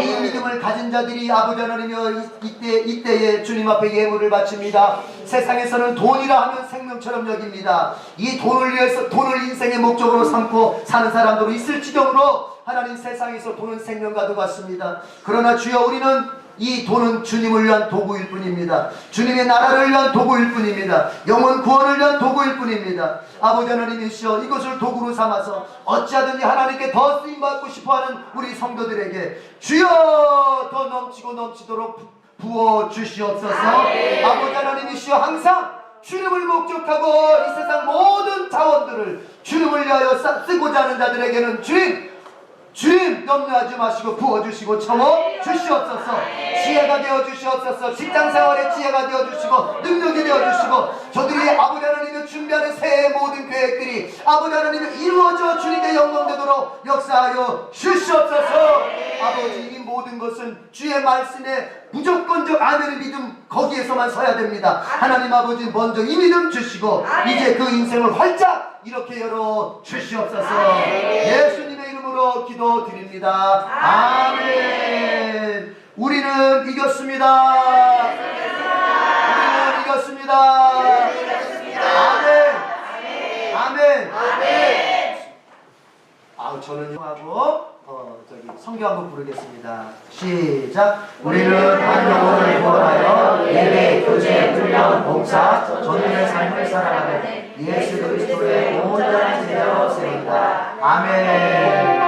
이 믿음을 가진 자들이 아버지 하나님이여 이때에 주님 앞에 예물을 바칩니다. 세상에서는 돈이라 하면 생명처럼 여깁니다. 이 돈을 위해서 돈을 인생의 목적으로 삼고 사는 사람들도 있을 지경으로 하나님 세상에서 돈은 생명과도 같습니다. 그러나 주여 우리는 이 돈은 주님을 위한 도구일 뿐입니다. 주님의 나라를 위한 도구일 뿐입니다. 영혼 구원을 위한 도구일 뿐입니다. 아버지 하나님이시여 이것을 도구로 삼아서 어찌하든지 하나님께 더 쓰임받고 싶어하는 우리 성도들에게 주여 더 넘치고 넘치도록 부어주시옵소서. 아버지 하나님이시여 항상 주님을 목적하고 이 세상 모든 자원들을 주님을 위하여 쓰고자 하는 자들에게는 주님 염려하지 마시고 부어주시고 채워주시옵소서. 지혜가 되어주시옵소서. 직장생활의 지혜가 되어주시고 능력이 되어주시고 저들이 아버지 하나님의 준비하는 새해 모든 계획들이 아버지 하나님의 이루어져 주님의 영광되도록 역사하여 주시옵소서. 아버지 이 모든 것은 주의 말씀에 무조건적 아멘의 믿음 거기에서만 서야 됩니다. 하나님 아버지 먼저 이 믿음 주시고 이제 그 인생을 활짝 이렇게 열어 주시옵소서. 예수님의 이름으로 기도드립니다. 아멘. 우리는 이겼습니다. 우리는 이겼습니다. 아멘. 아멘. 아우 저는 하고 성경 한번 부르겠습니다. 시작. 우리는 한 영혼을 구원하여 예배, 교제, 훈련, 봉사, 전도의 삶을 살아가는 예수 그리스도의 온전한 제자로 세운다. 아멘.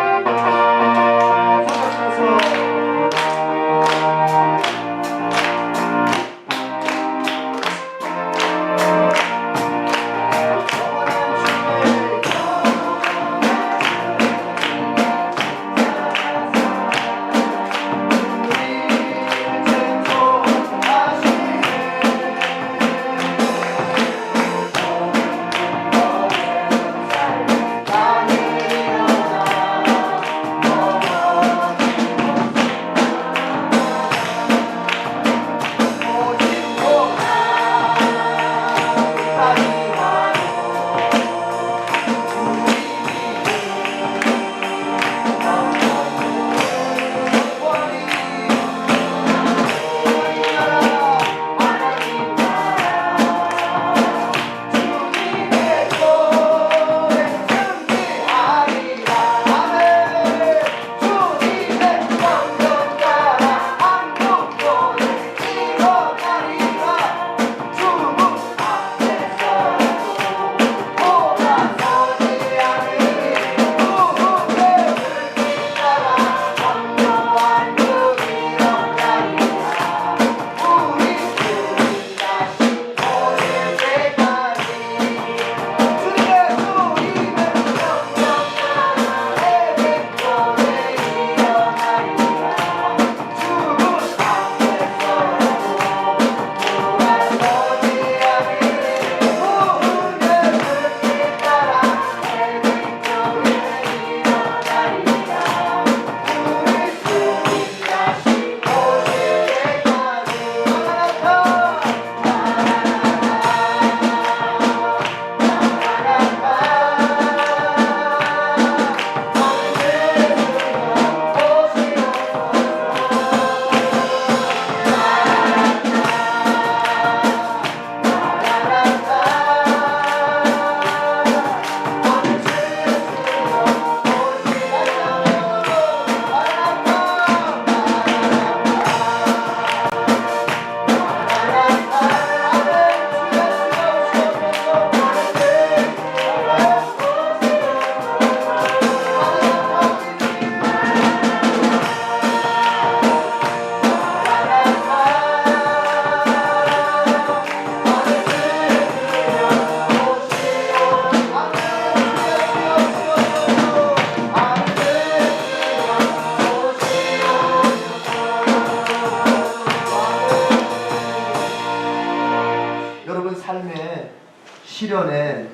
시련의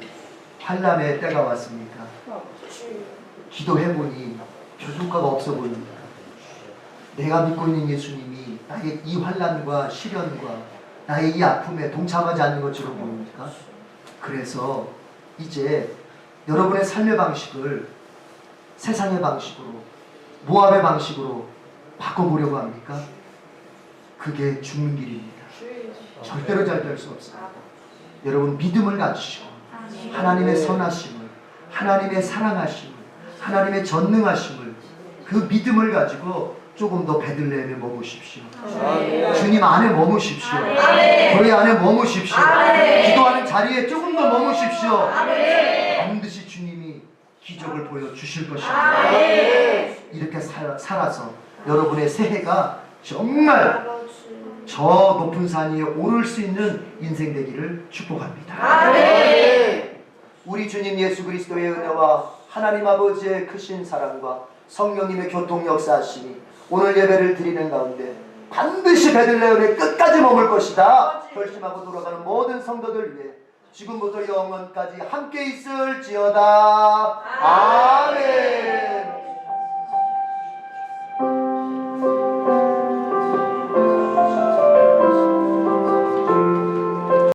환난의 때가 왔습니까? 기도해보니 교수과가 없어 보입니다. 내가 믿고 있는 예수님이 나의 이 환난과 시련과 나의 이 아픔에 동참하지 않는 것처럼 보입니까? 그래서 이제 여러분의 삶의 방식을 세상의 방식으로, 모압의 방식으로 바꿔보려고 합니까? 그게 죽는 길입니다. 절대로 잘 될 수 없습니다. 여러분 믿음을 가지시고 하나님의 선하심을, 하나님의 사랑하심을, 하나님의 전능하심을, 그 믿음을 가지고 조금 더 베들레헴에 머무십시오. 주님 안에 머무십시오. 교회 안에 머무십시오. 기도하는 자리에 조금 더 머무십시오. 반드시 주님이 기적을 보여주실 것입니다. 이렇게 살아서 여러분의 새해가 정말 저 높은 산 위에 오를 수 있는 인생 되기를 축복합니다. 우리 주님 예수 그리스도의 은혜와 하나님 아버지의 크신 사랑과 성령님의 교통 역사하심이 오늘 예배를 드리는 가운데 반드시 베들레헴에 끝까지 머물 것이다 결심하고 돌아가는 모든 성도들 위해 지금부터 영원까지 함께 있을지어다. 아멘.